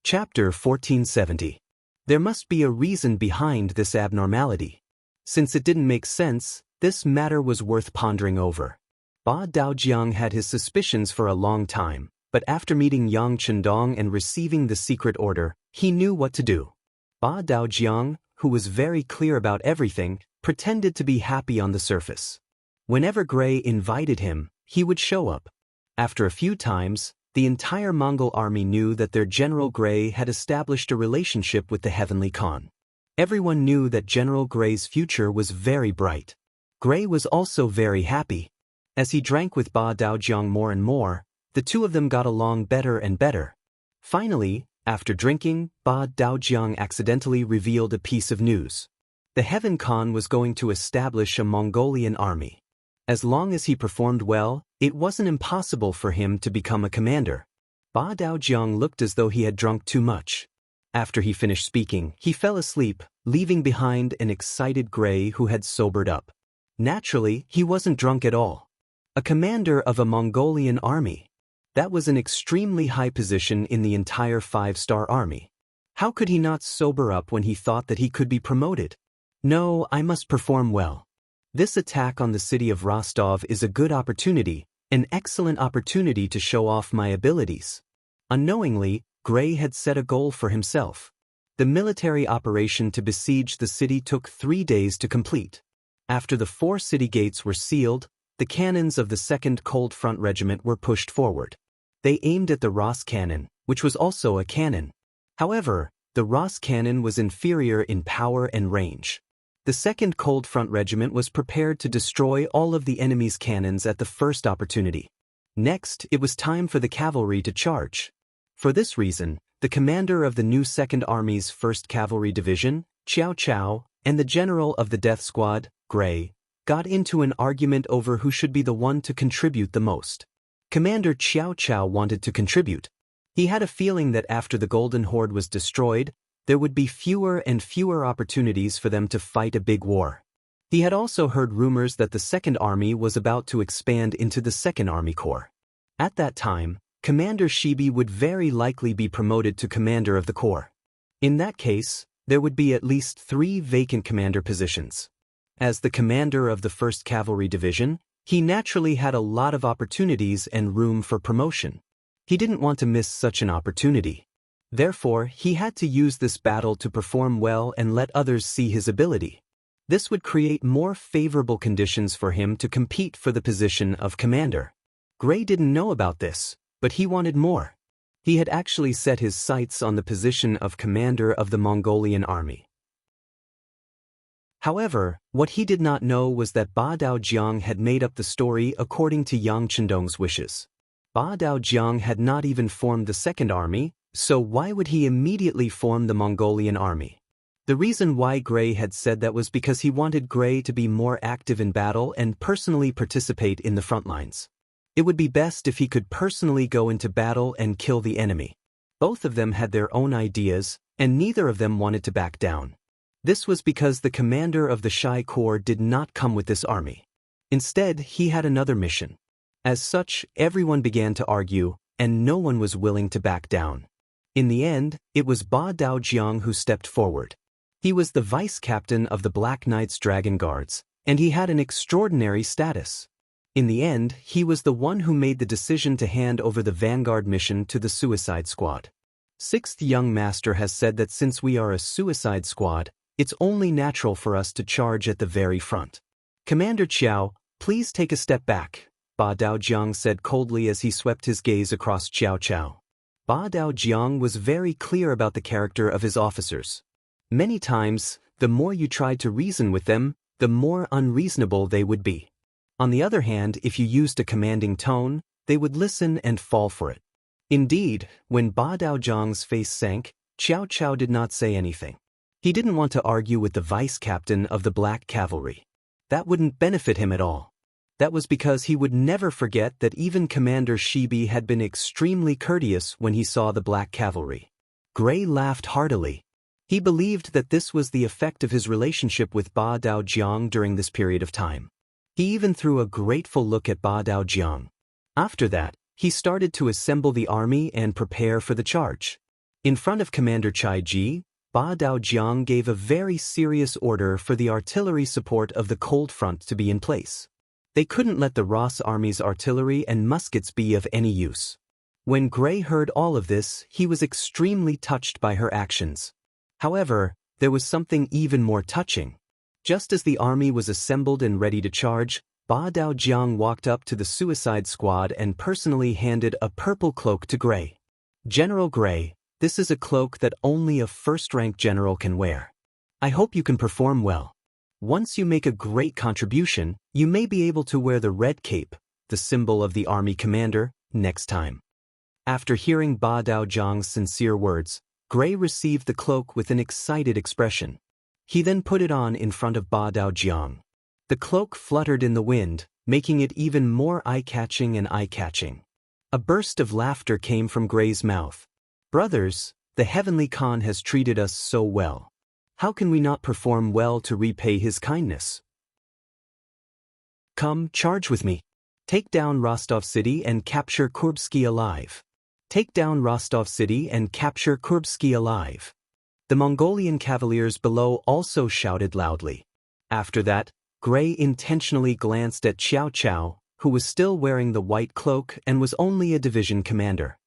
Chapter 1470. There must be a reason behind this abnormality. Since it didn't make sense, this matter was worth pondering over. Ba Daojiang had his suspicions for a long time, but after meeting Yang Chendong and receiving the secret order, he knew what to do. Ba Daojiang, who was very clear about everything, pretended to be happy on the surface. Whenever Gray invited him, he would show up. After a few times, the entire Mongol army knew that their General Gray had established a relationship with the Heavenly Khan. Everyone knew that General Gray's future was very bright. Gray was also very happy. As he drank with Ba Daojiang more and more, the two of them got along better and better. Finally, after drinking, Ba Daojiang accidentally revealed a piece of news. The Heaven Khan was going to establish a Mongolian army. As long as he performed well, it wasn't impossible for him to become a commander. Ba Daojiang looked as though he had drunk too much. After he finished speaking, he fell asleep, leaving behind an excited Gray who had sobered up. Naturally, he wasn't drunk at all. A commander of a Mongolian army. That was an extremely high position in the entire 5-star army. How could he not sober up when he thought that he could be promoted? No, I must perform well. This attack on the city of Rostov is a good opportunity, an excellent opportunity to show off my abilities. Unknowingly, Gray had set a goal for himself. The military operation to besiege the city took 3 days to complete. After the 4 city gates were sealed, the cannons of the 2nd Cold Front Regiment were pushed forward. They aimed at the Ross cannon, which was also a cannon. However, the Ross cannon was inferior in power and range. The 2nd Cold Front Regiment was prepared to destroy all of the enemy's cannons at the first opportunity. Next, it was time for the cavalry to charge. For this reason, the commander of the new 2nd Army's 1st Cavalry Division, Xiao Qiao, and the general of the Death Squad, Gray, got into an argument over who should be the one to contribute the most. Commander Xiao Qiao wanted to contribute. He had a feeling that after the Golden Horde was destroyed, there would be fewer and fewer opportunities for them to fight a big war. He had also heard rumors that the 2nd Army was about to expand into the 2nd Army Corps. At that time, Commander Shibi would very likely be promoted to commander of the corps. In that case, there would be at least 3 vacant commander positions. As the commander of the 1st Cavalry Division, he naturally had a lot of opportunities and room for promotion. He didn't want to miss such an opportunity. Therefore, he had to use this battle to perform well and let others see his ability. This would create more favorable conditions for him to compete for the position of commander. Gray didn't know about this, but he wanted more. He had actually set his sights on the position of commander of the Mongolian army. However, what he did not know was that Ba Daojiang had made up the story according to Yang Chendong's wishes. Ba Daojiang had not even formed the 2nd Army, so why would he immediately form the Mongolian army? The reason why Gray had said that was because he wanted Gray to be more active in battle and personally participate in the front lines. It would be best if he could personally go into battle and kill the enemy. Both of them had their own ideas, and neither of them wanted to back down. This was because the commander of the Shai Corps did not come with this army. Instead, he had another mission. As such, everyone began to argue, and no one was willing to back down. In the end, it was Ba Daojiang who stepped forward. He was the vice captain of the Black Knight's Dragon Guards, and he had an extraordinary status. In the end, he was the one who made the decision to hand over the Vanguard mission to the Suicide Squad. 6th Young Master has said that since we are a Suicide Squad, it's only natural for us to charge at the very front. Commander Qiao, please take a step back, Ba Daojiang said coldly as he swept his gaze across Xiao Qiao. Ba Daojiang was very clear about the character of his officers. Many times, the more you tried to reason with them, the more unreasonable they would be. On the other hand, if you used a commanding tone, they would listen and fall for it. Indeed, when Ba Daojiang's face sank, Xiao Qiao did not say anything. He didn't want to argue with the vice captain of the Black Cavalry. That wouldn't benefit him at all. That was because he would never forget that even Commander Shibi had been extremely courteous when he saw the Black Cavalry. Gray laughed heartily. He believed that this was the effect of his relationship with Ba Daojiang during this period of time. He even threw a grateful look at Ba Daojiang. After that, he started to assemble the army and prepare for the charge. In front of Commander Chai Ji, Ba Daojiang gave a very serious order for the artillery support of the cold front to be in place. They couldn't let the Ross army's artillery and muskets be of any use. When Gray heard all of this, he was extremely touched by her actions. However, there was something even more touching. Just as the army was assembled and ready to charge, Ba Daojiang walked up to the suicide squad and personally handed a purple cloak to Gray. "General Gray, this is a cloak that only a first-rank general can wear. I hope you can perform well. Once you make a great contribution, you may be able to wear the red cape, the symbol of the army commander, next time." After hearing Ba Daojiang's sincere words, Gray received the cloak with an excited expression. He then put it on in front of Ba Daojiang. The cloak fluttered in the wind, making it even more eye-catching and eye-catching. A burst of laughter came from Gray's mouth. "Brothers, the Heavenly Khan has treated us so well. How can we not perform well to repay his kindness? Come, charge with me. Take down Rostov City and capture Kurbsky alive. Take down Rostov City and capture Kurbsky alive." The Mongolian cavaliers below also shouted loudly. After that, Gray intentionally glanced at Xiao Qiao, who was still wearing the white cloak and was only a division commander.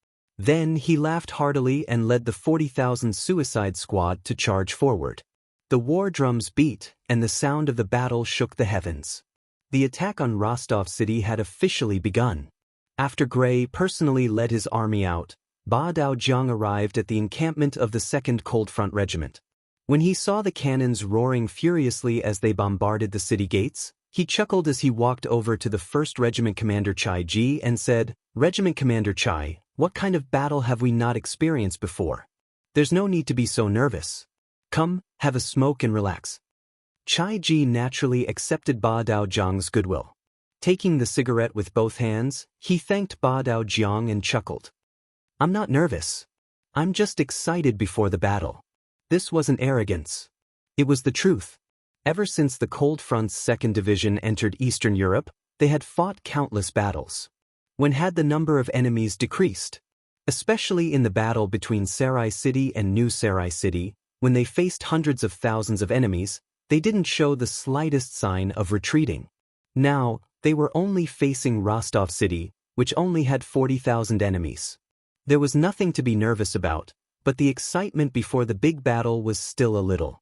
Then he laughed heartily and led the 40,000 suicide squad to charge forward. The war drums beat, and the sound of the battle shook the heavens. The attack on Rostov City had officially begun. After Gray personally led his army out, Ba Daojiang arrived at the encampment of the 2nd Cold Front Regiment. When he saw the cannons roaring furiously as they bombarded the city gates, he chuckled as he walked over to the 1st Regiment Commander Chai Ji and said, "Regiment Commander Chai, what kind of battle have we not experienced before? There's no need to be so nervous. Come, have a smoke and relax." Chai Ji naturally accepted Ba Daojiang's goodwill. Taking the cigarette with both hands, he thanked Ba Daojiang and chuckled. "I'm not nervous. I'm just excited before the battle." This wasn't arrogance. It was the truth. Ever since the Cold Front's 2nd Division entered Eastern Europe, they had fought countless battles. When had the number of enemies decreased? Especially in the battle between Sarai City and New Sarai City, when they faced hundreds of thousands of enemies, they didn't show the slightest sign of retreating. Now, they were only facing Rostov City, which only had 40,000 enemies. There was nothing to be nervous about, but the excitement before the big battle was still a little.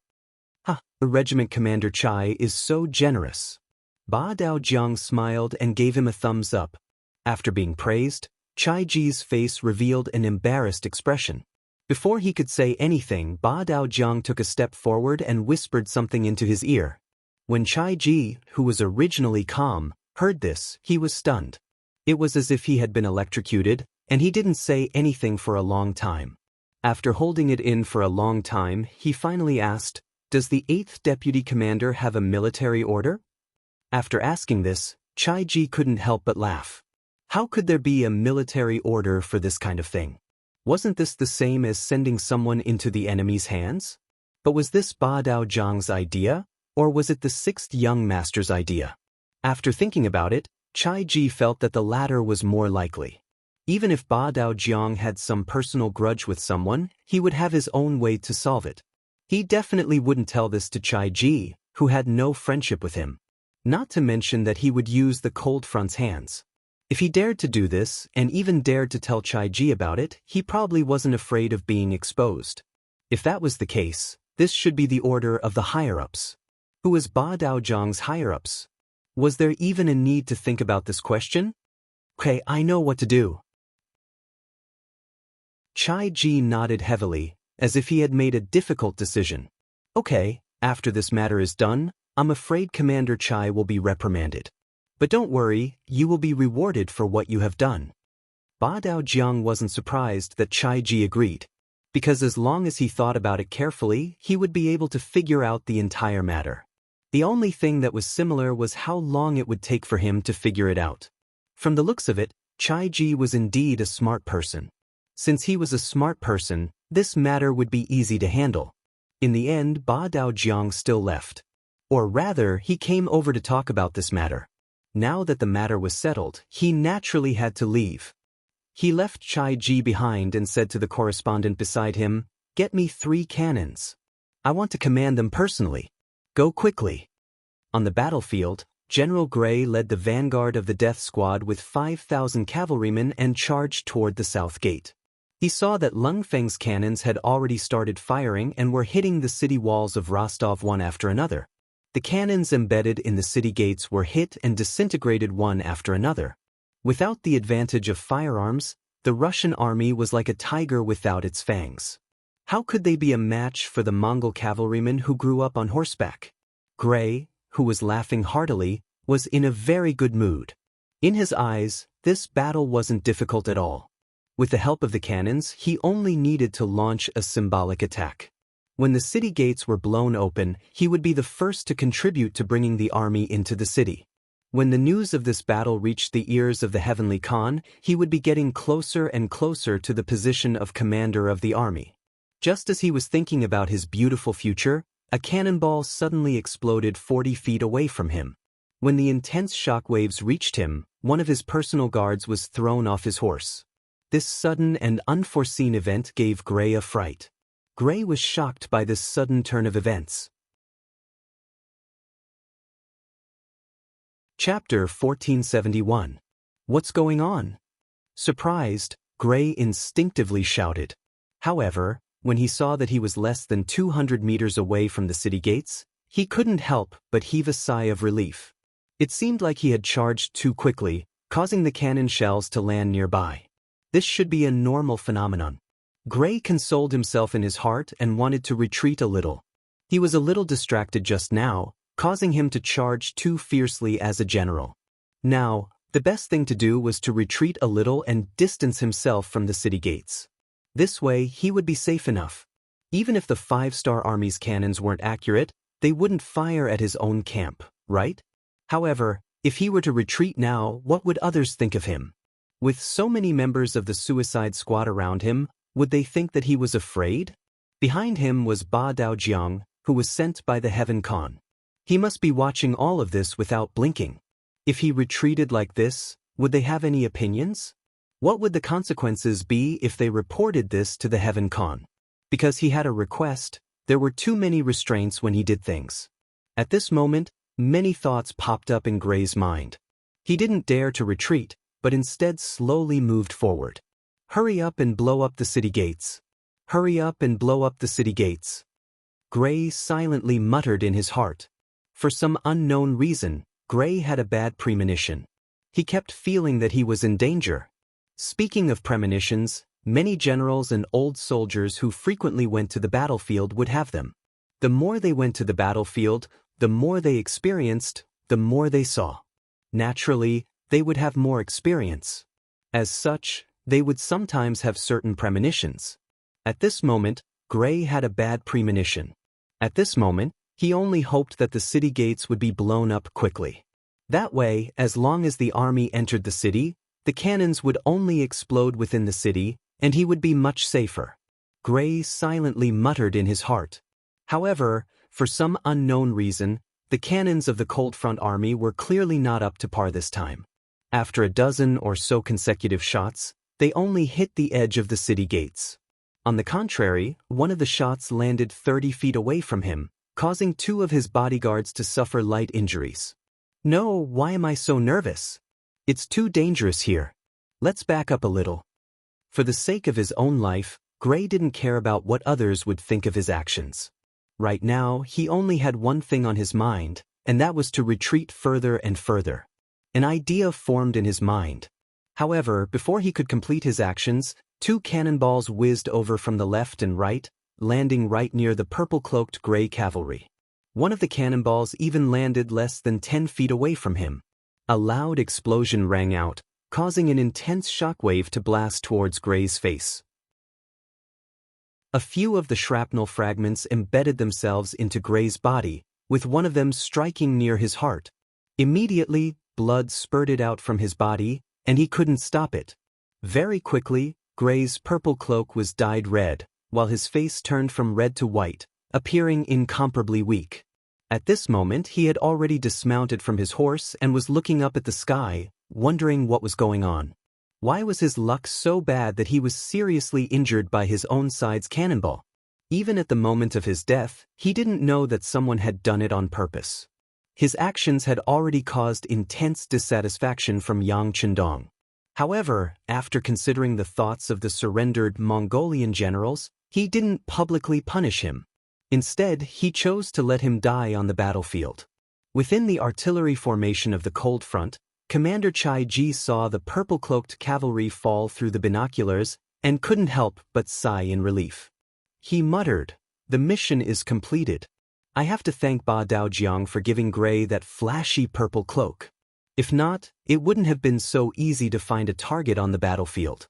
The Regiment Commander Chai is so generous." Ba Daojiang smiled and gave him a thumbs up. After being praised, Chai Ji's face revealed an embarrassed expression. Before he could say anything, Ba Daojiang took a step forward and whispered something into his ear. When Chai Ji, who was originally calm, heard this, he was stunned. It was as if he had been electrocuted, and he didn't say anything for a long time. After holding it in for a long time, he finally asked, "Does the 8th Deputy Commander have a military order?" After asking this, Chai Ji couldn't help but laugh. How could there be a military order for this kind of thing? Wasn't this the same as sending someone into the enemy's hands? But was this Ba Daojiang's idea, or was it the 6th young master's idea? After thinking about it, Chai Ji felt that the latter was more likely. Even if Ba Daojiang had some personal grudge with someone, he would have his own way to solve it. He definitely wouldn't tell this to Chai Ji, who had no friendship with him. Not to mention that he would use the Cold Front's hands. If he dared to do this, and even dared to tell Chai Ji about it, he probably wasn't afraid of being exposed. If that was the case, this should be the order of the higher-ups. Who was Ba Daojiang's higher-ups? Was there even a need to think about this question? Okay, I know what to do. Chai Ji nodded heavily, as if he had made a difficult decision. "Okay, after this matter is done, I'm afraid Commander Chai will be reprimanded. But don't worry, you will be rewarded for what you have done." Ba Daojiang wasn't surprised that Chai Ji agreed, because as long as he thought about it carefully, he would be able to figure out the entire matter. The only thing that was similar was how long it would take for him to figure it out. From the looks of it, Chai Ji was indeed a smart person. Since he was a smart person, this matter would be easy to handle. In the end, Ba Daojiang still left. Or rather, he came over to talk about this matter. Now that the matter was settled, he naturally had to leave. He left Chai Ji behind and said to the correspondent beside him, "Get me 3 cannons. I want to command them personally. Go quickly." On the battlefield, General Gray led the vanguard of the death squad with 5,000 cavalrymen and charged toward the south gate. He saw that Lung Feng's cannons had already started firing and were hitting the city walls of Rostov one after another. The cannons embedded in the city gates were hit and disintegrated one after another. Without the advantage of firearms, the Russian army was like a tiger without its fangs. How could they be a match for the Mongol cavalrymen who grew up on horseback? Gray, who was laughing heartily, was in a very good mood. In his eyes, this battle wasn't difficult at all. With the help of the cannons, he only needed to launch a symbolic attack. When the city gates were blown open, he would be the first to contribute to bringing the army into the city. When the news of this battle reached the ears of the Heavenly Khan, he would be getting closer and closer to the position of commander of the army. Just as he was thinking about his beautiful future, a cannonball suddenly exploded 40 feet away from him. When the intense shockwaves reached him, one of his personal guards was thrown off his horse. This sudden and unforeseen event gave Gray a fright. Gray was shocked by this sudden turn of events. Chapter 1471. What's going on? Surprised, Gray instinctively shouted. However, when he saw that he was less than 200 meters away from the city gates, he couldn't help but heave a sigh of relief. It seemed like he had charged too quickly, causing the cannon shells to land nearby. This should be a normal phenomenon. Gray consoled himself in his heart and wanted to retreat a little. He was a little distracted just now, causing him to charge too fiercely as a general. Now, the best thing to do was to retreat a little and distance himself from the city gates. This way, he would be safe enough. Even if the 5-star army's cannons weren't accurate, they wouldn't fire at his own camp, right? However, if he were to retreat now, what would others think of him? With so many members of the suicide squad around him, would they think that he was afraid? Behind him was Ba Daojiang, who was sent by the Heaven Khan. He must be watching all of this without blinking. If he retreated like this, would they have any opinions? What would the consequences be if they reported this to the Heaven Khan? Because he had a request, there were too many restraints when he did things. At this moment, many thoughts popped up in Gray's mind. He didn't dare to retreat, but instead slowly moved forward. Hurry up and blow up the city gates. Hurry up and blow up the city gates. Gray silently muttered in his heart. For some unknown reason, Gray had a bad premonition. He kept feeling that he was in danger. Speaking of premonitions, many generals and old soldiers who frequently went to the battlefield would have them. The more they went to the battlefield, the more they experienced, the more they saw. Naturally, they would have more experience. As such, they would sometimes have certain premonitions. At this moment, Gray had a bad premonition. At this moment, he only hoped that the city gates would be blown up quickly. That way, as long as the army entered the city, the cannons would only explode within the city, and he would be much safer. Gray silently muttered in his heart. However, for some unknown reason, the cannons of the Cold Front army were clearly not up to par this time. After a dozen or so consecutive shots, they only hit the edge of the city gates. On the contrary, one of the shots landed 30 feet away from him, causing 2 of his bodyguards to suffer light injuries. No, why am I so nervous? It's too dangerous here. Let's back up a little. For the sake of his own life, Gray didn't care about what others would think of his actions. Right now, he only had one thing on his mind, and that was to retreat further and further. An idea formed in his mind. However, before he could complete his actions, 2 cannonballs whizzed over from the left and right, landing right near the purple-cloaked Gray cavalry. One of the cannonballs even landed less than 10 feet away from him. A loud explosion rang out, causing an intense shockwave to blast towards Gray's face. A few of the shrapnel fragments embedded themselves into Gray's body, with one of them striking near his heart. Immediately, blood spurted out from his body, and he couldn't stop it. Very quickly, Gray's purple cloak was dyed red, while his face turned from red to white, appearing incomparably weak. At this moment he had already dismounted from his horse and was looking up at the sky, wondering what was going on. Why was his luck so bad that he was seriously injured by his own side's cannonball? Even at the moment of his death, he didn't know that someone had done it on purpose. His actions had already caused intense dissatisfaction from Yang Chendong. However, after considering the thoughts of the surrendered Mongolian generals, he didn't publicly punish him. Instead, he chose to let him die on the battlefield. Within the artillery formation of the Cold Front, Commander Chai Ji saw the purple-cloaked cavalry fall through the binoculars and couldn't help but sigh in relief. He muttered, "The mission is completed. I have to thank Ba Daojiang for giving Gray that flashy purple cloak. If not, it wouldn't have been so easy to find a target on the battlefield."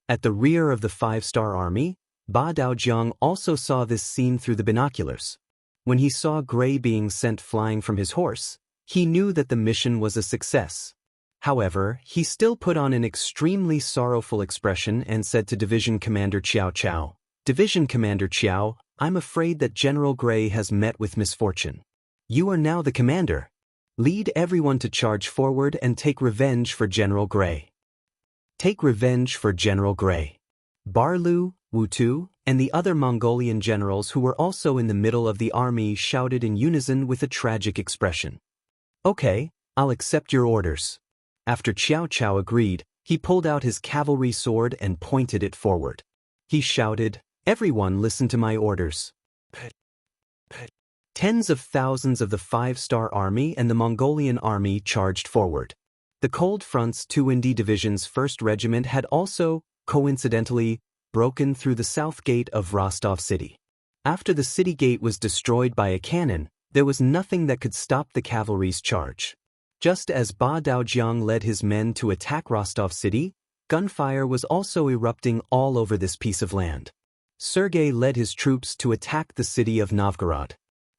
At the rear of the 5-star army, Ba Daojiang also saw this scene through the binoculars. When he saw Gray being sent flying from his horse, he knew that the mission was a success. However, he still put on an extremely sorrowful expression and said to Division Commander Qiao Qiao, "Division Commander Qiao, I'm afraid that General Gray has met with misfortune. You are now the commander. Lead everyone to charge forward and take revenge for General Gray." Take revenge for General Gray. Barlu, Wu Tu, and the other Mongolian generals who were also in the middle of the army shouted in unison with a tragic expression. "Okay, I'll accept your orders." After Qiao Qiao agreed, he pulled out his cavalry sword and pointed it forward. He shouted, "Everyone listen to my orders." Tens of thousands of the 5-star army and the Mongolian army charged forward. The Cold Front's 2nd Division's 1st Regiment had also, coincidentally, broken through the south gate of Rostov City. After the city gate was destroyed by a cannon, there was nothing that could stop the cavalry's charge. Just as Ba Daojiang led his men to attack Rostov City, gunfire was also erupting all over this piece of land. Sergei led his troops to attack the city of Novgorod.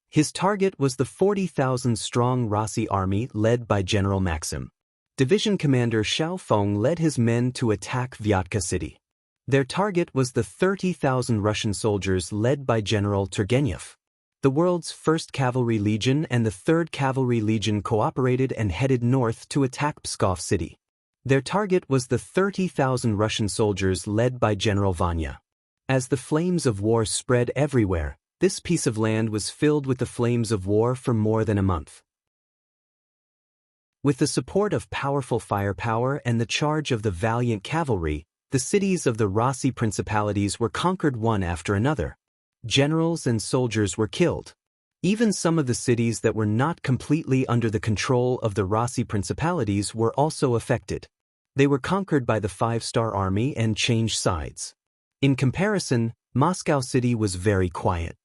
His target was the 40,000-strong Rossi army led by General Maxim. Division Commander Xiao Feng led his men to attack Vyatka City. Their target was the 30,000 Russian soldiers led by General Turgenev. The world's 1st Cavalry Legion and the 3rd Cavalry Legion cooperated and headed north to attack Pskov City. Their target was the 30,000 Russian soldiers led by General Vanya. As the flames of war spread everywhere, this piece of land was filled with the flames of war for more than a month. With the support of powerful firepower and the charge of the valiant cavalry, the cities of the Rossi principalities were conquered one after another. Generals and soldiers were killed. Even some of the cities that were not completely under the control of the Rossi principalities were also affected. They were conquered by the 5-star army and changed sides. In comparison, Moscow City was very quiet.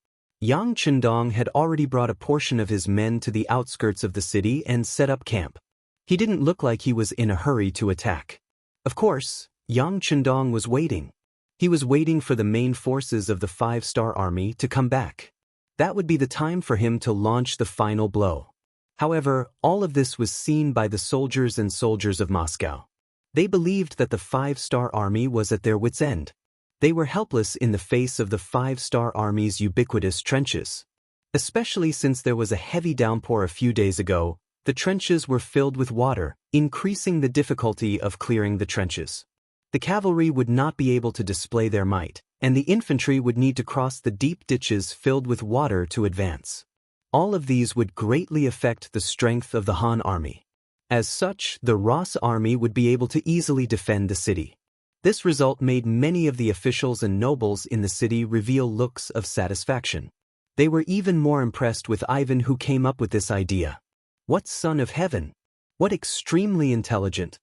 Yang Chendong had already brought a portion of his men to the outskirts of the city and set up camp. He didn't look like he was in a hurry to attack. Of course, Yang Chendong was waiting. He was waiting for the main forces of the 5-star army to come back. That would be the time for him to launch the final blow. However, all of this was seen by the soldiers and soldiers of Moscow. They believed that the 5-star army was at their wits' end. They were helpless in the face of the 5-star army's ubiquitous trenches. Especially since there was a heavy downpour a few days ago, the trenches were filled with water, increasing the difficulty of clearing the trenches. The cavalry would not be able to display their might, and the infantry would need to cross the deep ditches filled with water to advance. All of these would greatly affect the strength of the Han army. As such, the Ross army would be able to easily defend the city. This result made many of the officials and nobles in the city reveal looks of satisfaction. They were even more impressed with Ivan, who came up with this idea. What son of heaven! What extremely intelligent!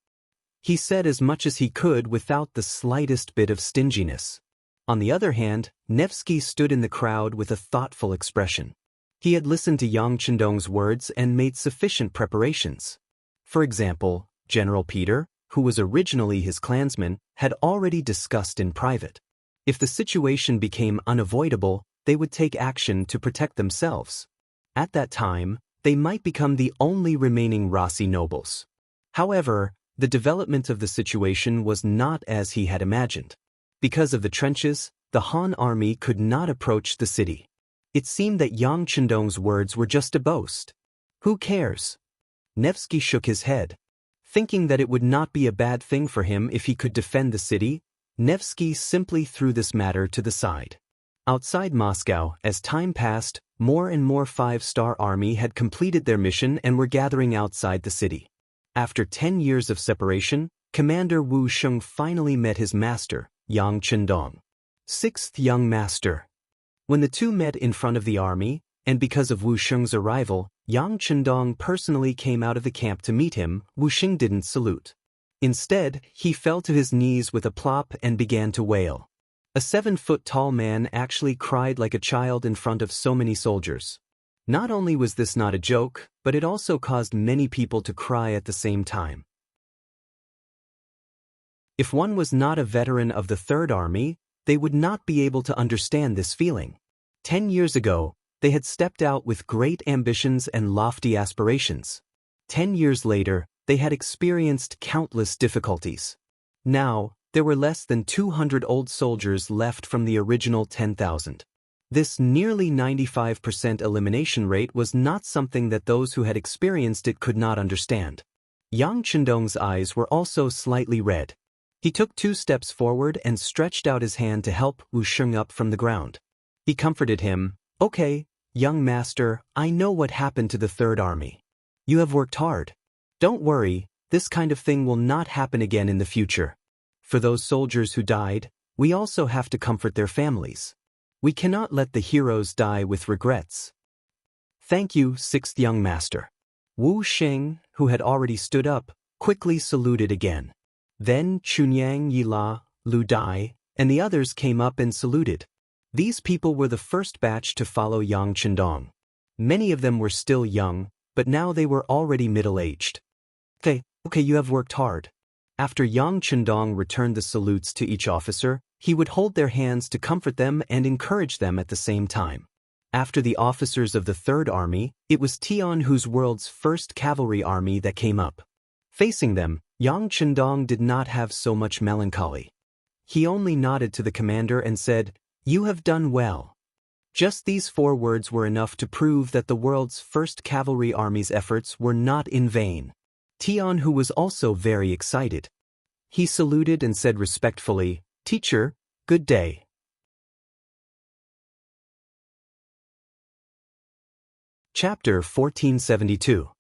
He said as much as he could without the slightest bit of stinginess. On the other hand, Nevsky stood in the crowd with a thoughtful expression. He had listened to Yang Chendong's words and made sufficient preparations. For example, General Peter, who was originally his clansman, had already discussed in private. If the situation became unavoidable, they would take action to protect themselves. At that time, they might become the only remaining Rossi nobles. However, the development of the situation was not as he had imagined. Because of the trenches, the Han army could not approach the city. It seemed that Yang Chendong's words were just a boast. Who cares? Nevsky shook his head. Thinking that it would not be a bad thing for him if he could defend the city, Nevsky simply threw this matter to the side. Outside Moscow, as time passed, more and more five-star army had completed their mission and were gathering outside the city. After 10 years of separation, Commander Wu Sheng finally met his master, Yang Chendong. Sixth young master. When the two met in front of the army, and because of Wu Sheng's arrival, Yang Chendong personally came out of the camp to meet him, Wu Sheng didn't salute. Instead, he fell to his knees with a plop and began to wail. A 7-foot-tall man actually cried like a child in front of so many soldiers. Not only was this not a joke, but it also caused many people to cry at the same time. If one was not a veteran of the Third Army, they would not be able to understand this feeling. 10 years ago, they had stepped out with great ambitions and lofty aspirations. 10 years later, they had experienced countless difficulties. Now, there were less than 200 old soldiers left from the original 10,000. This nearly 95% elimination rate was not something that those who had experienced it could not understand. Yang Chendong's eyes were also slightly red. He took 2 steps forward and stretched out his hand to help Wu Sheng up from the ground. He comforted him, "Okay, young master, I know what happened to the Third Army. You have worked hard. Don't worry, this kind of thing will not happen again in the future. For those soldiers who died, we also have to comfort their families. We cannot let the heroes die with regrets." "Thank you, sixth young master." Wu Sheng, who had already stood up, quickly saluted again. Then Chunyang Yila, Lu Dai, and the others came up and saluted. These people were the first batch to follow Yang Chendong. Many of them were still young, but now they were already middle-aged. Okay, you have worked hard." After Yang Chendong returned the salutes to each officer, he would hold their hands to comfort them and encourage them at the same time. After the officers of the Third Army, it was Tian Hu's world's first cavalry army that came up. Facing them, Yang Chendong did not have so much melancholy. He only nodded to the commander and said, "You have done well." Just these 4 words were enough to prove that the world's first cavalry army's efforts were not in vain. Tian Hu was also very excited. He saluted and said respectfully, "Teacher, good day." Chapter 1472.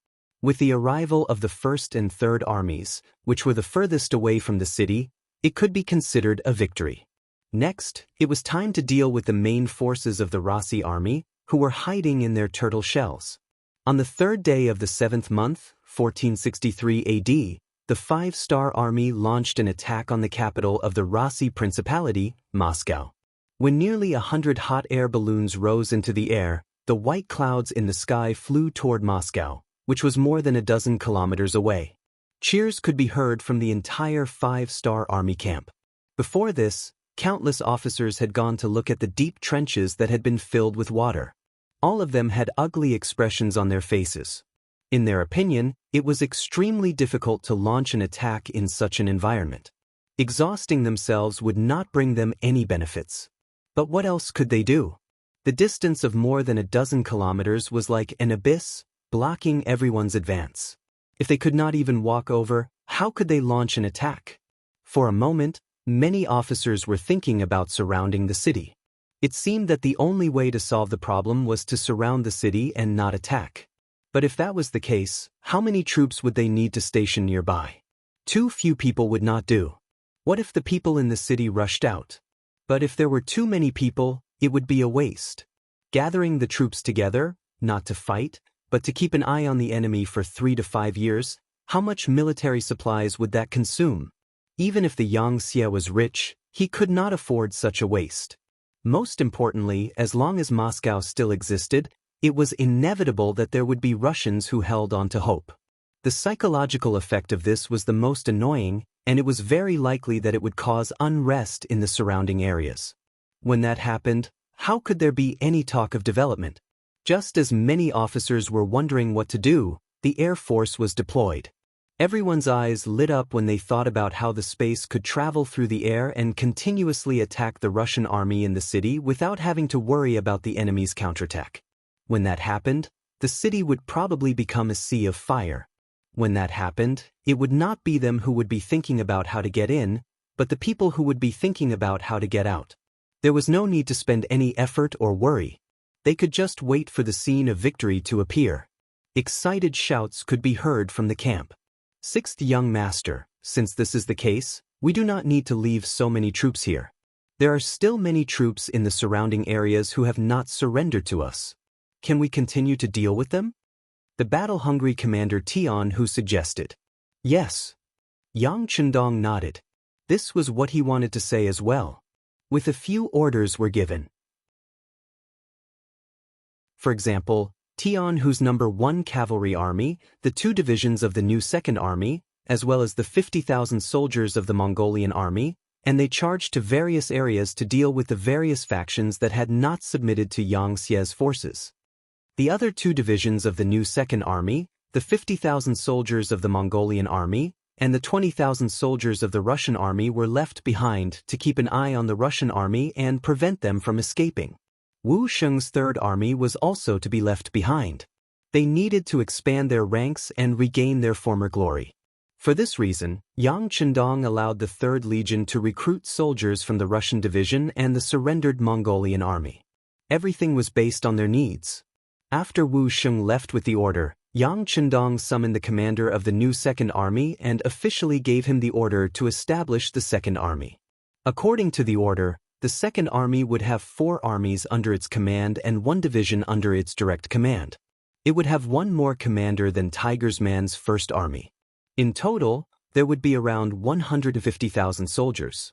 With the arrival of the First and Third Armies, which were the furthest away from the city, it could be considered a victory. Next, it was time to deal with the main forces of the Rossi army, who were hiding in their turtle shells. On the 3rd day of the 7th month, 1463 AD, the 5-star army launched an attack on the capital of the Rossi Principality, Moscow. When nearly 100 hot air balloons rose into the air, the white clouds in the sky flew toward Moscow, which was more than a dozen kilometers away. Cheers could be heard from the entire 5-star army camp. Before this, countless officers had gone to look at the deep trenches that had been filled with water. All of them had ugly expressions on their faces. In their opinion, it was extremely difficult to launch an attack in such an environment. Exhausting themselves would not bring them any benefits. But what else could they do? The distance of more than a dozen kilometers was like an abyss, blocking everyone's advance. If they could not even walk over, how could they launch an attack? For a moment, many officers were thinking about surrounding the city. It seemed that the only way to solve the problem was to surround the city and not attack. But if that was the case, how many troops would they need to station nearby? Too few people would not do. What if the people in the city rushed out? But if there were too many people, it would be a waste. Gathering the troops together, not to fight, but to keep an eye on the enemy for 3 to 5 years, how much military supplies would that consume? Even if the Xianxia was rich, he could not afford such a waste. Most importantly, as long as Moscow still existed, it was inevitable that there would be Russians who held on to hope. The psychological effect of this was the most annoying, and it was very likely that it would cause unrest in the surrounding areas. When that happened, how could there be any talk of development? Just as many officers were wondering what to do, the Air Force was deployed. Everyone's eyes lit up when they thought about how the space could travel through the air and continuously attack the Russian army in the city without having to worry about the enemy's counterattack. When that happened, the city would probably become a sea of fire. When that happened, it would not be them who would be thinking about how to get in, but the people who would be thinking about how to get out. There was no need to spend any effort or worry. They could just wait for the scene of victory to appear. Excited shouts could be heard from the camp. Sixth young master, since this is the case, we do not need to leave so many troops here. There are still many troops in the surrounding areas who have not surrendered to us. Can we continue to deal with them? The battle-hungry commander Tian Hu suggested. Yes. Yang Chendong nodded. This was what he wanted to say as well. With a few orders were given. For example, Tian Hu's number 1 cavalry army, the 2 divisions of the new 2nd army, as well as the 50,000 soldiers of the Mongolian army, and they charged to various areas to deal with the various factions that had not submitted to Yang Xie's forces. The other 2 divisions of the new 2nd army, the 50,000 soldiers of the Mongolian army, and the 20,000 soldiers of the Russian army were left behind to keep an eye on the Russian army and prevent them from escaping. Wu Sheng's 3rd army was also to be left behind. They needed to expand their ranks and regain their former glory. For this reason, Yang Chendong allowed the 3rd Legion to recruit soldiers from the Russian division and the surrendered Mongolian army. Everything was based on their needs. After Wu Sheng left with the order, Yang Chendong summoned the commander of the new 2nd army and officially gave him the order to establish the 2nd army. According to the order, the 2nd army would have 4 armies under its command and 1 division under its direct command. It would have 1 more commander than Tiger's Man's 1st army. In total, there would be around 150,000 soldiers.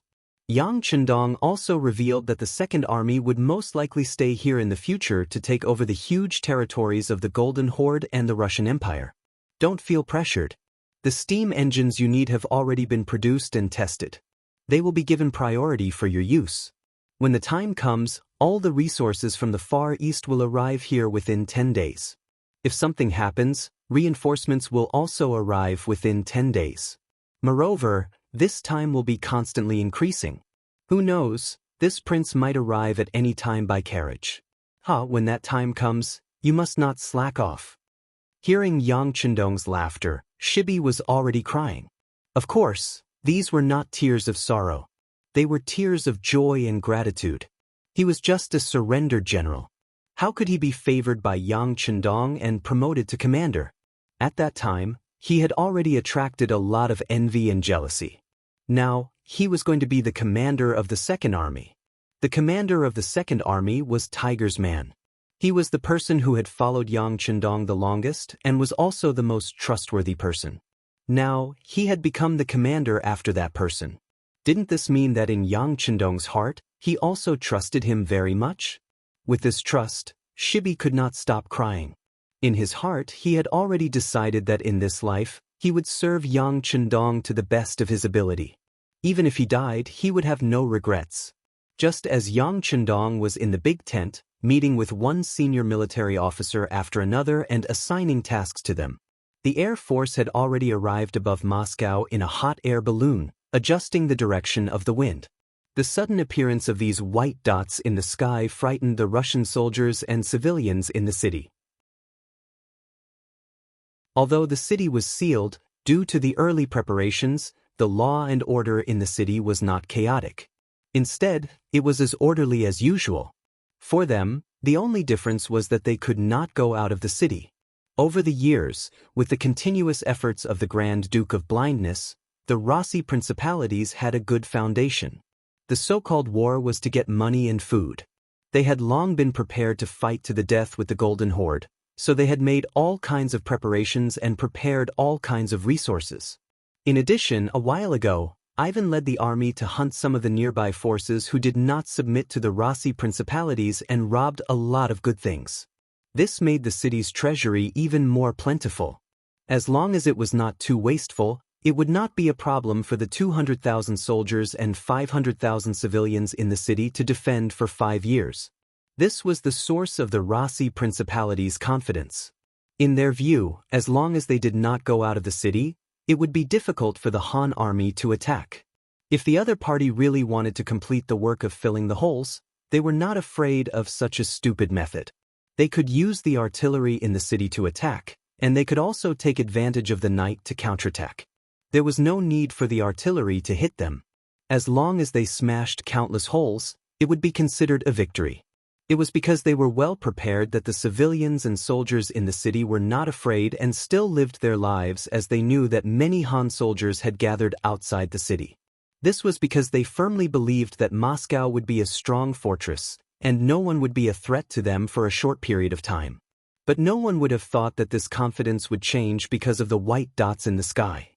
Yang Chendong also revealed that the 2nd army would most likely stay here in the future to take over the huge territories of the Golden Horde and the Russian Empire. Don't feel pressured. The steam engines you need have already been produced and tested. They will be given priority for your use. When the time comes, all the resources from the Far East will arrive here within 10 days. If something happens, reinforcements will also arrive within 10 days. Moreover, this time will be constantly increasing. Who knows, this prince might arrive at any time by carriage. When that time comes, you must not slack off. Hearing Yang Chendong's laughter, Shibi was already crying. Of course, these were not tears of sorrow. They were tears of joy and gratitude. He was just a surrendered general. How could he be favored by Yang Chendong and promoted to commander? At that time, he had already attracted a lot of envy and jealousy. Now, he was going to be the commander of the 2nd army. The commander of the 2nd army was Tiger's Man. He was the person who had followed Yang Chendong the longest and was also the most trustworthy person. Now, he had become the commander after that person. Didn't this mean that in Yang Chendong's heart, he also trusted him very much? With this trust, Shibi could not stop crying. In his heart, he had already decided that in this life, he would serve Yang Chendong to the best of his ability. Even if he died, he would have no regrets. Just as Yang Chendong was in the big tent, meeting with one senior military officer after another and assigning tasks to them. The Air Force had already arrived above Moscow in a hot air balloon, adjusting the direction of the wind. The sudden appearance of these white dots in the sky frightened the Russian soldiers and civilians in the city. Although the city was sealed, due to the early preparations, the law and order in the city was not chaotic. Instead, it was as orderly as usual. For them, the only difference was that they could not go out of the city. Over the years, with the continuous efforts of the Grand Duke of Blindness, the Rossi principalities had a good foundation. The so-called war was to get money and food. They had long been prepared to fight to the death with the Golden Horde, so they had made all kinds of preparations and prepared all kinds of resources. In addition, a while ago, Ivan led the army to hunt some of the nearby forces who did not submit to the Rossi principalities and robbed a lot of good things. This made the city's treasury even more plentiful. As long as it was not too wasteful, it would not be a problem for the 200,000 soldiers and 500,000 civilians in the city to defend for 5 years. This was the source of the Rossi principality's confidence. In their view, as long as they did not go out of the city, it would be difficult for the Han army to attack. If the other party really wanted to complete the work of filling the holes, they were not afraid of such a stupid method. They could use the artillery in the city to attack, and they could also take advantage of the night to counterattack. There was no need for the artillery to hit them. As long as they smashed countless holes, it would be considered a victory. It was because they were well prepared that the civilians and soldiers in the city were not afraid and still lived their lives, as they knew that many Han soldiers had gathered outside the city. This was because they firmly believed that Moscow would be a strong fortress, and no one would be a threat to them for a short period of time. But no one would have thought that this confidence would change because of the white dots in the sky.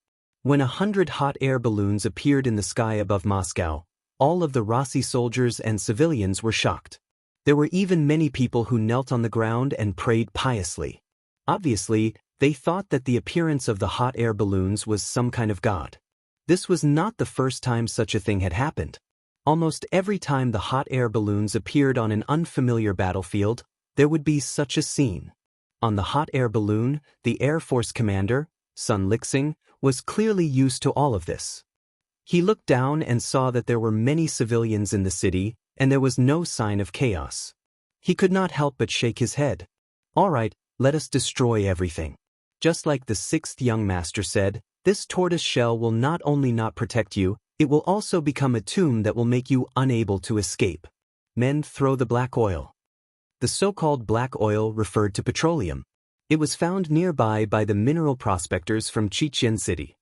When 100 hot air balloons appeared in the sky above Moscow, all of the Rossi soldiers and civilians were shocked. There were even many people who knelt on the ground and prayed piously. Obviously, they thought that the appearance of the hot air balloons was some kind of god. This was not the first time such a thing had happened. Almost every time the hot air balloons appeared on an unfamiliar battlefield, there would be such a scene. On the hot air balloon, the Air Force commander, Sun Lixing, was clearly used to all of this. He looked down and saw that there were many civilians in the city, and there was no sign of chaos. He could not help but shake his head. "All right, let us destroy everything." Just like the sixth young master said, this tortoise shell will not only not protect you, it will also become a tomb that will make you unable to escape. Men throw the black oil. The so-called black oil referred to petroleum. It was found nearby by the mineral prospectors from Chichen City.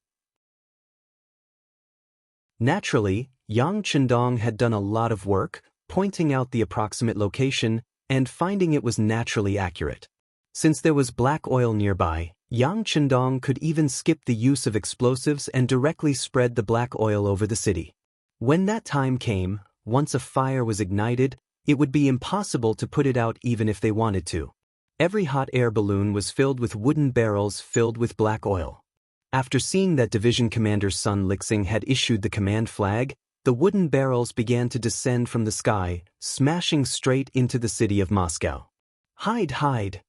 Naturally, Yang Chendong had done a lot of work, pointing out the approximate location and finding it was naturally accurate. Since there was black oil nearby, Yang Chendong could even skip the use of explosives and directly spread the black oil over the city. When that time came, once a fire was ignited, it would be impossible to put it out even if they wanted to. Every hot air balloon was filled with wooden barrels filled with black oil. After seeing that Division Commander Sun Lixing had issued the command flag, the wooden barrels began to descend from the sky, smashing straight into the city of Moscow. "Hide, hide!"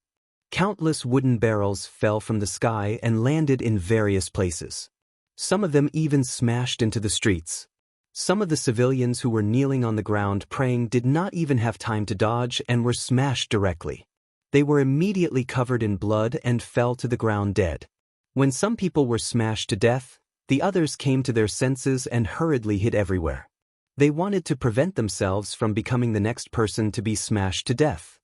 Countless wooden barrels fell from the sky and landed in various places. Some of them even smashed into the streets. Some of the civilians who were kneeling on the ground praying did not even have time to dodge and were smashed directly. They were immediately covered in blood and fell to the ground dead. When some people were smashed to death, the others came to their senses and hurriedly hid everywhere. They wanted to prevent themselves from becoming the next person to be smashed to death.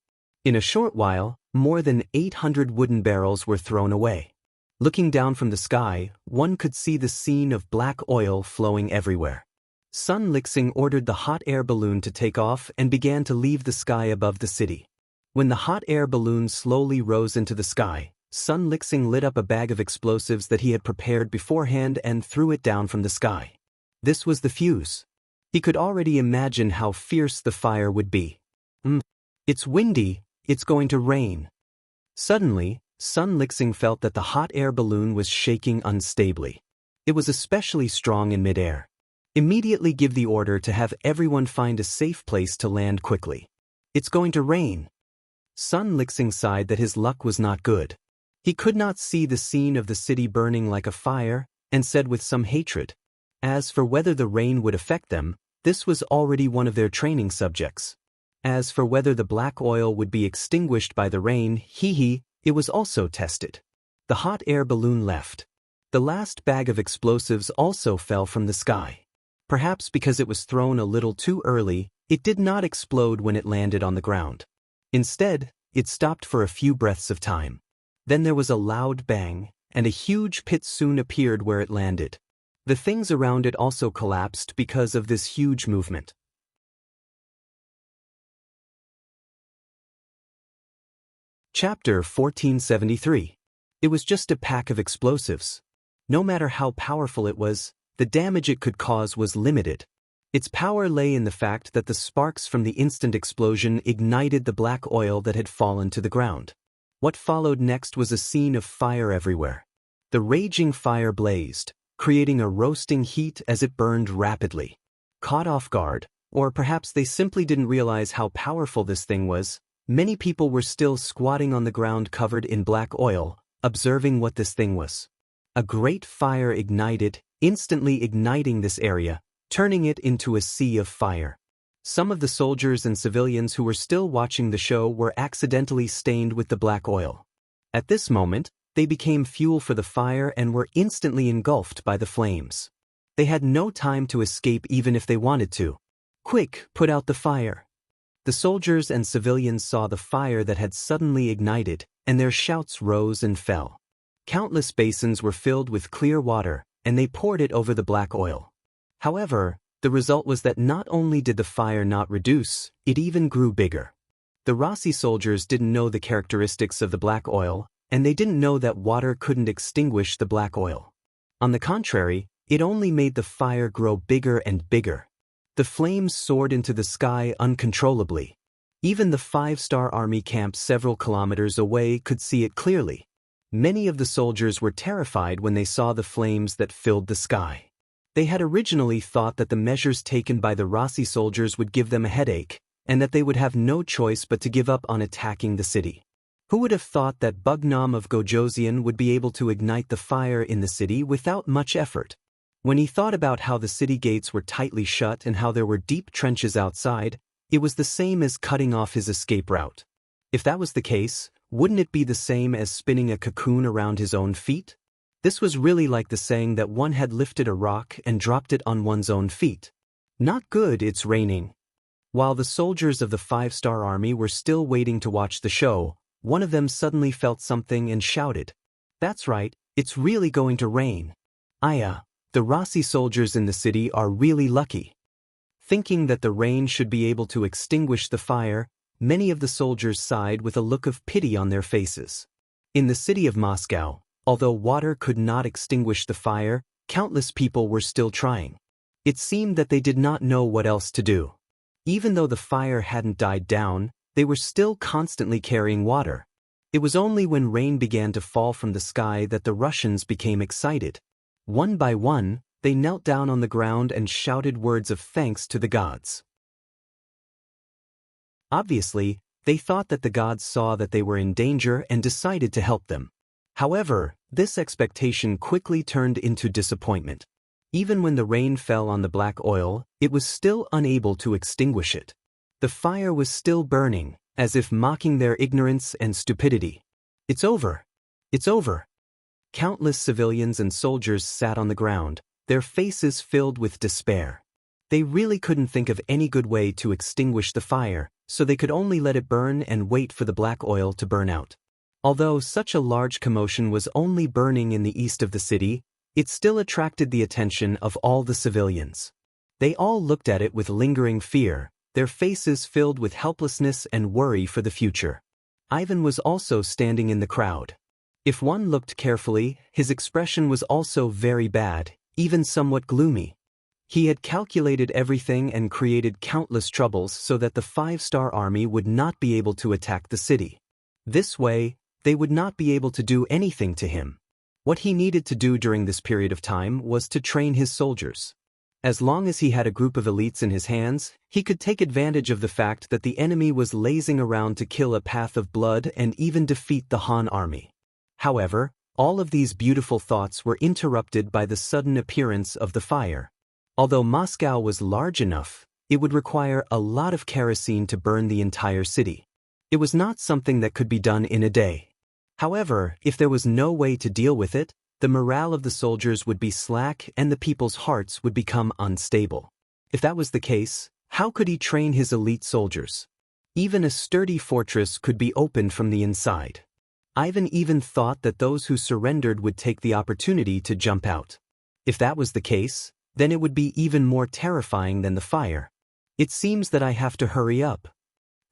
In a short while, more than 800 wooden barrels were thrown away. Looking down from the sky, one could see the scene of black oil flowing everywhere. Sun Lixing ordered the hot air balloon to take off and began to leave the sky above the city. When the hot air balloon slowly rose into the sky, Sun Lixing lit up a bag of explosives that he had prepared beforehand and threw it down from the sky. This was the fuse. He could already imagine how fierce the fire would be. It's windy, it's going to rain. Suddenly, Sun Lixing felt that the hot air balloon was shaking unstably. It was especially strong in midair. Immediately give the order to have everyone find a safe place to land quickly. It's going to rain. Sun Lixing sighed that his luck was not good. He could not see the scene of the city burning like a fire, and said with some hatred, as for whether the rain would affect them, this was already one of their training subjects. As for whether the black oil would be extinguished by the rain, it was also tested. The hot air balloon left. The last bag of explosives also fell from the sky. Perhaps because it was thrown a little too early, it did not explode when it landed on the ground. Instead, it stopped for a few breaths of time. Then there was a loud bang, and a huge pit soon appeared where it landed. The things around it also collapsed because of this huge movement. Chapter 1473. It was just a pack of explosives. No matter how powerful it was, the damage it could cause was limited. Its power lay in the fact that the sparks from the instant explosion ignited the black oil that had fallen to the ground. What followed next was a scene of fire everywhere. The raging fire blazed, creating a roasting heat as it burned rapidly. Caught off guard, or perhaps they simply didn't realize how powerful this thing was, many people were still squatting on the ground covered in black oil, observing what this thing was. A great fire ignited, instantly igniting this area, turning it into a sea of fire. Some of the soldiers and civilians who were still watching the show were accidentally stained with the black oil. At this moment, they became fuel for the fire and were instantly engulfed by the flames. They had no time to escape even if they wanted to. "Quick, put out the fire." The soldiers and civilians saw the fire that had suddenly ignited, and their shouts rose and fell. Countless basins were filled with clear water, and they poured it over the black oil. However, the result was that not only did the fire not reduce, it even grew bigger. The Rossi soldiers didn't know the characteristics of the black oil, and they didn't know that water couldn't extinguish the black oil. On the contrary, it only made the fire grow bigger and bigger. The flames soared into the sky uncontrollably. Even the 5-star army camp several kilometers away could see it clearly. Many of the soldiers were terrified when they saw the flames that filled the sky. They had originally thought that the measures taken by the Rossi soldiers would give them a headache, and that they would have no choice but to give up on attacking the city. Who would have thought that Bugnam of Gojoseon would be able to ignite the fire in the city without much effort? When he thought about how the city gates were tightly shut and how there were deep trenches outside, it was the same as cutting off his escape route. If that was the case, wouldn't it be the same as spinning a cocoon around his own feet? This was really like the saying that one had lifted a rock and dropped it on one's own feet. Not good, it's raining. While the soldiers of the 5-star army were still waiting to watch the show, one of them suddenly felt something and shouted, "That's right, it's really going to rain." Aya, the Rossi soldiers in the city are really lucky. Thinking that the rain should be able to extinguish the fire, many of the soldiers sighed with a look of pity on their faces. In the city of Moscow, although water could not extinguish the fire, countless people were still trying. It seemed that they did not know what else to do. Even though the fire hadn't died down, they were still constantly carrying water. It was only when rain began to fall from the sky that the Russians became excited. One by one, they knelt down on the ground and shouted words of thanks to the gods. Obviously, they thought that the gods saw that they were in danger and decided to help them. However, this expectation quickly turned into disappointment. Even when the rain fell on the black oil, it was still unable to extinguish it. The fire was still burning, as if mocking their ignorance and stupidity. "It's over! It's over!" Countless civilians and soldiers sat on the ground, their faces filled with despair. They really couldn't think of any good way to extinguish the fire, so they could only let it burn and wait for the black oil to burn out. Although such a large commotion was only burning in the east of the city, it still attracted the attention of all the civilians. They all looked at it with lingering fear, their faces filled with helplessness and worry for the future. Ivan was also standing in the crowd. If one looked carefully, his expression was also very bad, even somewhat gloomy. He had calculated everything and created countless troubles so that the 5-star army would not be able to attack the city. This way, they would not be able to do anything to him. What he needed to do during this period of time was to train his soldiers. As long as he had a group of elites in his hands, he could take advantage of the fact that the enemy was lazing around to kill a path of blood and even defeat the Han army. However, all of these beautiful thoughts were interrupted by the sudden appearance of the fire. Although Moscow was large enough, it would require a lot of kerosene to burn the entire city. It was not something that could be done in a day. However, if there was no way to deal with it, the morale of the soldiers would be slack and the people's hearts would become unstable. If that was the case, how could he train his elite soldiers? Even a sturdy fortress could be opened from the inside. Ivan even thought that those who surrendered would take the opportunity to jump out. If that was the case, then it would be even more terrifying than the fire. It seems that I have to hurry up.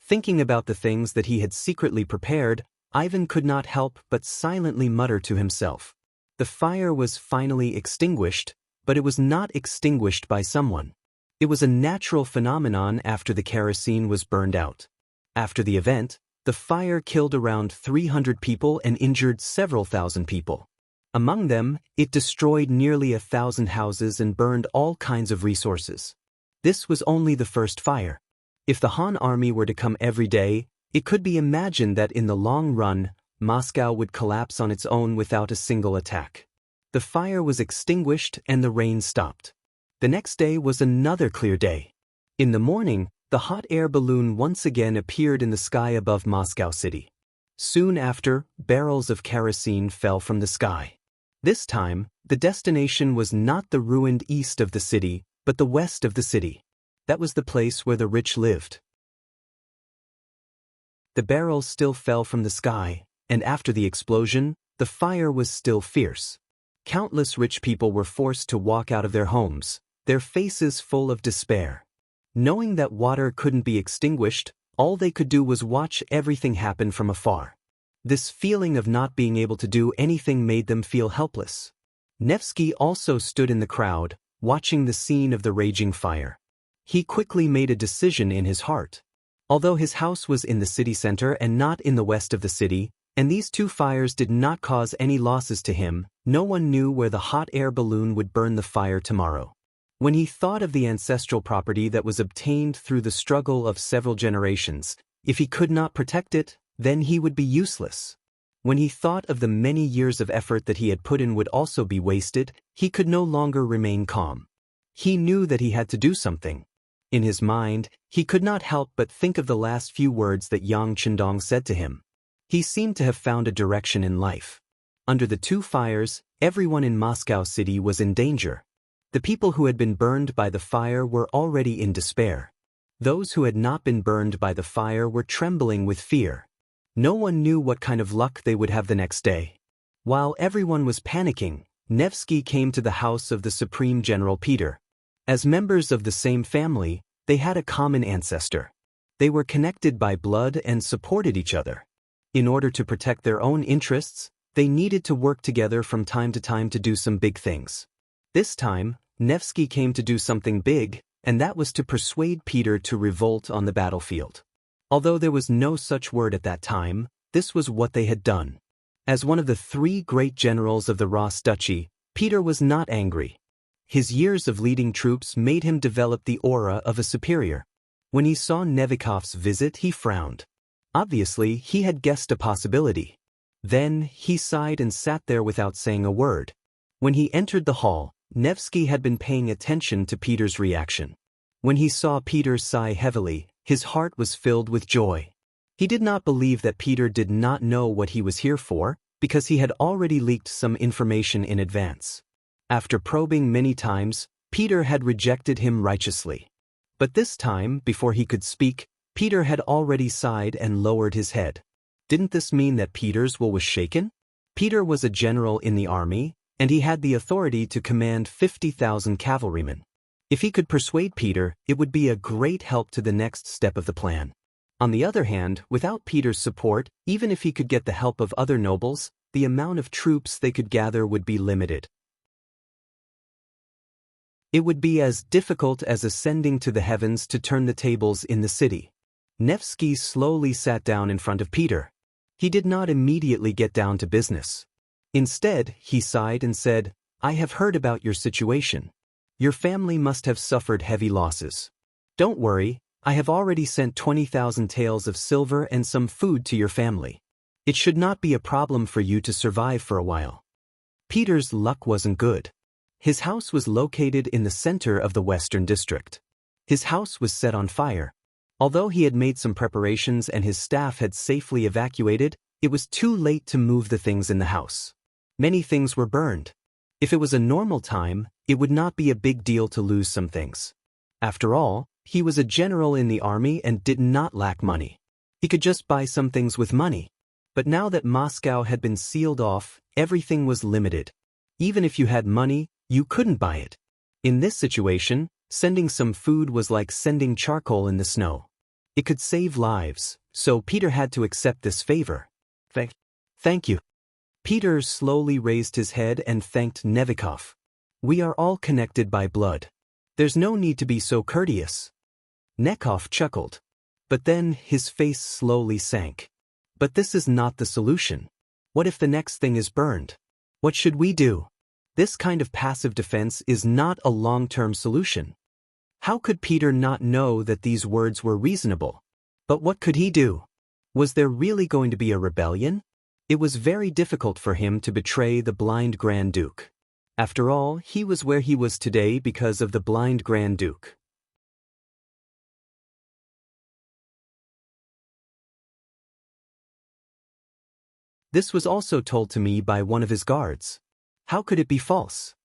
Thinking about the things that he had secretly prepared, Ivan could not help but silently mutter to himself. The fire was finally extinguished, but it was not extinguished by someone. It was a natural phenomenon after the kerosene was burned out. After the event, the fire killed around 300 people and injured several thousand people. Among them, it destroyed nearly 1,000 houses and burned all kinds of resources. This was only the first fire. If the Han army were to come every day, it could be imagined that in the long run, Moscow would collapse on its own without a single attack. The fire was extinguished and the rain stopped. The next day was another clear day. In the morning, the hot air balloon once again appeared in the sky above Moscow city. Soon after, barrels of kerosene fell from the sky. This time, the destination was not the ruined east of the city, but the west of the city. That was the place where the rich lived. The barrels still fell from the sky, and after the explosion, the fire was still fierce. Countless rich people were forced to walk out of their homes, their faces full of despair. Knowing that water couldn't be extinguished, all they could do was watch everything happen from afar. This feeling of not being able to do anything made them feel helpless. Nevsky also stood in the crowd, watching the scene of the raging fire. He quickly made a decision in his heart. Although his house was in the city center and not in the west of the city, and these two fires did not cause any losses to him, no one knew where the hot air balloon would burn the fire tomorrow. When he thought of the ancestral property that was obtained through the struggle of several generations, if he could not protect it, then he would be useless. When he thought of the many years of effort that he had put in would also be wasted, he could no longer remain calm. He knew that he had to do something. In his mind, he could not help but think of the last few words that Yang Qindong said to him. He seemed to have found a direction in life. Under the two fires, everyone in Moscow City was in danger. The people who had been burned by the fire were already in despair. Those who had not been burned by the fire were trembling with fear. No one knew what kind of luck they would have the next day. While everyone was panicking, Nevsky came to the house of the Supreme General Peter. As members of the same family, they had a common ancestor. They were connected by blood and supported each other. In order to protect their own interests, they needed to work together from time to do some big things. This time, Nevsky came to do something big, and that was to persuade Peter to revolt on the battlefield. Although there was no such word at that time, this was what they had done. As one of the three great generals of the Rus Duchy, Peter was not angry. His years of leading troops made him develop the aura of a superior. When he saw Nevikov's visit, he frowned. Obviously, he had guessed a possibility. Then, he sighed and sat there without saying a word. When he entered the hall, Nevsky had been paying attention to Peter's reaction. When he saw Peter sigh heavily, his heart was filled with joy. He did not believe that Peter did not know what he was here for, because he had already leaked some information in advance. After probing many times, Peter had rejected him righteously. But this time, before he could speak, Peter had already sighed and lowered his head. Didn't this mean that Peter's will was shaken? Peter was a general in the army, and he had the authority to command 50,000 cavalrymen. If he could persuade Peter, it would be a great help to the next step of the plan. On the other hand, without Peter's support, even if he could get the help of other nobles, the amount of troops they could gather would be limited. It would be as difficult as ascending to the heavens to turn the tables in the city. Nevsky slowly sat down in front of Peter. He did not immediately get down to business. Instead, he sighed and said, "I have heard about your situation. Your family must have suffered heavy losses. Don't worry, I have already sent 20,000 taels of silver and some food to your family. It should not be a problem for you to survive for a while." Peter's luck wasn't good. His house was located in the center of the Western District. His house was set on fire. Although he had made some preparations and his staff had safely evacuated, it was too late to move the things in the house. Many things were burned. If it was a normal time, it would not be a big deal to lose some things. After all, he was a general in the army and did not lack money. He could just buy some things with money. But now that Moscow had been sealed off, everything was limited. Even if you had money, you couldn't buy it. In this situation, sending some food was like sending charcoal in the snow. It could save lives, so Peter had to accept this favor. Thank you. Peter slowly raised his head and thanked Nevikov. "We are all connected by blood. There's no need to be so courteous." Nekov chuckled. But then his face slowly sank. "But this is not the solution. What if the next thing is burned? What should we do? This kind of passive defense is not a long-term solution." How could Peter not know that these words were reasonable? But what could he do? Was there really going to be a rebellion? It was very difficult for him to betray the blind Grand Duke. After all, he was where he was today because of the blind Grand Duke. This was also told to me by one of his guards. How could it be false?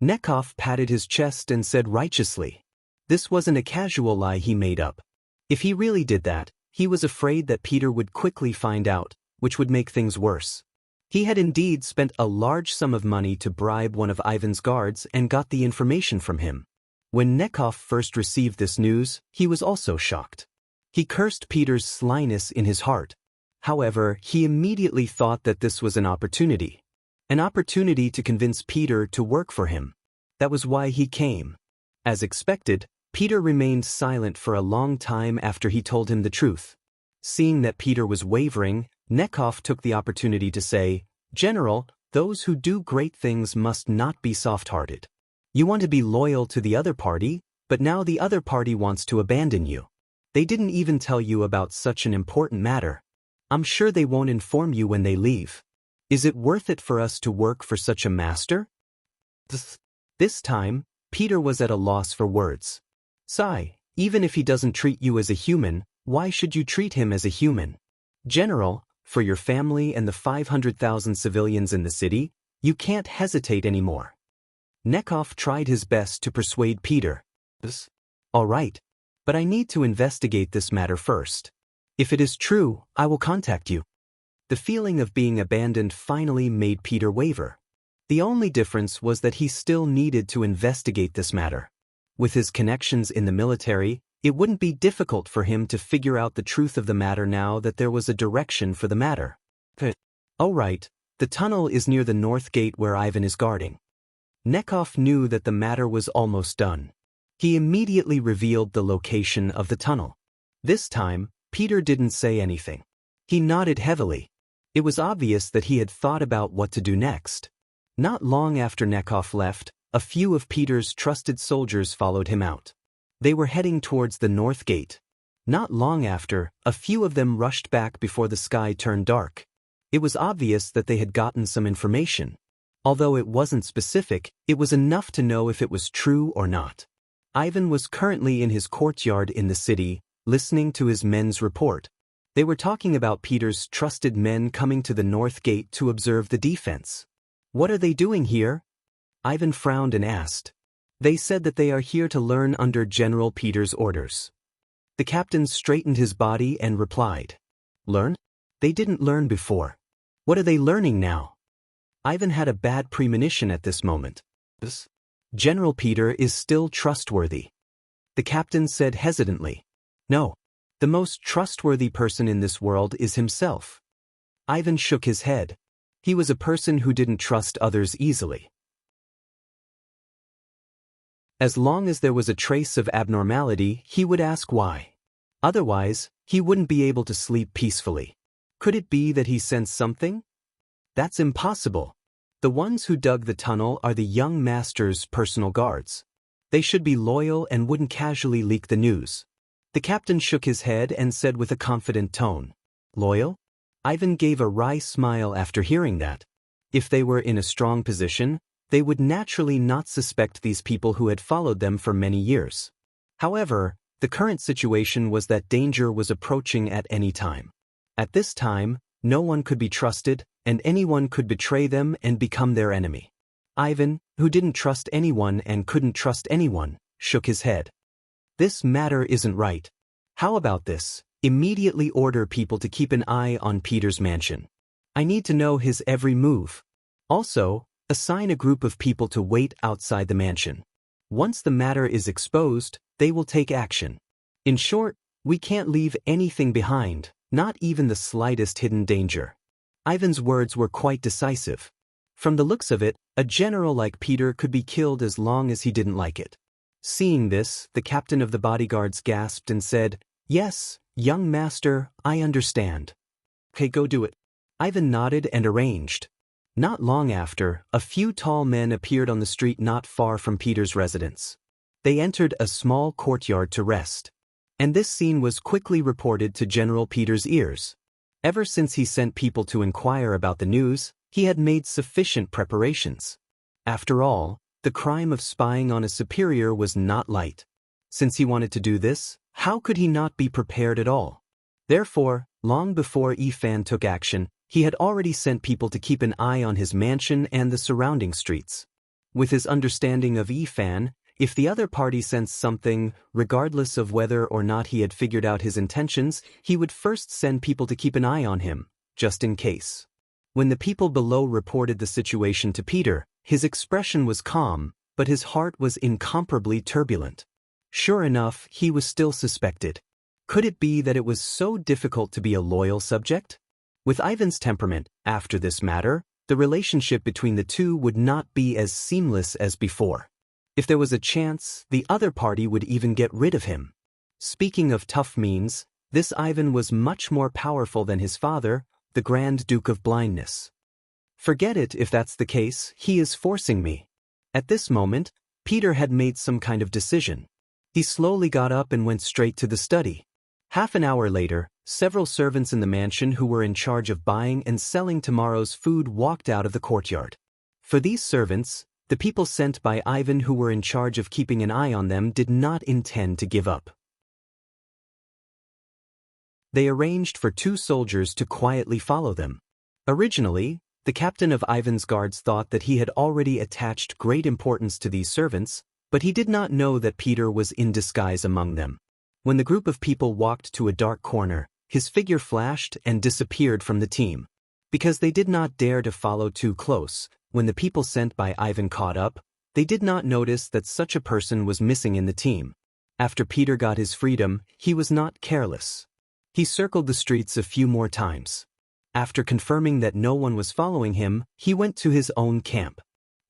Nekov patted his chest and said righteously. This wasn't a casual lie he made up. If he really did that, he was afraid that Peter would quickly find out, which would make things worse. He had indeed spent a large sum of money to bribe one of Ivan's guards and got the information from him. When Nekov first received this news, he was also shocked. He cursed Peter's slyness in his heart. However, he immediately thought that this was an opportunity to convince Peter to work for him. That was why he came. As expected, Peter remained silent for a long time after he told him the truth. Seeing that Peter was wavering, Nekov took the opportunity to say, "General, those who do great things must not be soft-hearted. You want to be loyal to the other party, but now the other party wants to abandon you. They didn't even tell you about such an important matter. I'm sure they won't inform you when they leave. Is it worth it for us to work for such a master?" This time, Peter was at a loss for words. "Sigh, even if he doesn't treat you as a human, why should you treat him as a human? General, for your family and the 500,000 civilians in the city, you can't hesitate anymore." Nekov tried his best to persuade Peter. "All right, but I need to investigate this matter first. If it is true, I will contact you." The feeling of being abandoned finally made Peter waver. The only difference was that he still needed to investigate this matter. With his connections in the military, it wouldn't be difficult for him to figure out the truth of the matter now that there was a direction for the matter. "Oh right, the tunnel is near the north gate where Ivan is guarding." Nekov knew that the matter was almost done. He immediately revealed the location of the tunnel. This time, Peter didn't say anything. He nodded heavily. It was obvious that he had thought about what to do next. Not long after Nekov left, a few of Peter's trusted soldiers followed him out. They were heading towards the north gate. Not long after, a few of them rushed back before the sky turned dark. It was obvious that they had gotten some information. Although it wasn't specific, it was enough to know if it was true or not. Ivan was currently in his courtyard in the city, listening to his men's report. They were talking about Peter's trusted men coming to the north gate to observe the defense. "What are they doing here?" Ivan frowned and asked. "They said that they are here to learn under General Peter's orders." The captain straightened his body and replied, "Learn? They didn't learn before. What are they learning now?" Ivan had a bad premonition at this moment. "General Peter is still trustworthy," the captain said hesitantly. "No. The most trustworthy person in this world is himself." Ivan shook his head. He was a person who didn't trust others easily. As long as there was a trace of abnormality, he would ask why. Otherwise, he wouldn't be able to sleep peacefully. Could it be that he sensed something? That's impossible. The ones who dug the tunnel are the young master's personal guards. They should be loyal and wouldn't casually leak the news. The captain shook his head and said with a confident tone, "Loyal?" Ivan gave a wry smile after hearing that. If they were in a strong position, they would naturally not suspect these people who had followed them for many years. However, the current situation was that danger was approaching at any time. At this time, no one could be trusted, and anyone could betray them and become their enemy. Ivan, who didn't trust anyone and couldn't trust anyone, shook his head. "This matter isn't right. How about this? Immediately order people to keep an eye on Peter's mansion. I need to know his every move. Also, assign a group of people to wait outside the mansion. Once the matter is exposed, they will take action. In short, we can't leave anything behind, not even the slightest hidden danger." Ivan's words were quite decisive. From the looks of it, a general like Peter could be killed as long as he didn't like it. Seeing this, the captain of the bodyguards gasped and said, "Yes, young master, I understand." "Okay, go do it." Ivan nodded and arranged. Not long after, a few tall men appeared on the street not far from Peter's residence. They entered a small courtyard to rest. And this scene was quickly reported to General Peter's ears. Ever since he sent people to inquire about the news, he had made sufficient preparations. After all, the crime of spying on a superior was not light. Since he wanted to do this, how could he not be prepared at all? Therefore, long before Ifan took action, He had already sent people to keep an eye on his mansion and the surrounding streets. With his understanding of Yifan, if the other party sensed something, regardless of whether or not he had figured out his intentions, he would first send people to keep an eye on him, just in case. When the people below reported the situation to Peter, his expression was calm, but his heart was incomparably turbulent. Sure enough, he was still suspected. Could it be that it was so difficult to be a loyal subject? With Ivan's temperament, after this matter, the relationship between the two would not be as seamless as before. If there was a chance, the other party would even get rid of him. Speaking of tough means, this Ivan was much more powerful than his father, the Grand Duke of Blindness. Forget it if that's the case, he is forcing me. At this moment, Peter had made some kind of decision. He slowly got up and went straight to the study. Half an hour later, several servants in the mansion who were in charge of buying and selling tomorrow's food walked out of the courtyard. For these servants, the people sent by Ivan who were in charge of keeping an eye on them did not intend to give up. They arranged for 2 soldiers to quietly follow them. Originally, the captain of Ivan's guards thought that he had already attached great importance to these servants, but he did not know that Peter was in disguise among them. When the group of people walked to a dark corner, his figure flashed and disappeared from the team. Because they did not dare to follow too close, when the people sent by Ivan caught up, they did not notice that such a person was missing in the team. After Peter got his freedom, he was not careless. He circled the streets a few more times. After confirming that no one was following him, he went to his own camp.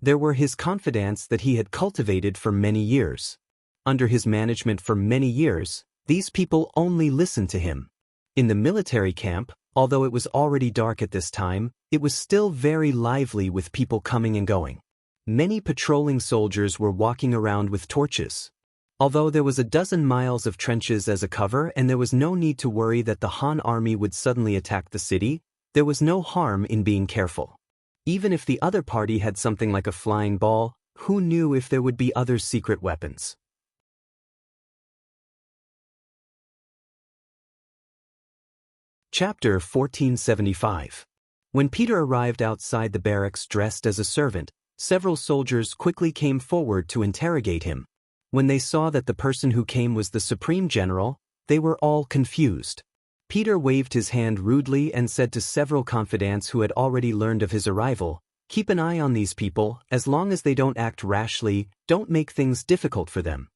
There were his confidants that he had cultivated for many years. Under his management for many years, these people only listened to him. In the military camp, although it was already dark at this time, it was still very lively with people coming and going. Many patrolling soldiers were walking around with torches. Although there was 12 miles of trenches as a cover and there was no need to worry that the Han army would suddenly attack the city, there was no harm in being careful. Even if the other party had something like a flying ball, who knew if there would be other secret weapons? Chapter 1475. When Peter arrived outside the barracks dressed as a servant, several soldiers quickly came forward to interrogate him. When they saw that the person who came was the Supreme General, they were all confused. Peter waved his hand rudely and said to several confidants who had already learned of his arrival, "Keep an eye on these people, as long as they don't act rashly, don't make things difficult for them."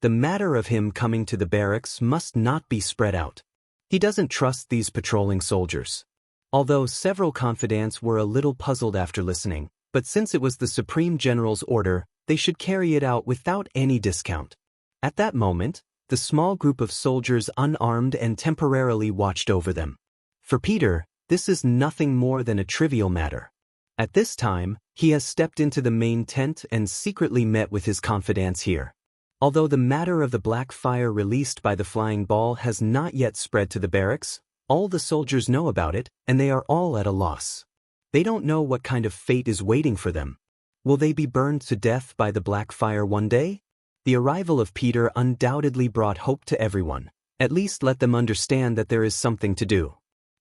The matter of him coming to the barracks must not be spread out. He doesn't trust these patrolling soldiers. Although several confidants were a little puzzled after listening, but since it was the Supreme General's order, they should carry it out without any discount. At that moment, the small group of soldiers unarmed and temporarily watched over them. For Peter, this is nothing more than a trivial matter. At this time, he has stepped into the main tent and secretly met with his confidants here. Although the matter of the black fire released by the flying ball has not yet spread to the barracks, all the soldiers know about it, and they are all at a loss. They don't know what kind of fate is waiting for them. Will they be burned to death by the black fire one day? The arrival of Peter undoubtedly brought hope to everyone. At least let them understand that there is something to do.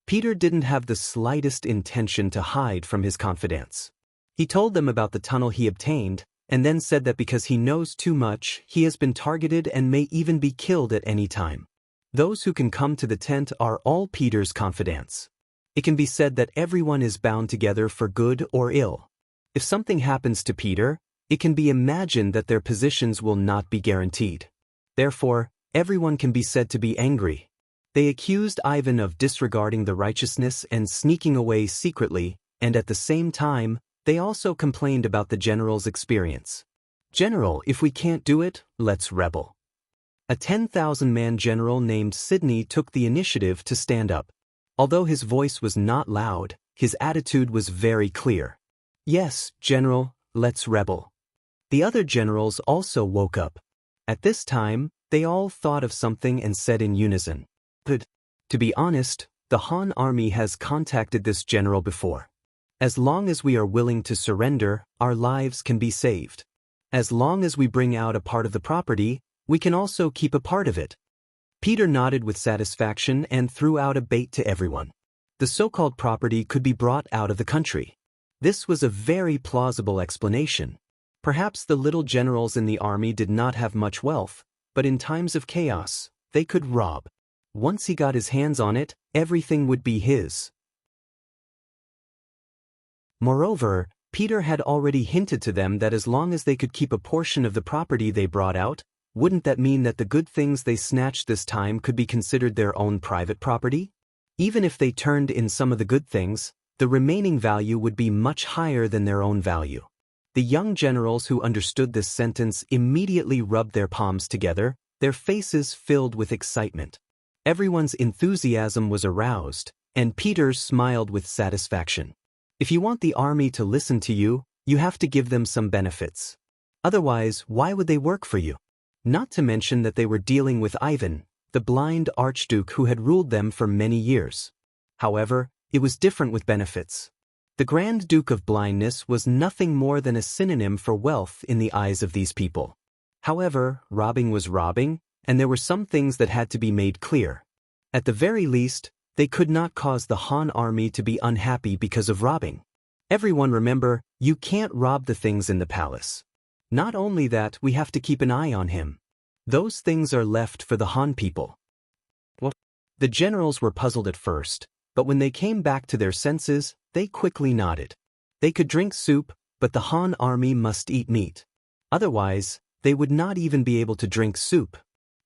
Peter didn't have the slightest intention to hide from his confidants. He told them about the tunnel he obtained, and then said that because he knows too much, he has been targeted and may even be killed at any time. Those who can come to the tent are all Peter's confidants. It can be said that everyone is bound together for good or ill. If something happens to Peter, it can be imagined that their positions will not be guaranteed. Therefore, everyone can be said to be angry. They accused Ivan of disregarding the righteousness and sneaking away secretly, and at the same time, they also complained about the general's experience. "General, if we can't do it, let's rebel." A 10,000-man general named Sidney took the initiative to stand up. Although his voice was not loud, his attitude was very clear. "Yes, General, let's rebel." The other generals also woke up. At this time, they all thought of something and said in unison, "Good." To be honest, the Han army has contacted this general before. As long as we are willing to surrender, our lives can be saved. As long as we bring out a part of the property, we can also keep a part of it. Peter nodded with satisfaction and threw out a bait to everyone. the so-called property could be brought out of the country. This was a very plausible explanation. Perhaps the little generals in the army did not have much wealth, but in times of chaos, they could rob. Once he got his hands on it, everything would be his. Moreover, Peter had already hinted to them that as long as they could keep a portion of the property they brought out, wouldn't that mean that the good things they snatched this time could be considered their own private property? Even if they turned in some of the good things, the remaining value would be much higher than their own value. The young generals who understood this sentence immediately rubbed their palms together, their faces filled with excitement. Everyone's enthusiasm was aroused, and Peter smiled with satisfaction. If you want the army to listen to you, you have to give them some benefits. Otherwise, why would they work for you? Not to mention that they were dealing with Ivan, the blind archduke who had ruled them for many years. However, it was different with benefits. The Grand Duke of Blindness was nothing more than a synonym for wealth in the eyes of these people. However, robbing was robbing, and there were some things that had to be made clear. At the very least, they could not cause the Han army to be unhappy because of robbing. Everyone remember, you can't rob the things in the palace. Not only that, we have to keep an eye on him. Those things are left for the Han people. What? The generals were puzzled at first, but when they came back to their senses, they quickly nodded. They could drink soup, but the Han army must eat meat. Otherwise, they would not even be able to drink soup.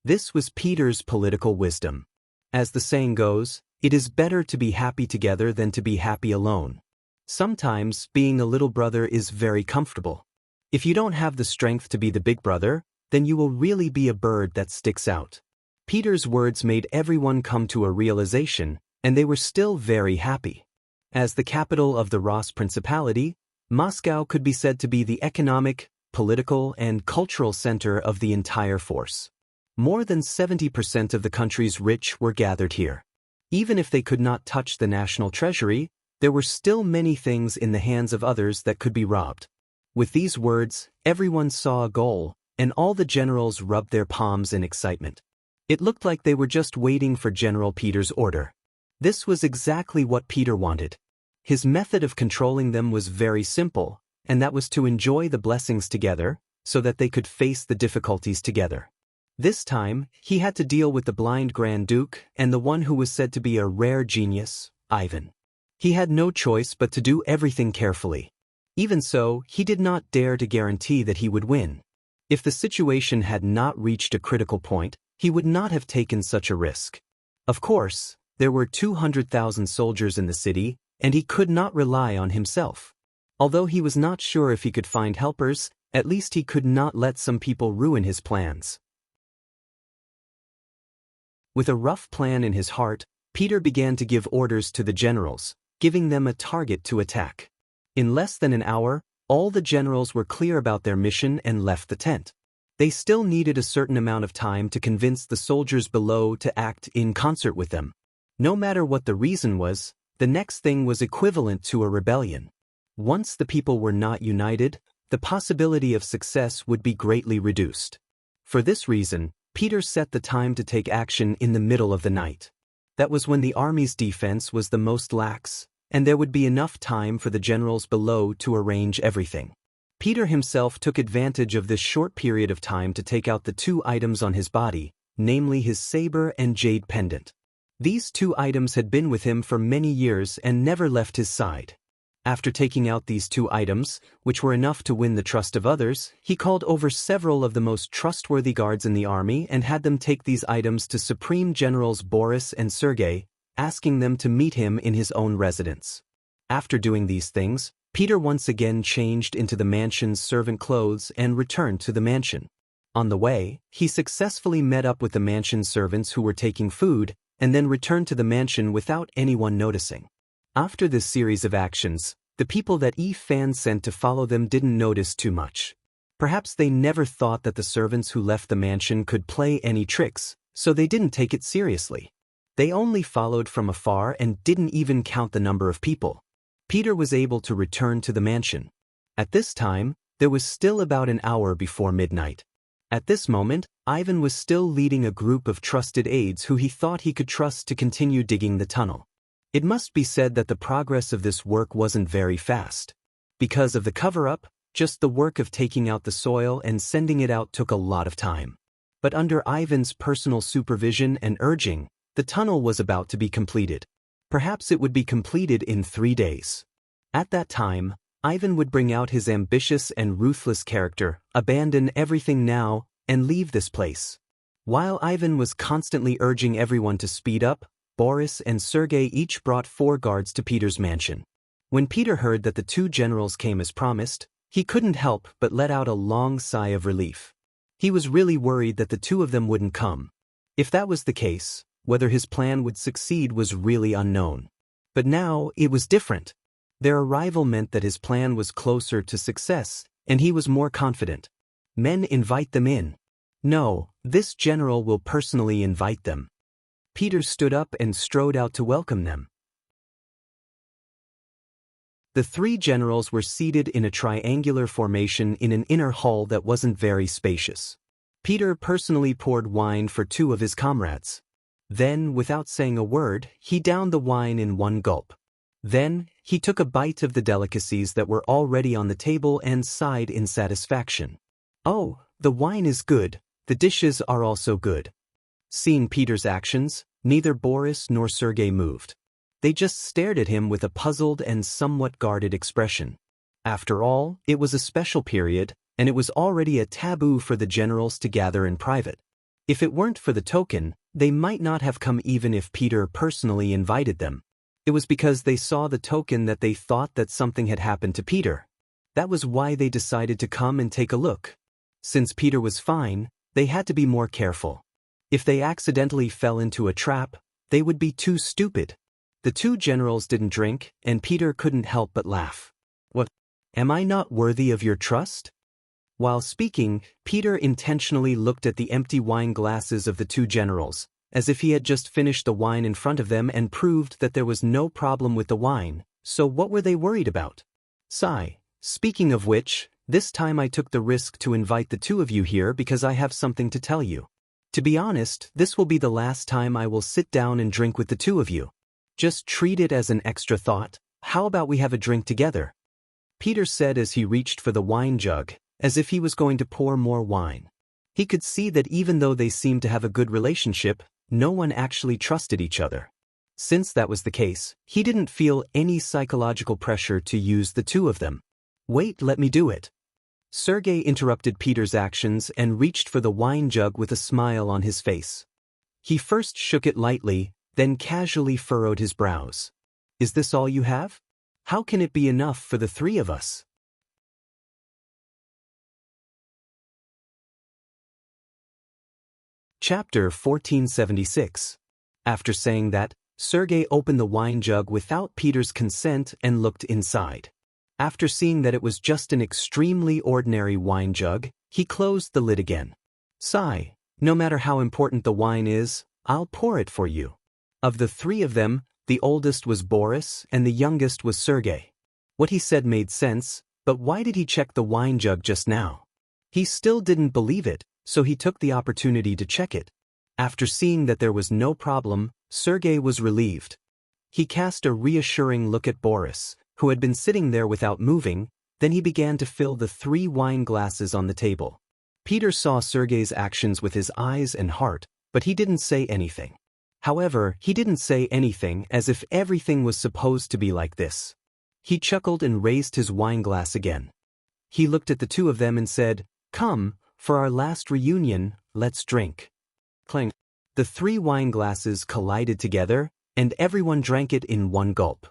This was Peter's political wisdom. As the saying goes, it is better to be happy together than to be happy alone. Sometimes, being a little brother is very comfortable. If you don't have the strength to be the big brother, then you will really be a bird that sticks out. Peter's words made everyone come to a realization, and they were still very happy. As the capital of the Rus Principality, Moscow could be said to be the economic, political, and cultural center of the entire force. More than 70% of the country's rich were gathered here. Even if they could not touch the national treasury, there were still many things in the hands of others that could be robbed. With these words, everyone saw a goal, and all the generals rubbed their palms in excitement. It looked like they were just waiting for General Peter's order. This was exactly what Peter wanted. His method of controlling them was very simple, and that was to enjoy the blessings together, so that they could face the difficulties together. This time, he had to deal with the blind Grand Duke and the one who was said to be a rare genius, Ivan. He had no choice but to do everything carefully. Even so, he did not dare to guarantee that he would win. If the situation had not reached a critical point, he would not have taken such a risk. Of course, there were 200,000 soldiers in the city, and he could not rely on himself. Although he was not sure if he could find helpers, at least he could not let some people ruin his plans. With a rough plan in his heart, Peter began to give orders to the generals, giving them a target to attack. In less than an hour, all the generals were clear about their mission and left the tent. They still needed a certain amount of time to convince the soldiers below to act in concert with them. No matter what the reason was, the next thing was equivalent to a rebellion. Once the people were not united, the possibility of success would be greatly reduced. For this reason, Peter set the time to take action in the middle of the night. That was when the army's defense was the most lax, and there would be enough time for the generals below to arrange everything. Peter himself took advantage of this short period of time to take out the two items on his body, namely his saber and jade pendant. These two items had been with him for many years and never left his side. After taking out these two items, which were enough to win the trust of others, he called over several of the most trustworthy guards in the army and had them take these items to Supreme Generals Boris and Sergei, asking them to meet him in his own residence. After doing these things, Peter once again changed into the mansion's servant clothes and returned to the mansion. On the way, he successfully met up with the mansion servants who were taking food, and then returned to the mansion without anyone noticing. After this series of actions, the people that Fan sent to follow them didn't notice too much. Perhaps they never thought that the servants who left the mansion could play any tricks, so they didn't take it seriously. They only followed from afar and didn't even count the number of people. Peter was able to return to the mansion. At this time, there was still about an hour before midnight. At this moment, Ivan was still leading a group of trusted aides who he thought he could trust to continue digging the tunnel. It must be said that the progress of this work wasn't very fast. Because of the cover-up, just the work of taking out the soil and sending it out took a lot of time. But under Ivan's personal supervision and urging, the tunnel was about to be completed. Perhaps it would be completed in 3 days. At that time, Ivan would bring out his ambitious and ruthless character, abandon everything now, and leave this place. While Ivan was constantly urging everyone to speed up, Boris and Sergei each brought 4 guards to Peter's mansion. When Peter heard that the 2 generals came as promised, he couldn't help but let out a long sigh of relief. He was really worried that the 2 of them wouldn't come. If that was the case, whether his plan would succeed was really unknown. But now, it was different. Their arrival meant that his plan was closer to success, and he was more confident. Men invite them in. No, this general will personally invite them. Peter stood up and strode out to welcome them. The 3 generals were seated in a triangular formation in an inner hall that wasn't very spacious. Peter personally poured wine for 2 of his comrades. Then, without saying a word, he downed the wine in 1 gulp. Then, he took a bite of the delicacies that were already on the table and sighed in satisfaction. Oh, the wine is good, the dishes are also good. Seeing Peter's actions, neither Boris nor Sergei moved. They just stared at him with a puzzled and somewhat guarded expression. After all, it was a special period, and it was already a taboo for the generals to gather in private. If it weren't for the token, they might not have come even if Peter personally invited them. It was because they saw the token that they thought that something had happened to Peter. That was why they decided to come and take a look. Since Peter was fine, they had to be more careful. If they accidentally fell into a trap, they would be too stupid. The 2 generals didn't drink, and Peter couldn't help but laugh. What? Am I not worthy of your trust? While speaking, Peter intentionally looked at the empty wine glasses of the 2 generals, as if he had just finished the wine in front of them and proved that there was no problem with the wine, so what were they worried about? Sigh. Speaking of which, this time I took the risk to invite the 2 of you here because I have something to tell you. To be honest, this will be the last time I will sit down and drink with the 2 of you. Just treat it as an extra thought. How about we have a drink together? Peter said as he reached for the wine jug, as if he was going to pour more wine. He could see that even though they seemed to have a good relationship, no one actually trusted each other. Since that was the case, he didn't feel any psychological pressure to use the 2 of them. Wait, let me do it. Sergei interrupted Peter's actions and reached for the wine jug with a smile on his face. He first shook it lightly, then casually furrowed his brows. Is this all you have? How can it be enough for the 3 of us? Chapter 1476. After saying that, Sergei opened the wine jug without Peter's consent and looked inside. After seeing that it was just an extremely ordinary wine jug, he closed the lid again. Sigh. No matter how important the wine is, I'll pour it for you. Of the 3 of them, the oldest was Boris and the youngest was Sergei. What he said made sense, but why did he check the wine jug just now? He still didn't believe it, so he took the opportunity to check it. After seeing that there was no problem, Sergei was relieved. He cast a reassuring look at Boris, who had been sitting there without moving, then he began to fill the 3 wine glasses on the table. Peter saw Sergei's actions with his eyes and heart, but he didn't say anything. However, he didn't say anything as if everything was supposed to be like this. He chuckled and raised his wine glass again. He looked at the 2 of them and said, "Come, for our last reunion, let's drink." Clink. The 3 wine glasses collided together, and everyone drank it in 1 gulp.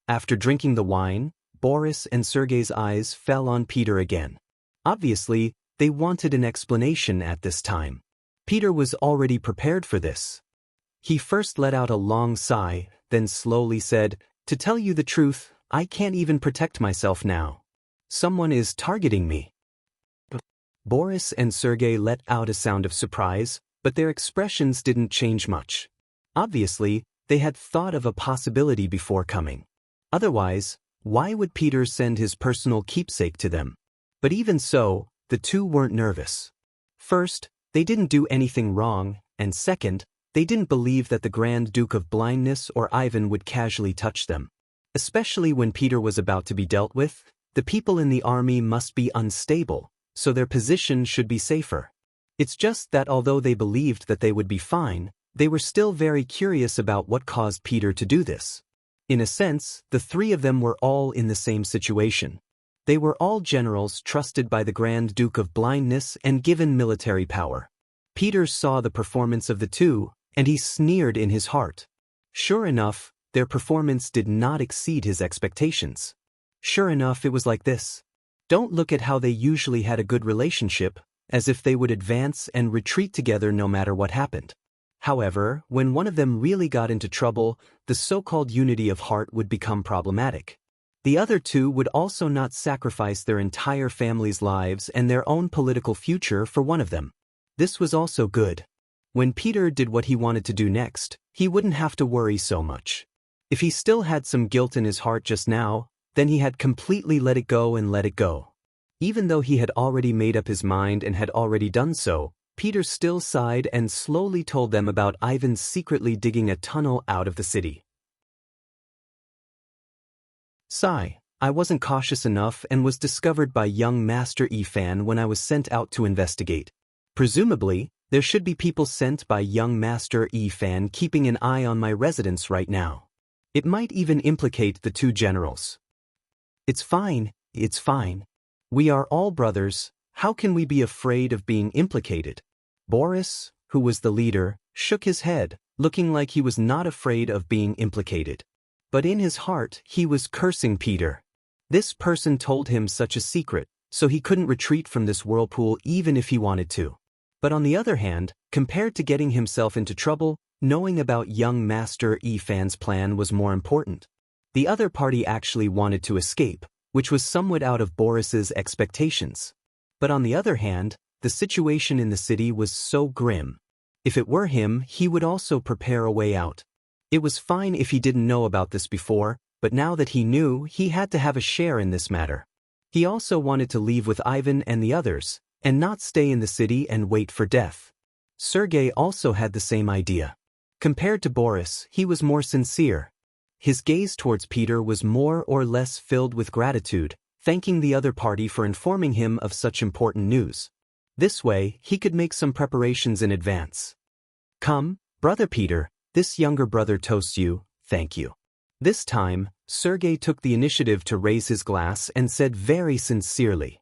After drinking the wine, Boris and Sergei's eyes fell on Peter again. Obviously, they wanted an explanation at this time. Peter was already prepared for this. He first let out a long sigh, then slowly said, "To tell you the truth, I can't even protect myself now. Someone is targeting me." Boris and Sergei let out a sound of surprise, but their expressions didn't change much. Obviously, they had thought of a possibility before coming. Otherwise, why would Peter send his personal keepsake to them? But even so, the 2 weren't nervous. First, they didn't do anything wrong, and second, They didn't believe that the Grand Duke of Blindness or Ivan would casually touch them. Especially when Peter was about to be dealt with, the people in the army must be unstable, so their position should be safer. It's just that although they believed that they would be fine, they were still very curious about what caused Peter to do this. In a sense, the three of them were all in the same situation. They were all generals trusted by the Grand Duke of Blindness and given military power. Peter saw the performance of the two, and he sneered in his heart. Sure enough, their performance did not exceed his expectations. Sure enough, it was like this. Don't look at how they usually had a good relationship, as if they would advance and retreat together no matter what happened. However, when one of them really got into trouble, the so-called unity of heart would become problematic. The other two would also not sacrifice their entire family's lives and their own political future for one of them. This was also good. When Peter did what he wanted to do next, he wouldn't have to worry so much. If he still had some guilt in his heart just now, then he had completely let it go and let it go. Even though he had already made up his mind and had already done so, Peter still sighed and slowly told them about Ivan secretly digging a tunnel out of the city. Sigh, I wasn't cautious enough and was discovered by young Master Ifan when I was sent out to investigate. Presumably, there should be people sent by young Master Ifan keeping an eye on my residence right now. It might even implicate the two generals. It's fine, it's fine. We are all brothers, how can we be afraid of being implicated? Boris, who was the leader, shook his head, looking like he was not afraid of being implicated. But in his heart, he was cursing Peter. This person told him such a secret, so he couldn't retreat from this whirlpool even if he wanted to. But on the other hand, compared to getting himself into trouble, knowing about young Master Ifan's plan was more important. The other party actually wanted to escape, which was somewhat out of Boris's expectations. But on the other hand, the situation in the city was so grim. If it were him, he would also prepare a way out. It was fine if he didn't know about this before, but now that he knew, he had to have a share in this matter. He also wanted to leave with Ivan and the others, and not stay in the city and wait for death. Sergei also had the same idea. Compared to Boris, he was more sincere. His gaze towards Peter was more or less filled with gratitude, thanking the other party for informing him of such important news. This way, he could make some preparations in advance. Come, Brother Peter, this younger brother toasts you, thank you. This time, Sergei took the initiative to raise his glass and said very sincerely.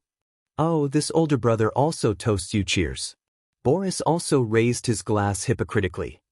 Oh, this older brother also toasts you, cheers. Boris also raised his glass hypocritically.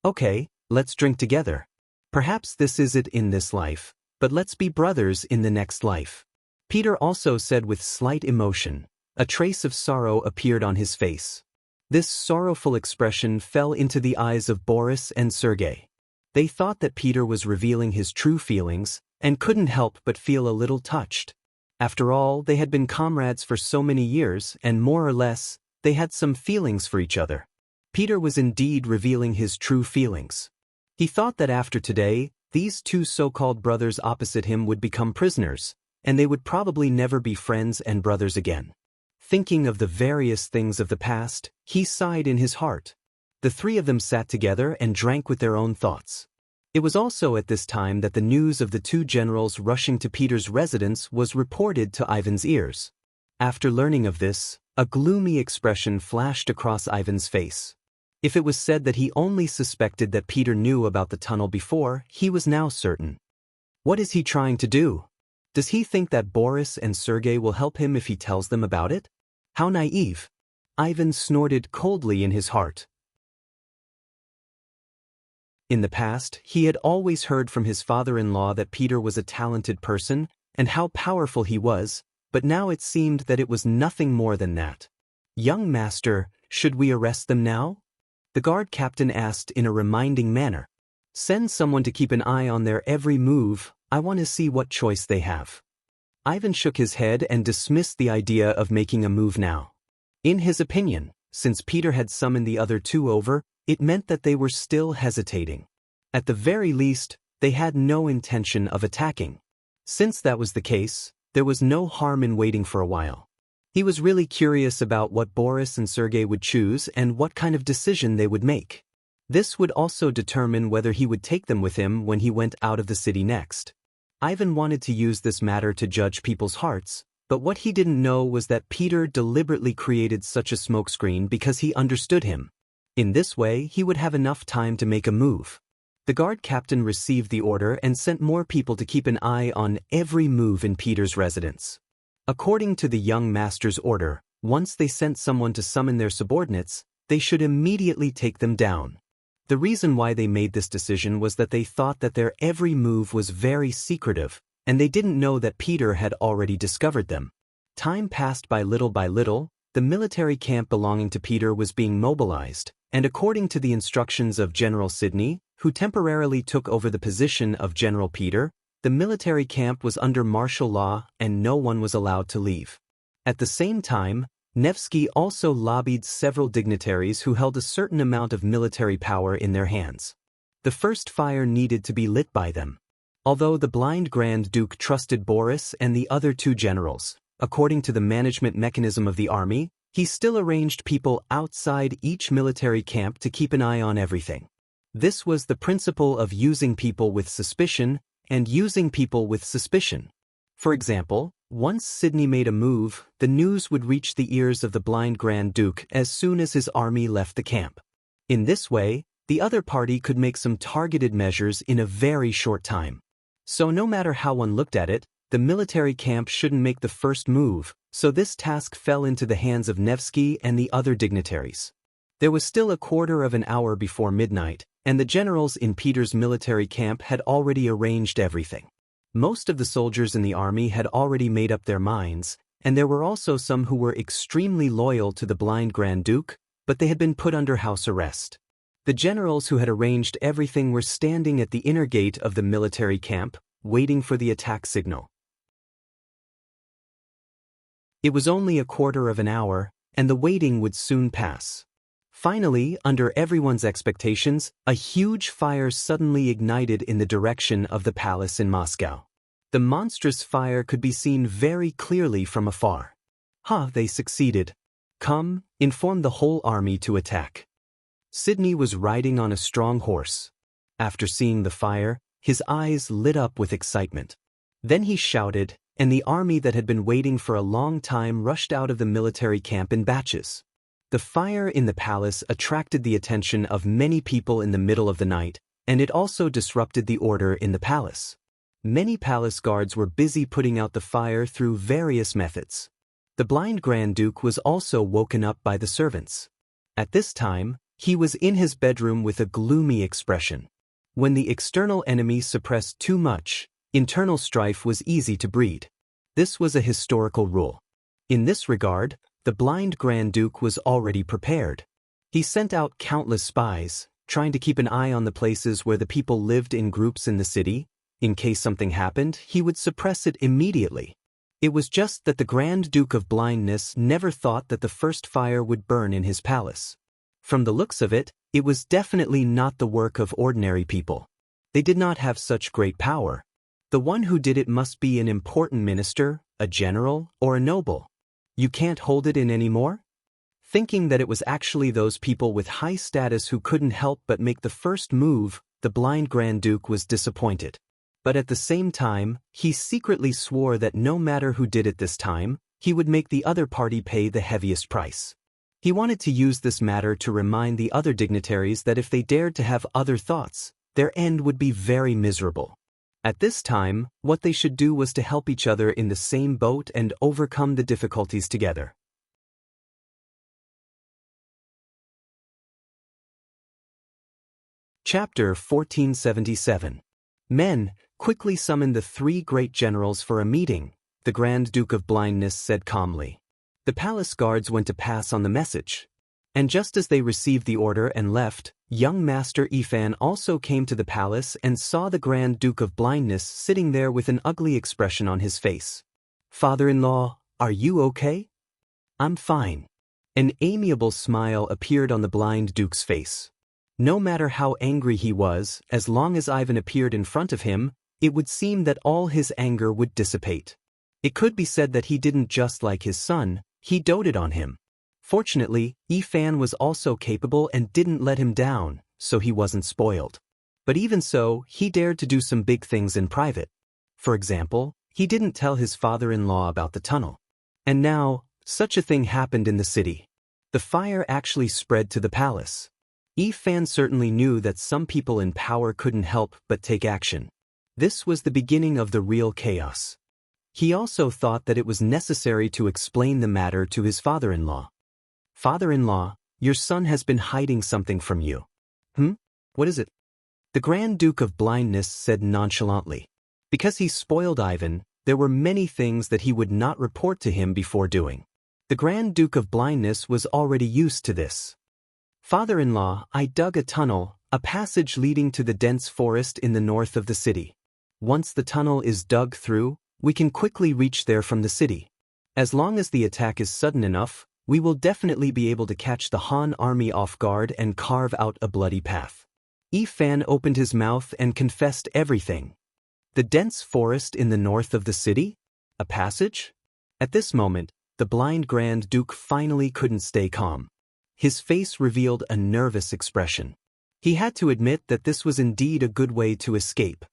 Okay, let's drink together. Perhaps this is it in this life, but let's be brothers in the next life. Peter also said with slight emotion. A trace of sorrow appeared on his face. This sorrowful expression fell into the eyes of Boris and Sergei. They thought that Peter was revealing his true feelings, and couldn't help but feel a little touched. After all, they had been comrades for so many years, and more or less, they had some feelings for each other. Peter was indeed revealing his true feelings. He thought that after today, these two so-called brothers opposite him would become prisoners, and they would probably never be friends and brothers again. Thinking of the various things of the past, he sighed in his heart. The three of them sat together and drank with their own thoughts. It was also at this time that the news of the two generals rushing to Peter's residence was reported to Ivan's ears. After learning of this, a gloomy expression flashed across Ivan's face. If it was said that he only suspected that Peter knew about the tunnel before, he was now certain. What is he trying to do? Does he think that Boris and Sergei will help him if he tells them about it? How naive! Ivan snorted coldly in his heart. In the past, he had always heard from his father-in-law that Peter was a talented person and how powerful he was, but now it seemed that it was nothing more than that. Young master, should we arrest them now? The guard captain asked in a reminding manner. Send someone to keep an eye on their every move, I want to see what choice they have. Ivan shook his head and dismissed the idea of making a move now. In his opinion, since Peter had summoned the other two over, it meant that they were still hesitating. At the very least, they had no intention of attacking. Since that was the case, there was no harm in waiting for a while. He was really curious about what Boris and Sergei would choose and what kind of decision they would make. This would also determine whether he would take them with him when he went out of the city next. Ivan wanted to use this matter to judge people's hearts, but what he didn't know was that Peter deliberately created such a smokescreen because he understood him. In this way, he would have enough time to make a move. The guard captain received the order and sent more people to keep an eye on every move in Peter's residence. According to the young master's order, once they sent someone to summon their subordinates, they should immediately take them down. The reason why they made this decision was that they thought that their every move was very secretive, and they didn't know that Peter had already discovered them. Time passed by little, the military camp belonging to Peter was being mobilized, and according to the instructions of General Sidney, who temporarily took over the position of General Peter, the military camp was under martial law and no one was allowed to leave. At the same time, Nevsky also lobbied several dignitaries who held a certain amount of military power in their hands. The first fire needed to be lit by them. Although the blind Grand Duke trusted Boris and the other two generals, according to the management mechanism of the army, he still arranged people outside each military camp to keep an eye on everything. This was the principle of using people with suspicion and using people with suspicion. For example, once Sidney made a move, the news would reach the ears of the blind Grand Duke as soon as his army left the camp. In this way, the other party could make some targeted measures in a very short time. So no matter how one looked at it, the military camp shouldn't make the first move, so this task fell into the hands of Nevsky and the other dignitaries. There was still a quarter of an hour before midnight, and the generals in Peter's military camp had already arranged everything. Most of the soldiers in the army had already made up their minds, and there were also some who were extremely loyal to the blind Grand Duke, but they had been put under house arrest. The generals who had arranged everything were standing at the inner gate of the military camp, waiting for the attack signal. It was only a quarter of an hour, and the waiting would soon pass. Finally, under everyone's expectations, a huge fire suddenly ignited in the direction of the palace in Moscow. The monstrous fire could be seen very clearly from afar. They succeeded. Come, inform the whole army to attack. Sidney was riding on a strong horse. After seeing the fire, his eyes lit up with excitement. Then he shouted, and the army that had been waiting for a long time rushed out of the military camp in batches. The fire in the palace attracted the attention of many people in the middle of the night, and it also disrupted the order in the palace. Many palace guards were busy putting out the fire through various methods. The blind Grand Duke was also woken up by the servants. At this time, he was in his bedroom with a gloomy expression. When the external enemy suppressed too much, internal strife was easy to breed. This was a historical rule. In this regard, the blind Grand Duke was already prepared. He sent out countless spies, trying to keep an eye on the places where the people lived in groups in the city. In case something happened, he would suppress it immediately. It was just that the Grand Duke of Blindness never thought that the first fire would burn in his palace. From the looks of it, it was definitely not the work of ordinary people. They did not have such great power. The one who did it must be an important minister, a general, or a noble. You can't hold it in anymore? Thinking that it was actually those people with high status who couldn't help but make the first move, the blind Grand Duke was disappointed. But at the same time, he secretly swore that no matter who did it this time, he would make the other party pay the heaviest price. He wanted to use this matter to remind the other dignitaries that if they dared to have other thoughts, their end would be very miserable. At this time, what they should do was to help each other in the same boat and overcome the difficulties together. Chapter 1477. Men, quickly summon the three great generals for a meeting, the Grand Duke of Blindness said calmly. The palace guards went to pass on the message. And just as they received the order and left, young Master Ifan also came to the palace and saw the Grand Duke of Blindness sitting there with an ugly expression on his face. "Father-in-law, are you okay?" "I'm fine." An amiable smile appeared on the blind Duke's face. No matter how angry he was, as long as Ivan appeared in front of him, it would seem that all his anger would dissipate. It could be said that he didn't just like his son, he doted on him. Fortunately, Ifan was also capable and didn't let him down, so he wasn't spoiled. But even so, he dared to do some big things in private. For example, he didn't tell his father-in-law about the tunnel. And now, such a thing happened in the city. The fire actually spread to the palace. Yi Fan certainly knew that some people in power couldn't help but take action. This was the beginning of the real chaos. He also thought that it was necessary to explain the matter to his father-in-law. "Father-in-law, your son has been hiding something from you." What is it?" The Grand Duke of Blindness said nonchalantly. Because he spoiled Ivan, there were many things that he would not report to him before doing. The Grand Duke of Blindness was already used to this. "Father-in-law, I dug a tunnel, a passage leading to the dense forest in the north of the city. Once the tunnel is dug through, we can quickly reach there from the city. As long as the attack is sudden enough, we will definitely be able to catch the Han army off guard and carve out a bloody path." Yi Fan opened his mouth and confessed everything. The dense forest in the north of the city? A passage? At this moment, the blind Grand Duke finally couldn't stay calm. His face revealed a nervous expression. He had to admit that this was indeed a good way to escape.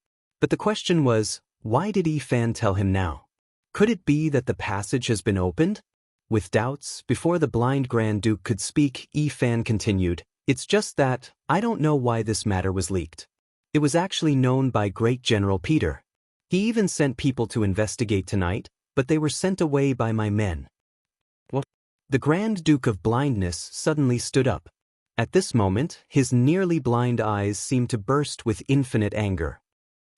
But the question was, why did Yi Fan tell him now? Could it be that the passage has been opened? With doubts, before the blind Grand Duke could speak, Yi Fan continued, "It's just that, I don't know why this matter was leaked. It was actually known by Great General Peter. He even sent people to investigate tonight, but they were sent away by my men." What? The Grand Duke of Blindness suddenly stood up. At this moment, his nearly blind eyes seemed to burst with infinite anger.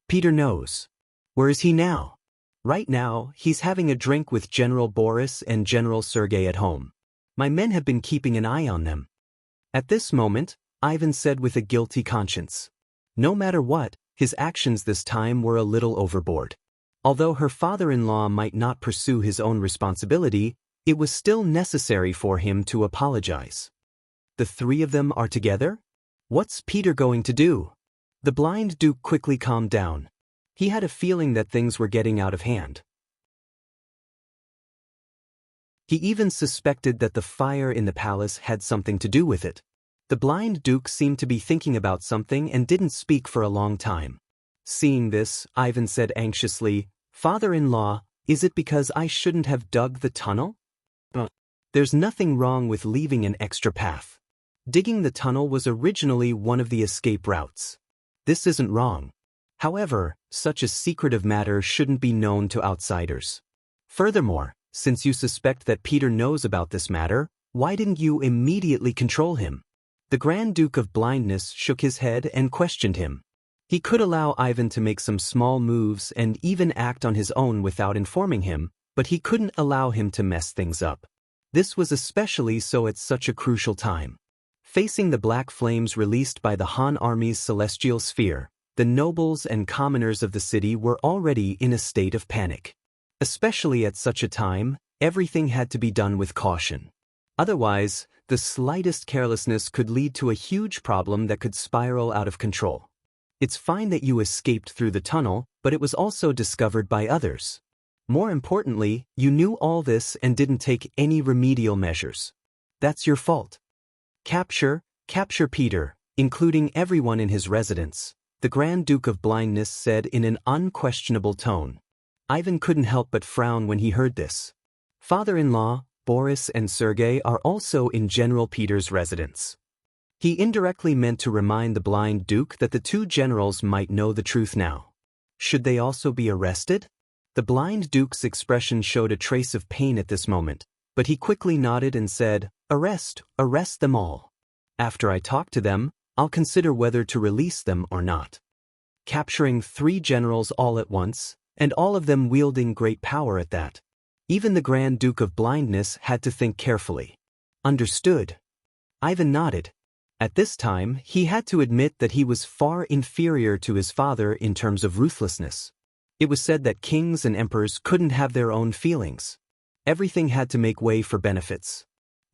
"Peter knows. Where is he now?" "Right now, he's having a drink with General Boris and General Sergei at home. My men have been keeping an eye on them." At this moment, Ivan said with a guilty conscience. No matter what, his actions this time were a little overboard. Although her father-in-law might not pursue his own responsibility, it was still necessary for him to apologize. The three of them are together? What's Peter going to do? The blind Duke quickly calmed down. He had a feeling that things were getting out of hand. He even suspected that the fire in the palace had something to do with it. The blind Duke seemed to be thinking about something and didn't speak for a long time. Seeing this, Ivan said anxiously, "Father-in-law, is it because I shouldn't have dug the tunnel?" There's nothing wrong with leaving an extra path. Digging the tunnel was originally one of the escape routes. This isn't wrong. However, such a secretive matter shouldn't be known to outsiders. Furthermore, since you suspect that Peter knows about this matter, why didn't you immediately control him? The Grand Duke of Blindness shook his head and questioned him. He could allow Ivan to make some small moves and even act on his own without informing him, but he couldn't allow him to mess things up. This was especially so at such a crucial time. Facing the black flames released by the Han army's celestial sphere, the nobles and commoners of the city were already in a state of panic. Especially at such a time, everything had to be done with caution. Otherwise, the slightest carelessness could lead to a huge problem that could spiral out of control. It's fine that you escaped through the tunnel, but it was also discovered by others. More importantly, you knew all this and didn't take any remedial measures. That's your fault. Capture Peter, including everyone in his residence, the Grand Duke of Blindness said in an unquestionable tone. Ivan couldn't help but frown when he heard this. Father-in-law, Boris and Sergei are also in General Peter's residence. He indirectly meant to remind the blind Duke that the two generals might know the truth now. Should they also be arrested? The blind Duke's expression showed a trace of pain at this moment, but he quickly nodded and said, Arrest them all. After I talk to them, I'll consider whether to release them or not." Capturing 3 generals all at once, and all of them wielding great power at that. Even the Grand Duke of Blindness had to think carefully. Understood. Ivan nodded. At this time, he had to admit that he was far inferior to his father in terms of ruthlessness. It was said that kings and emperors couldn't have their own feelings. Everything had to make way for benefits.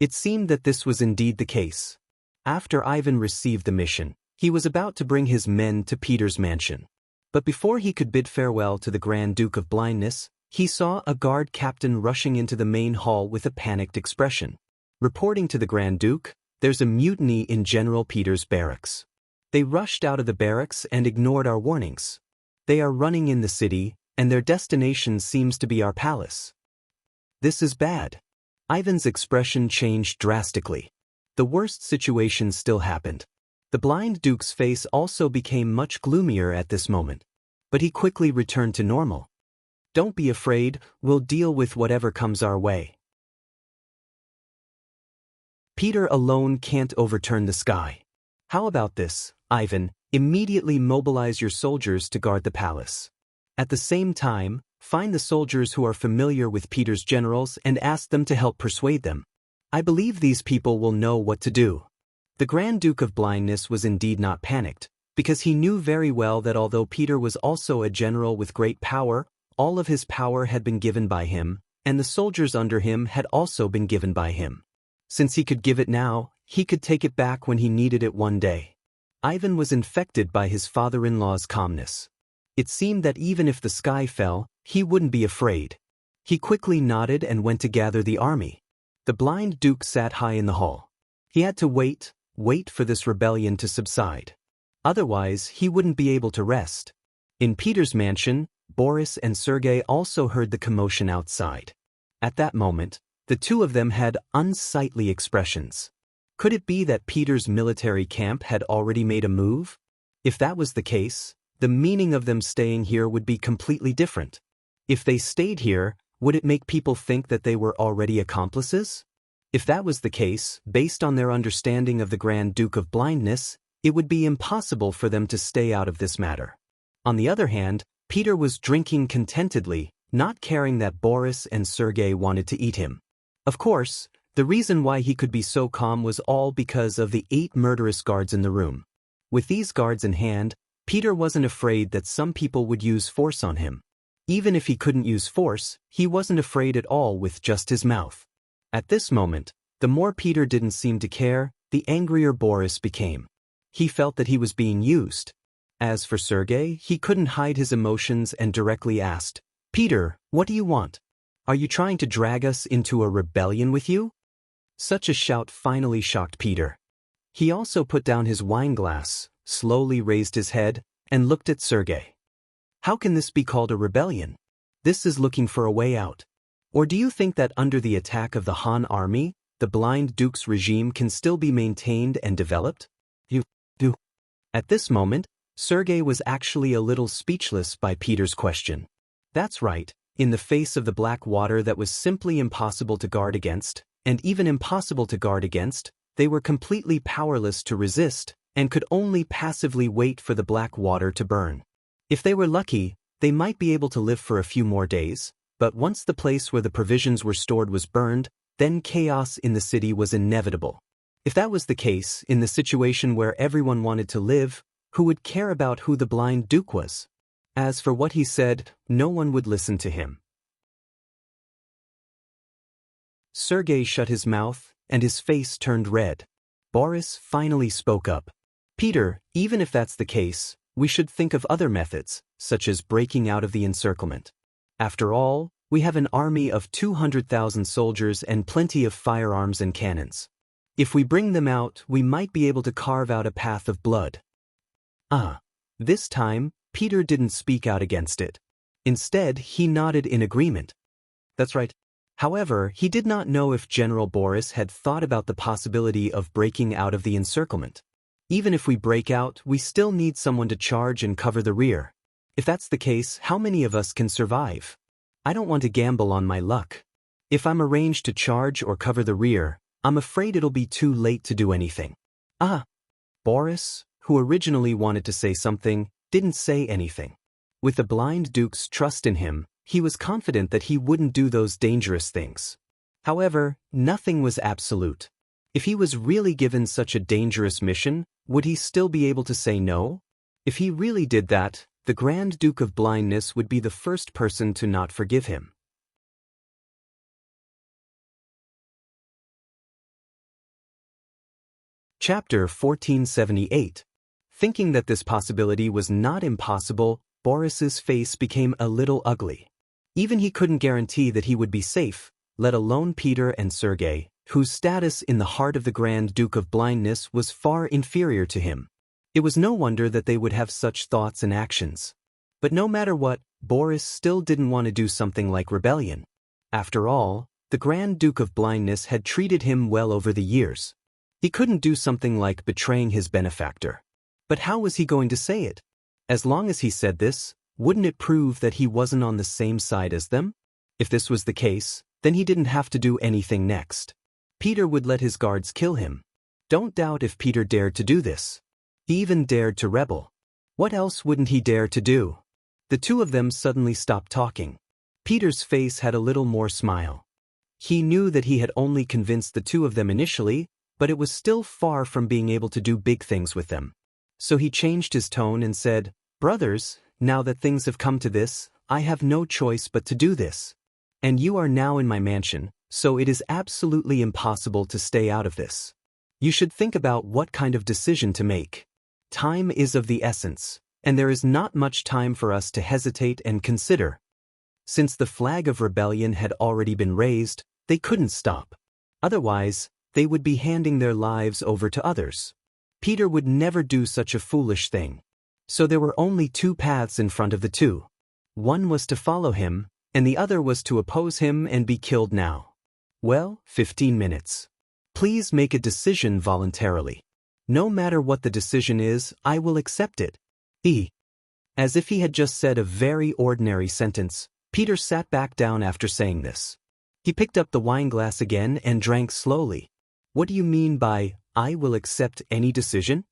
It seemed that this was indeed the case. After Ivan received the mission, he was about to bring his men to Peter's mansion. But before he could bid farewell to the Grand Duke of Blindness, he saw a guard captain rushing into the main hall with a panicked expression. Reporting to the Grand Duke, "There's a mutiny in General Peter's barracks. They rushed out of the barracks and ignored our warnings. They are running in the city, and their destination seems to be our palace. This is bad. Ivan's expression changed drastically. The worst situation still happened. The blind duke's face also became much gloomier at this moment. But he quickly returned to normal. Don't be afraid, we'll deal with whatever comes our way. Peter alone can't overturn the sky. How about this, Ivan? Immediately mobilize your soldiers to guard the palace. At the same time, find the soldiers who are familiar with Peter's generals and ask them to help persuade them. I believe these people will know what to do. The Grand Duke of Blindness was indeed not panicked, because he knew very well that although Peter was also a general with great power, all of his power had been given by him, and the soldiers under him had also been given by him. Since he could give it now, he could take it back when he needed it one day. Ivan was infected by his father-in-law's calmness. It seemed that even if the sky fell, he wouldn't be afraid. He quickly nodded and went to gather the army. The blind duke sat high in the hall. He had to wait for this rebellion to subside. Otherwise, he wouldn't be able to rest. In Peter's mansion, Boris and Sergei also heard the commotion outside. At that moment, the two of them had unsightly expressions. Could it be that Peter's military camp had already made a move? If that was the case, the meaning of them staying here would be completely different. If they stayed here, would it make people think that they were already accomplices? If that was the case, based on their understanding of the Grand Duke of Blindness, it would be impossible for them to stay out of this matter. On the other hand, Peter was drinking contentedly, not caring that Boris and Sergei wanted to eat him. Of course, the reason why he could be so calm was all because of the 8 murderous guards in the room. With these guards in hand, Peter wasn't afraid that some people would use force on him. Even if he couldn't use force, he wasn't afraid at all with just his mouth. At this moment, the more Peter didn't seem to care, the angrier Boris became. He felt that he was being used. As for Sergei, he couldn't hide his emotions and directly asked, "Peter, what do you want? Are you trying to drag us into a rebellion with you?" Such a shout finally shocked Peter. He also put down his wine glass, slowly raised his head, and looked at Sergei. How can this be called a rebellion? This is looking for a way out. Or do you think that under the attack of the Han army, the blind duke's regime can still be maintained and developed? You do. At this moment, Sergei was actually a little speechless by Peter's question. That's right, in the face of the black water that was simply impossible to guard against, and even impossible to guard against, they were completely powerless to resist, and could only passively wait for the black water to burn. If they were lucky, they might be able to live for a few more days, but once the place where the provisions were stored was burned, then chaos in the city was inevitable. If that was the case, in the situation where everyone wanted to live, who would care about who the blind duke was? As for what he said, no one would listen to him. Sergei shut his mouth, and his face turned red. Boris finally spoke up. "Peter, even if that's the case, we should think of other methods, such as breaking out of the encirclement. After all, we have an army of 200,000 soldiers and plenty of firearms and cannons. If we bring them out, we might be able to carve out a path of blood." This time, Peter didn't speak out against it. Instead, he nodded in agreement. That's right. However, he did not know if General Boris had thought about the possibility of breaking out of the encirclement. Even if we break out, we still need someone to charge and cover the rear. If that's the case, how many of us can survive? I don't want to gamble on my luck. If I'm arranged to charge or cover the rear, I'm afraid it'll be too late to do anything. Boris, who originally wanted to say something, didn't say anything. With the blind duke's trust in him, he was confident that he wouldn't do those dangerous things. However, nothing was absolute. If he was really given such a dangerous mission, would he still be able to say no? If he really did that, the Grand Duke of Blindness would be the first person to not forgive him. Chapter 1478. Thinking that this possibility was not impossible, Boris's face became a little ugly. Even he couldn't guarantee that he would be safe, let alone Peter and Sergei, whose status in the heart of the Grand Duke of Blindness was far inferior to him. It was no wonder that they would have such thoughts and actions. But no matter what, Boris still didn't want to do something like rebellion. After all, the Grand Duke of Blindness had treated him well over the years. He couldn't do something like betraying his benefactor. But how was he going to say it? As long as he said this, wouldn't it prove that he wasn't on the same side as them? If this was the case, then he didn't have to do anything next. Peter would let his guards kill him. Don't doubt if Peter dared to do this. He even dared to rebel. What else wouldn't he dare to do? The two of them suddenly stopped talking. Peter's face had a little more smile. He knew that he had only convinced the two of them initially, but it was still far from being able to do big things with them. So he changed his tone and said, "Brothers, now that things have come to this, I have no choice but to do this. And you are now in my mansion, so it is absolutely impossible to stay out of this. You should think about what kind of decision to make. Time is of the essence, and there is not much time for us to hesitate and consider." Since the flag of rebellion had already been raised, they couldn't stop. Otherwise, they would be handing their lives over to others. Peter would never do such a foolish thing. So there were only two paths in front of the two. One was to follow him, and the other was to oppose him and be killed now. Well, 15 minutes. Please make a decision voluntarily. No matter what the decision is, I will accept it. As if he had just said a very ordinary sentence, Peter sat back down after saying this. He picked up the wine glass again and drank slowly. What do you mean by, "I will accept any decision"?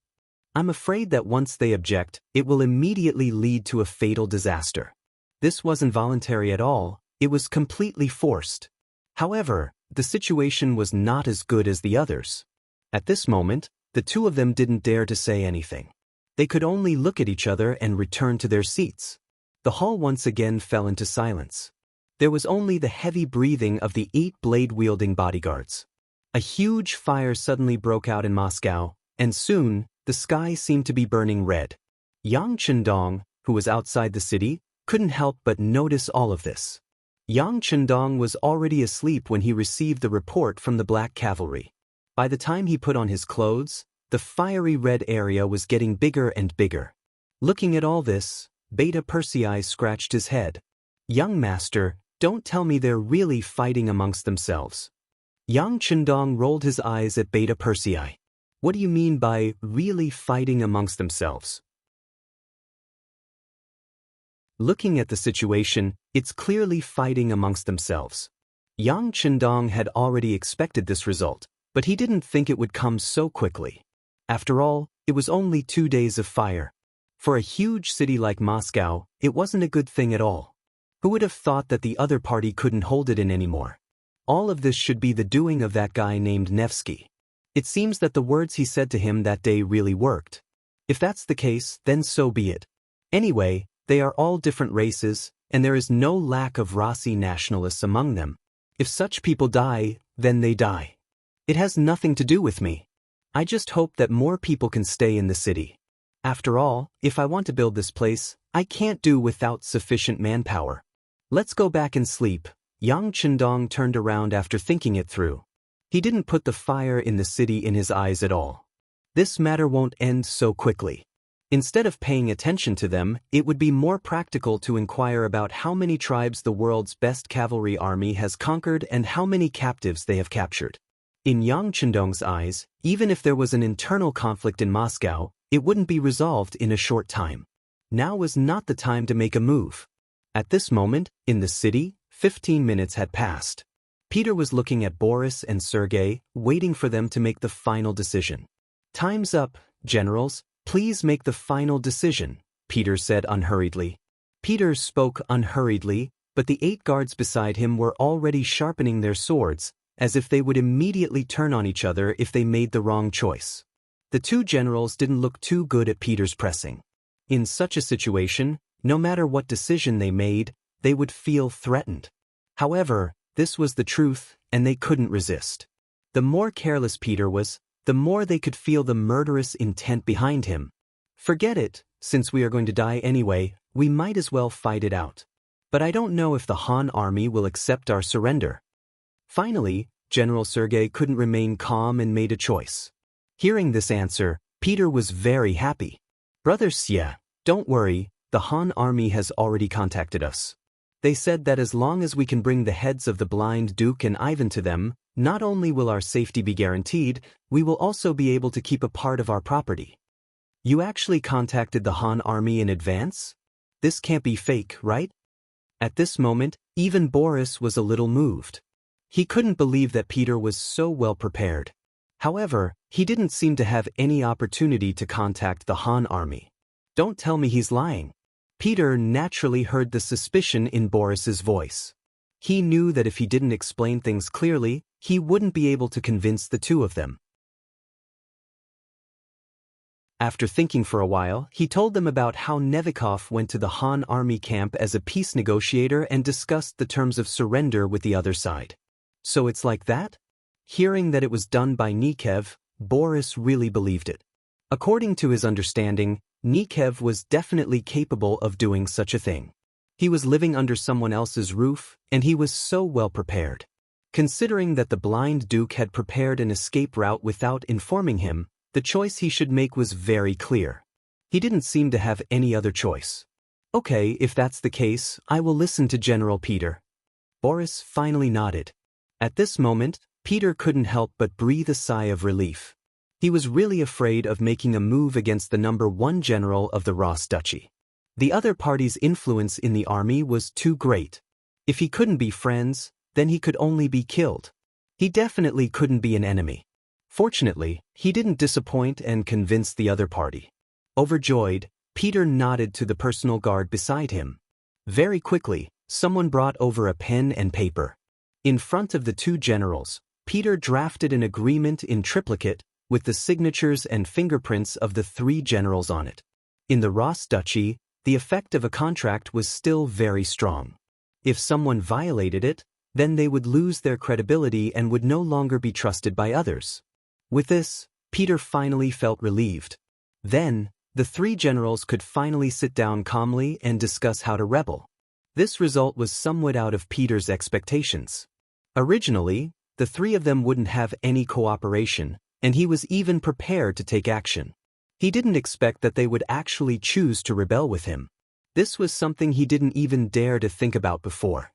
I'm afraid that once they object, it will immediately lead to a fatal disaster. This wasn't voluntary at all, it was completely forced. However, the situation was not as good as the others. At this moment, the two of them didn't dare to say anything. They could only look at each other and return to their seats. The hall once again fell into silence. There was only the heavy breathing of the 8 blade-wielding bodyguards. A huge fire suddenly broke out in Moscow, and soon, the sky seemed to be burning red. Yang Chendong, who was outside the city, couldn't help but notice all of this. Yang Chendong was already asleep when he received the report from the Black Cavalry. By the time he put on his clothes, the fiery red area was getting bigger and bigger. Looking at all this, Beta Persei scratched his head. "Young master, don't tell me they're really fighting amongst themselves." Yang Chendong rolled his eyes at Beta Persei. "What do you mean by really fighting amongst themselves?" Looking at the situation, it's clearly fighting amongst themselves. Yang Chendong had already expected this result, but he didn't think it would come so quickly. After all, it was only 2 days of fire. For a huge city like Moscow, it wasn't a good thing at all. Who would have thought that the other party couldn't hold it in anymore? All of this should be the doing of that guy named Nevsky. It seems that the words he said to him that day really worked. If that's the case, then so be it. Anyway, they are all different races, and there is no lack of Rasi nationalists among them. If such people die, then they die. It has nothing to do with me. I just hope that more people can stay in the city. After all, if I want to build this place, I can't do without sufficient manpower. Let's go back and sleep. Yang Chendong turned around after thinking it through. He didn't put the fire in the city in his eyes at all. This matter won't end so quickly. Instead of paying attention to them, it would be more practical to inquire about how many tribes the world's best cavalry army has conquered and how many captives they have captured. In Yang Chendong's eyes, even if there was an internal conflict in Moscow, it wouldn't be resolved in a short time. Now was not the time to make a move. At this moment, in the city, 15 minutes had passed. Peter was looking at Boris and Sergei, waiting for them to make the final decision. "Time's up, generals, please make the final decision," Peter said unhurriedly. Peter spoke unhurriedly, but the 8 guards beside him were already sharpening their swords, as if they would immediately turn on each other if they made the wrong choice. The 2 generals didn't look too good at Peter's pressing. In such a situation, no matter what decision they made, they would feel threatened. However, this was the truth, and they couldn't resist. The more careless Peter was, the more they could feel the murderous intent behind him. "Forget it, since we are going to die anyway, we might as well fight it out. But I don't know if the Han army will accept our surrender." Finally, General Sergei couldn't remain calm and made a choice. Hearing this answer, Peter was very happy. Brother Xia, don't worry, the Han army has already contacted us. They said that as long as we can bring the heads of the blind Duke and Ivan to them, not only will our safety be guaranteed, we will also be able to keep a part of our property. You actually contacted the Han army in advance? This can't be fake, right? At this moment, even Boris was a little moved. He couldn't believe that Peter was so well prepared. However, he didn't seem to have any opportunity to contact the Han army. Don't tell me he's lying. Peter naturally heard the suspicion in Boris's voice. He knew that if he didn't explain things clearly, he wouldn't be able to convince the two of them. After thinking for a while, he told them about how Nevikov went to the Han army camp as a peace negotiator and discussed the terms of surrender with the other side. So it's like that? Hearing that it was done by Nikev, Boris really believed it. According to his understanding, Nikev was definitely capable of doing such a thing. He was living under someone else's roof, and he was so well prepared. Considering that the blind Duke had prepared an escape route without informing him, the choice he should make was very clear. He didn't seem to have any other choice. Okay, if that's the case, I will listen to General Peter. Boris finally nodded. At this moment, Peter couldn't help but breathe a sigh of relief. He was really afraid of making a move against the #1 general of the Ross Duchy. The other party's influence in the army was too great. If he couldn't be friends, then he could only be killed. He definitely couldn't be an enemy. Fortunately, he didn't disappoint and convince the other party. Overjoyed, Peter nodded to the personal guard beside him. Very quickly, someone brought over a pen and paper. In front of the two generals, Peter drafted an agreement in triplicate with the signatures and fingerprints of the 3 generals on it. In the Ross Duchy, the effect of a contract was still very strong. If someone violated it, then they would lose their credibility and would no longer be trusted by others. With this, Peter finally felt relieved. Then, the 3 generals could finally sit down calmly and discuss how to rebel. This result was somewhat out of Peter's expectations. Originally, the 3 of them wouldn't have any cooperation, and he was even prepared to take action. He didn't expect that they would actually choose to rebel with him. This was something he didn't even dare to think about before.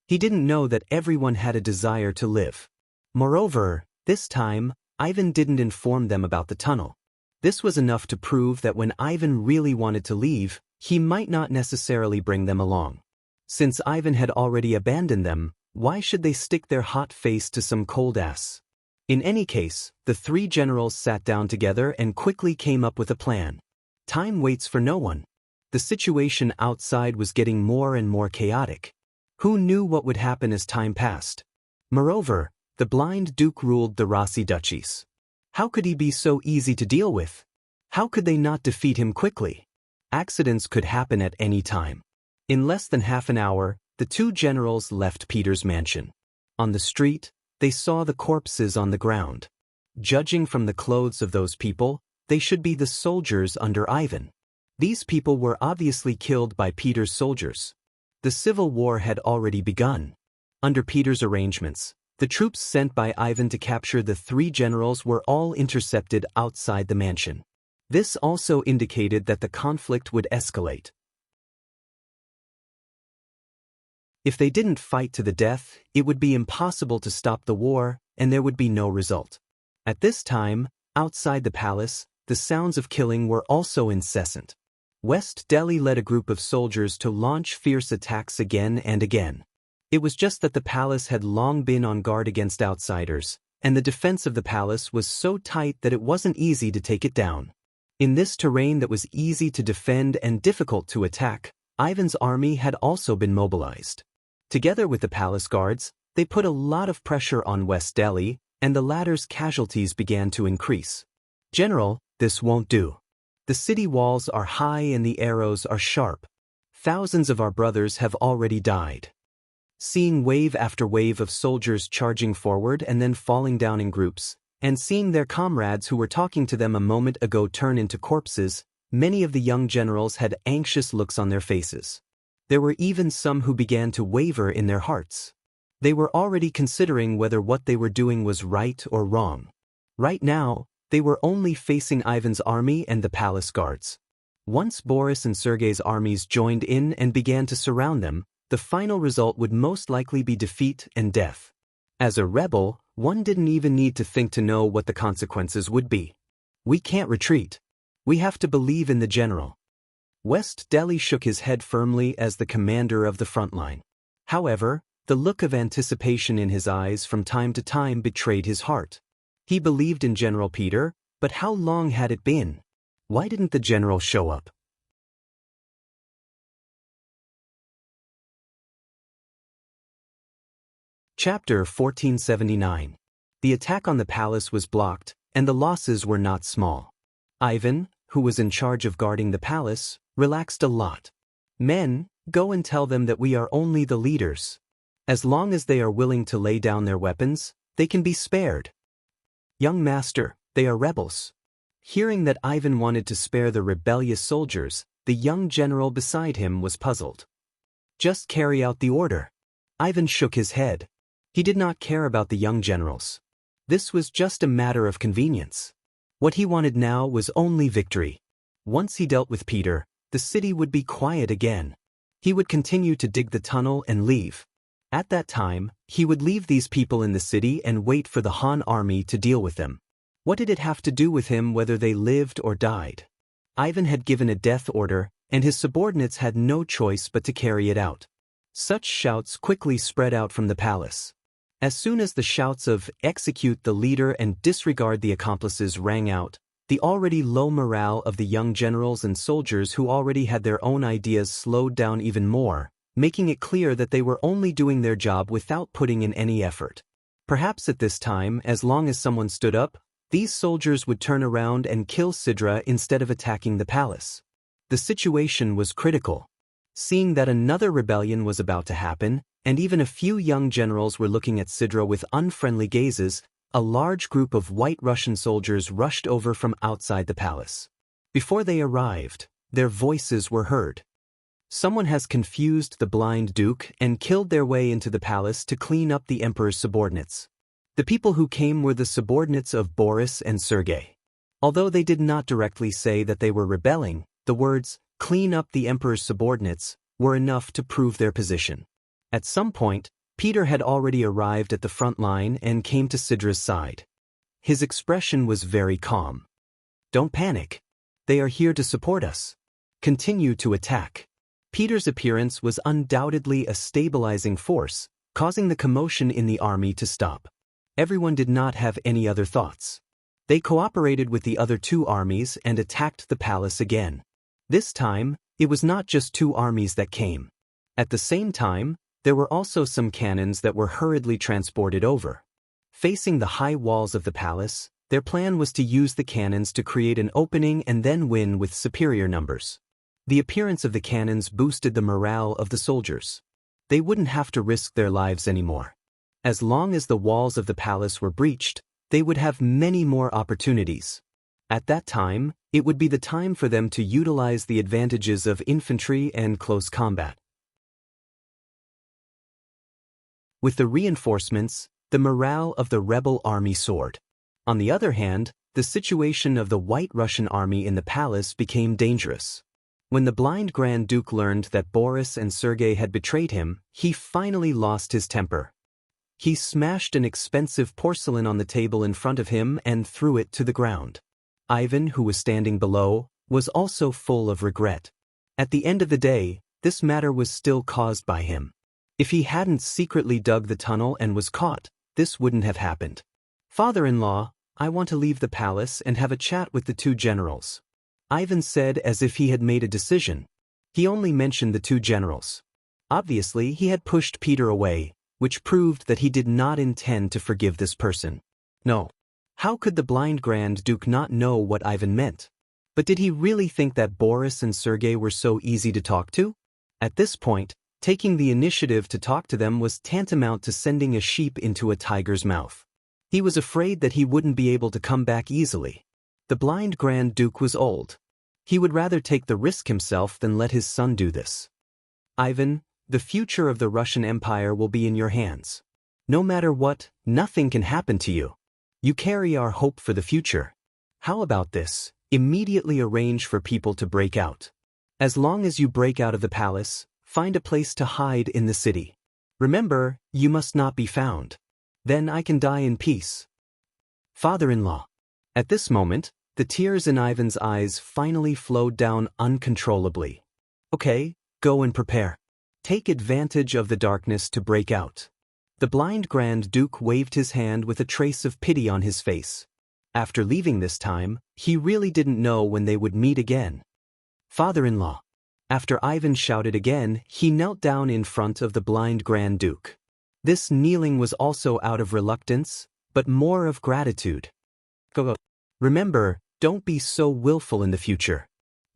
He didn't know that everyone had a desire to live. Moreover, this time, Ivan didn't inform them about the tunnel. This was enough to prove that when Ivan really wanted to leave, he might not necessarily bring them along. Since Ivan had already abandoned them, why should they stick their hot face to some cold ass? In any case, the 3 generals sat down together and quickly came up with a plan. Time waits for no one. The situation outside was getting more and more chaotic. Who knew what would happen as time passed? Moreover, the blind Duke ruled the Rossi duchies. How could he be so easy to deal with? How could they not defeat him quickly? Accidents could happen at any time. In less than half an hour, the 2 generals left Peter's mansion. On the street, they saw the corpses on the ground. Judging from the clothes of those people, they should be the soldiers under Ivan. These people were obviously killed by Peter's soldiers. The civil war had already begun. Under Peter's arrangements, the troops sent by Ivan to capture the 3 generals were all intercepted outside the mansion. This also indicated that the conflict would escalate. If they didn't fight to the death, it would be impossible to stop the war, and there would be no result. At this time, outside the palace, the sounds of killing were also incessant. West Delhi led a group of soldiers to launch fierce attacks again and again. It was just that the palace had long been on guard against outsiders, and the defense of the palace was so tight that it wasn't easy to take it down. In this terrain that was easy to defend and difficult to attack, Ivan's army had also been mobilized. Together with the palace guards, they put a lot of pressure on West Delhi, and the latter's casualties began to increase. General, this won't do. The city walls are high and the arrows are sharp. Thousands of our brothers have already died. Seeing wave after wave of soldiers charging forward and then falling down in groups, and seeing their comrades who were talking to them a moment ago turn into corpses, many of the young generals had anxious looks on their faces. There were even some who began to waver in their hearts. They were already considering whether what they were doing was right or wrong. Right now, they were only facing Ivan's army and the palace guards. Once Boris and Sergei's armies joined in and began to surround them, the final result would most likely be defeat and death. As a rebel, one didn't even need to think to know what the consequences would be. We can't retreat. We have to believe in the general. West Delhi shook his head firmly as the commander of the front line. However, the look of anticipation in his eyes from time to time betrayed his heart. He believed in General Peter, but how long had it been? Why didn't the general show up? Chapter 1479. The attack on the palace was blocked, and the losses were not small. Ivan, who was in charge of guarding the palace, relaxed a lot. Men, go and tell them that we are only the leaders. As long as they are willing to lay down their weapons, they can be spared. Young master, they are rebels. Hearing that Ivan wanted to spare the rebellious soldiers, the young general beside him was puzzled. Just carry out the order. Ivan shook his head. He did not care about the young generals. This was just a matter of convenience. What he wanted now was only victory. Once he dealt with Peter, the city would be quiet again. He would continue to dig the tunnel and leave. At that time, he would leave these people in the city and wait for the Han army to deal with them. What did it have to do with him whether they lived or died? Ivan had given a death order, and his subordinates had no choice but to carry it out. Such shouts quickly spread out from the palace. As soon as the shouts of "execute the leader and disregard the accomplices" rang out, the already low morale of the young generals and soldiers who already had their own ideas slowed down even more, making it clear that they were only doing their job without putting in any effort. Perhaps at this time, as long as someone stood up, these soldiers would turn around and kill Sidra instead of attacking the palace. The situation was critical. Seeing that another rebellion was about to happen, and even a few young generals were looking at Sidra with unfriendly gazes, a large group of White Russian soldiers rushed over from outside the palace. Before they arrived, their voices were heard. Someone has confused the blind duke and killed their way into the palace to clean up the emperor's subordinates. The people who came were the subordinates of Boris and Sergei. Although they did not directly say that they were rebelling, the words, "clean up the emperor's subordinates," were enough to prove their position. At some point, Peter had already arrived at the front line and came to Sidra's side. His expression was very calm. "Don't panic. They are here to support us. Continue to attack." Peter's appearance was undoubtedly a stabilizing force, causing the commotion in the army to stop. Everyone did not have any other thoughts. They cooperated with the other two armies and attacked the palace again. This time, it was not just two armies that came. At the same time, there were also some cannons that were hurriedly transported over. Facing the high walls of the palace, their plan was to use the cannons to create an opening and then win with superior numbers. The appearance of the cannons boosted the morale of the soldiers. They wouldn't have to risk their lives anymore. As long as the walls of the palace were breached, they would have many more opportunities. At that time, it would be the time for them to utilize the advantages of infantry and close combat. With the reinforcements, the morale of the rebel army soared. On the other hand, the situation of the White Russian army in the palace became dangerous. When the blind Grand Duke learned that Boris and Sergei had betrayed him, he finally lost his temper. He smashed an expensive porcelain on the table in front of him and threw it to the ground. Ivan, who was standing below, was also full of regret. At the end of the day, this matter was still caused by him. If he hadn't secretly dug the tunnel and was caught, this wouldn't have happened. "Father-in-law, I want to leave the palace and have a chat with the two generals," Ivan said as if he had made a decision. He only mentioned the two generals. Obviously, he had pushed Peter away, which proved that he did not intend to forgive this person. No. How could the blind Grand Duke not know what Ivan meant? But did he really think that Boris and Sergei were so easy to talk to? At this point, taking the initiative to talk to them was tantamount to sending a sheep into a tiger's mouth. He was afraid that he wouldn't be able to come back easily. The blind Grand Duke was old. He would rather take the risk himself than let his son do this. "Ivan, the future of the Russian Empire will be in your hands. No matter what, nothing can happen to you. You carry our hope for the future. How about this? Immediately arrange for people to break out. As long as you break out of the palace, find a place to hide in the city. Remember, you must not be found. Then I can die in peace. Father-in-law. At this moment, the tears in Ivan's eyes finally flowed down uncontrollably. Okay, go and prepare. Take advantage of the darkness to break out. The blind Grand Duke waved his hand with a trace of pity on his face. After leaving this time, he really didn't know when they would meet again. Father-in-law. After Ivan shouted again, he knelt down in front of the blind Grand Duke. This kneeling was also out of reluctance, but more of gratitude. Go. Remember, don't be so willful in the future.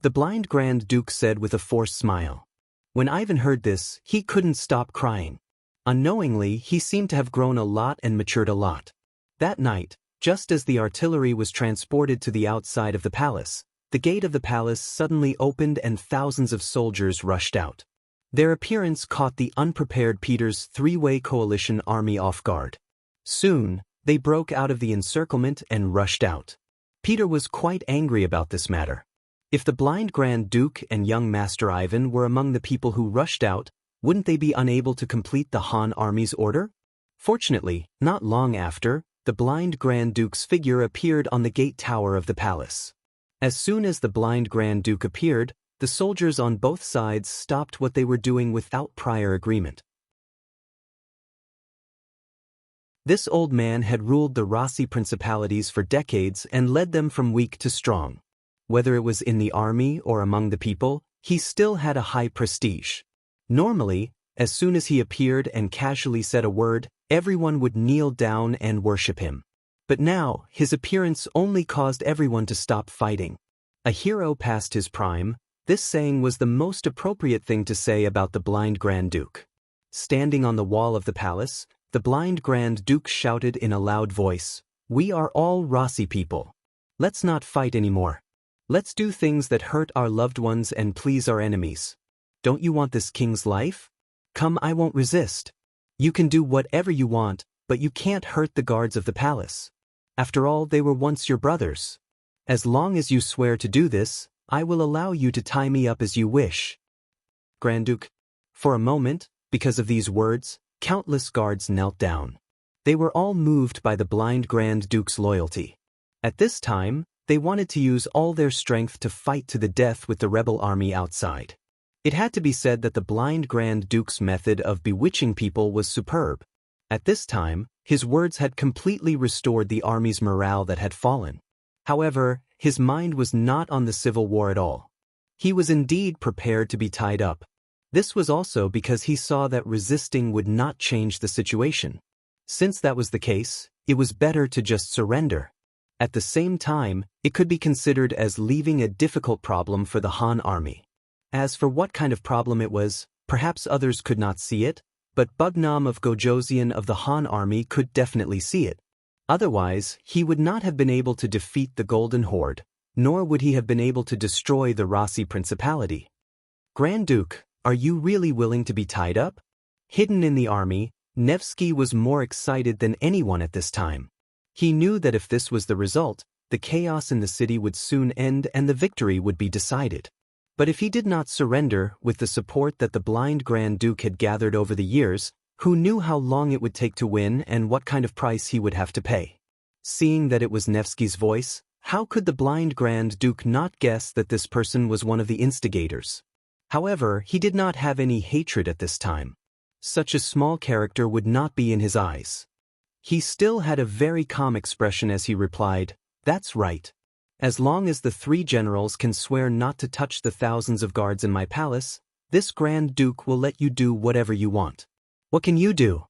The blind Grand Duke said with a forced smile. When Ivan heard this, he couldn't stop crying. Unknowingly, he seemed to have grown a lot and matured a lot. That night, just as the artillery was transported to the outside of the palace, the gate of the palace suddenly opened and thousands of soldiers rushed out. Their appearance caught the unprepared Peter's three-way coalition army off guard. Soon, they broke out of the encirclement and rushed out. Peter was quite angry about this matter. If the blind Grand Duke and young Master Ivan were among the people who rushed out, wouldn't they be unable to complete the Han army's order? Fortunately, not long after, the blind Grand Duke's figure appeared on the gate tower of the palace. As soon as the blind Grand Duke appeared, the soldiers on both sides stopped what they were doing without prior agreement. This old man had ruled the Rossi principalities for decades and led them from weak to strong. Whether it was in the army or among the people, he still had a high prestige. Normally, as soon as he appeared and casually said a word, everyone would kneel down and worship him. But now, his appearance only caused everyone to stop fighting. A hero past his prime, this saying was the most appropriate thing to say about the blind Grand Duke. Standing on the wall of the palace, the blind Grand Duke shouted in a loud voice, "We are all Rossi people. Let's not fight anymore. Let's do things that hurt our loved ones and please our enemies. Don't you want this king's life? Come, I won't resist. You can do whatever you want, but you can't hurt the guards of the palace. After all, they were once your brothers. As long as you swear to do this, I will allow you to tie me up as you wish." Grand Duke. For a moment, because of these words, countless guards knelt down. They were all moved by the blind Grand Duke's loyalty. At this time, they wanted to use all their strength to fight to the death with the rebel army outside. It had to be said that the blind Grand Duke's method of bewitching people was superb. At this time, his words had completely restored the army's morale that had fallen. However, his mind was not on the civil war at all. He was indeed prepared to be tied up. This was also because he saw that resisting would not change the situation. Since that was the case, it was better to just surrender. At the same time, it could be considered as leaving a difficult problem for the Han army. As for what kind of problem it was, perhaps others could not see it, but Bugnam of Gojosian of the Han army could definitely see it. Otherwise, he would not have been able to defeat the Golden Horde, nor would he have been able to destroy the Rossi Principality. Grand Duke, are you really willing to be tied up? Hidden in the army, Nevsky was more excited than anyone at this time. He knew that if this was the result, the chaos in the city would soon end and the victory would be decided. But if he did not surrender with the support that the blind Grand Duke had gathered over the years, who knew how long it would take to win and what kind of price he would have to pay? Seeing that it was Nevsky's voice, how could the blind Grand Duke not guess that this person was one of the instigators? However, he did not have any hatred at this time. Such a small character would not be in his eyes. He still had a very calm expression as he replied, "That's right. As long as the three generals can swear not to touch the thousands of guards in my palace, this Grand Duke will let you do whatever you want. What can you do?"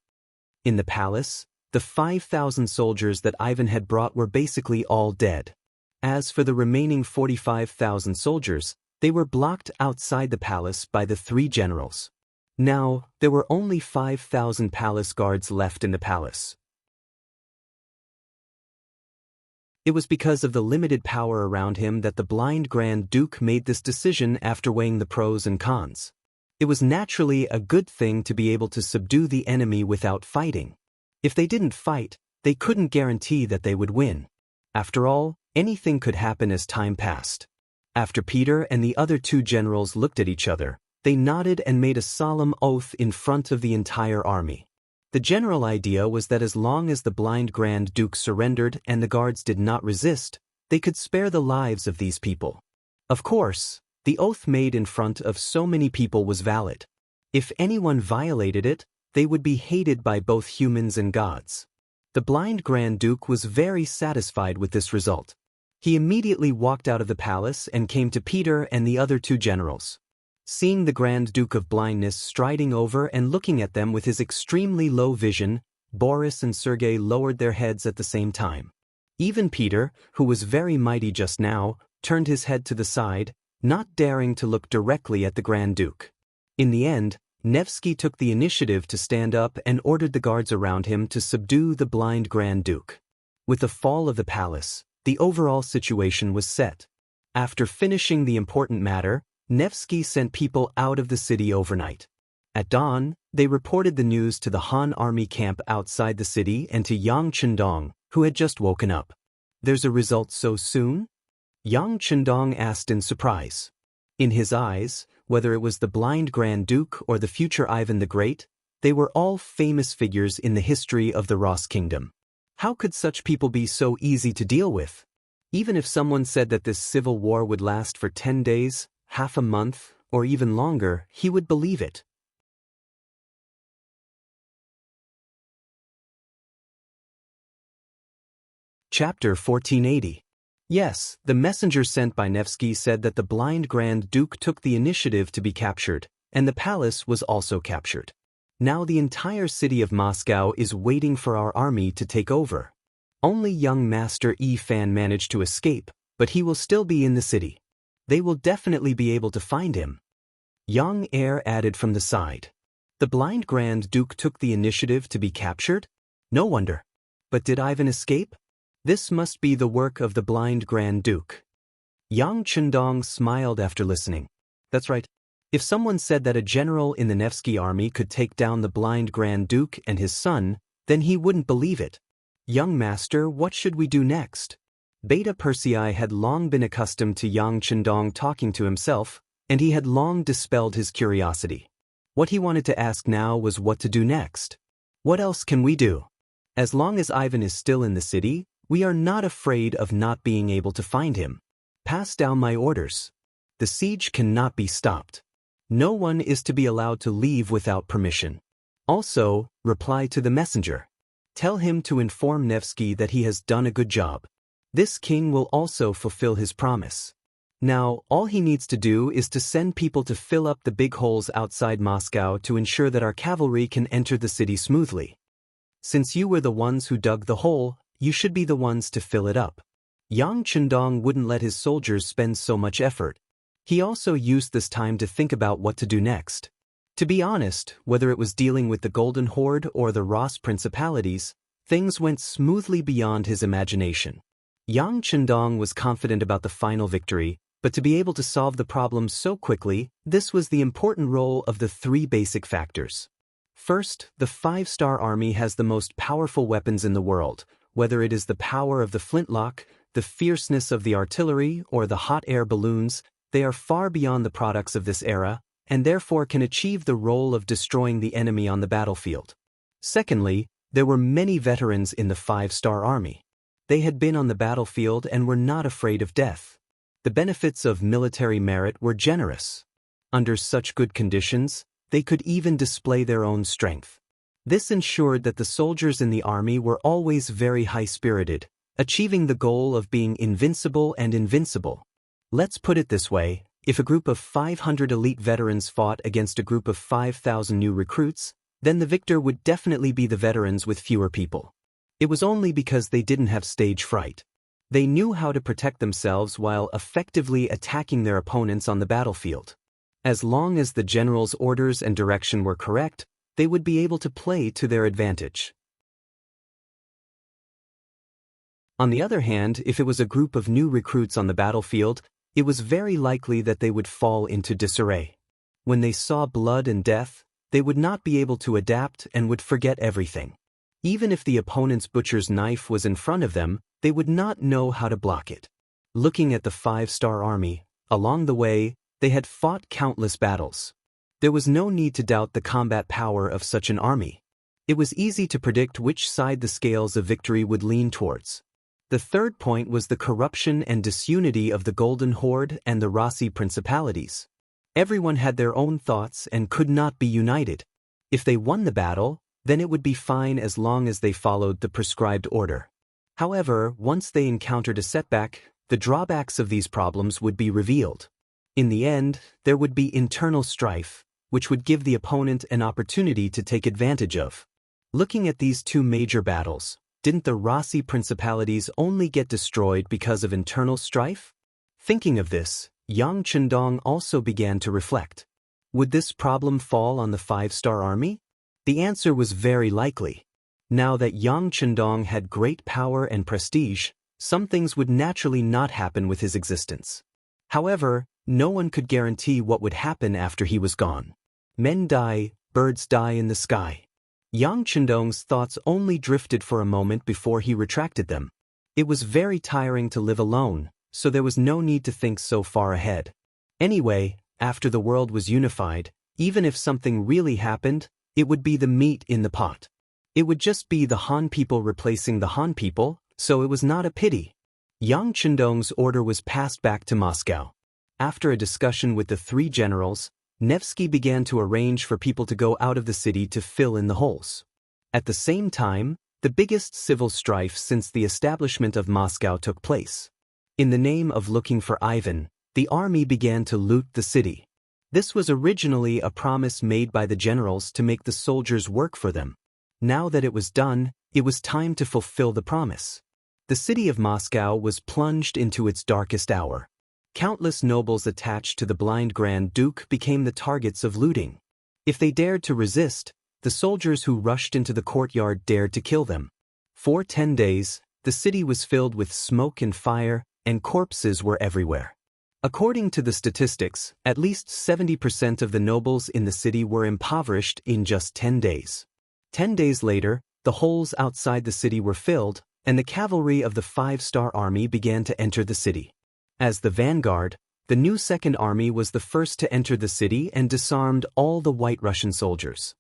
In the palace, the 5,000 soldiers that Ivan had brought were basically all dead. As for the remaining 45,000 soldiers, they were blocked outside the palace by the three generals. Now, there were only 5,000 palace guards left in the palace. It was because of the limited power around him that the blind Grand Duke made this decision after weighing the pros and cons. It was naturally a good thing to be able to subdue the enemy without fighting. If they didn't fight, they couldn't guarantee that they would win. After all, Anything could happen as time passed. After Peter and the other two generals looked at each other, they nodded and made a solemn oath in front of the entire army. The general idea was that as long as the blind Grand Duke surrendered and the guards did not resist, they could spare the lives of these people. Of course, the oath made in front of so many people was valid. If anyone violated it, they would be hated by both humans and gods. The blind Grand Duke was very satisfied with this result. He immediately walked out of the palace and came to Peter and the other two generals. Seeing the Grand Duke of Blindness striding over and looking at them with his extremely low vision, Boris and Sergei lowered their heads at the same time. Even Peter, who was very mighty just now, turned his head to the side, not daring to look directly at the Grand Duke. In the end, Nevsky took the initiative to stand up and ordered the guards around him to subdue the blind Grand Duke. With the fall of the palace, the overall situation was set. After finishing the important matter, Nevsky sent people out of the city overnight. At dawn, they reported the news to the Han army camp outside the city and to Yang Chendong, who had just woken up. "There's a result so soon?" Yang Chendong asked in surprise. In his eyes, whether it was the blind Grand Duke or the future Ivan the Great, they were all famous figures in the history of the Ross Kingdom. How could such people be so easy to deal with? Even if someone said that this civil war would last for 10 days, half a month, or even longer, he would believe it. Chapter 1480. Yes, the messenger sent by Nevsky said that the blind Grand Duke took the initiative to be captured, and the palace was also captured. Now the entire city of Moscow is waiting for our army to take over. Only young Master Yi Fan managed to escape, but he will still be in the city. They will definitely be able to find him. Young Heir added from the side. The blind Grand Duke took the initiative to be captured? No wonder. But did Ivan escape? This must be the work of the blind Grand Duke. Yang Chendong smiled after listening. That's right. If someone said that a general in the Nevsky army could take down the blind Grand Duke and his son, then he wouldn't believe it. Young master, what should we do next? Beta Persei had long been accustomed to Yang Chendong talking to himself, and he had long dispelled his curiosity. What he wanted to ask now was what to do next. What else can we do? As long as Ivan is still in the city, we are not afraid of not being able to find him. Pass down my orders. The siege cannot be stopped. No one is to be allowed to leave without permission. Also, reply to the messenger. Tell him to inform Nevsky that he has done a good job. This king will also fulfill his promise. Now, all he needs to do is to send people to fill up the big holes outside Moscow to ensure that our cavalry can enter the city smoothly. Since you were the ones who dug the hole, you should be the ones to fill it up. Yang Chendong wouldn't let his soldiers spend so much effort. He also used this time to think about what to do next. To be honest, whether it was dealing with the Golden Horde or the Ross Principalities, things went smoothly beyond his imagination. Yang Chendong was confident about the final victory, but to be able to solve the problem so quickly, this was the important role of the three basic factors. First, the 5-star army has the most powerful weapons in the world, whether it is the power of the flintlock, the fierceness of the artillery, or the hot air balloons. They are far beyond the products of this era, and therefore can achieve the role of destroying the enemy on the battlefield. Secondly, there were many veterans in the 5-star army. They had been on the battlefield and were not afraid of death. The benefits of military merit were generous. Under such good conditions, they could even display their own strength. This ensured that the soldiers in the army were always very high-spirited, achieving the goal of being invincible and invincible. Let's put it this way, if a group of 500 elite veterans fought against a group of 5,000 new recruits, then the victor would definitely be the veterans with fewer people. It was only because they didn't have stage fright. They knew how to protect themselves while effectively attacking their opponents on the battlefield. As long as the general's orders and direction were correct, they would be able to play to their advantage. On the other hand, if it was a group of new recruits on the battlefield, it was very likely that they would fall into disarray. When they saw blood and death, they would not be able to adapt and would forget everything. Even if the opponent's butcher's knife was in front of them, they would not know how to block it. Looking at the 5-star army, along the way, they had fought countless battles. There was no need to doubt the combat power of such an army. It was easy to predict which side the scales of victory would lean towards. The third point was the corruption and disunity of the Golden Horde and the Rasi principalities. Everyone had their own thoughts and could not be united. If they won the battle, then it would be fine as long as they followed the prescribed order. However, once they encountered a setback, the drawbacks of these problems would be revealed. In the end, there would be internal strife, which would give the opponent an opportunity to take advantage of. Looking at these two major battles, didn't the Rasi principalities only get destroyed because of internal strife? Thinking of this, Yang Chendong also began to reflect. Would this problem fall on the 5-star army? The answer was very likely. Now that Yang Chendong had great power and prestige, some things would naturally not happen with his existence. However, no one could guarantee what would happen after he was gone. Men die, birds die in the sky. Yang Chendong's thoughts only drifted for a moment before he retracted them. It was very tiring to live alone, so there was no need to think so far ahead. Anyway, after the world was unified, even if something really happened, it would be the meat in the pot. It would just be the Han people replacing the Han people, so it was not a pity. Yang Chendong's order was passed back to Moscow. After a discussion with the 3 generals, Nevsky began to arrange for people to go out of the city to fill in the holes. At the same time, the biggest civil strife since the establishment of Moscow took place. In the name of looking for Ivan, the army began to loot the city. This was originally a promise made by the generals to make the soldiers work for them. Now that it was done, it was time to fulfill the promise. The city of Moscow was plunged into its darkest hour. Countless nobles attached to the blind Grand Duke became the targets of looting. If they dared to resist, the soldiers who rushed into the courtyard dared to kill them. For 10 days, the city was filled with smoke and fire, and corpses were everywhere. According to the statistics, at least 70% of the nobles in the city were impoverished in just 10 days. 10 days later, the holes outside the city were filled, and the cavalry of the 5-star army began to enter the city. As the vanguard, the new Second Army was the first to enter the city and disarmed all the White Russian soldiers.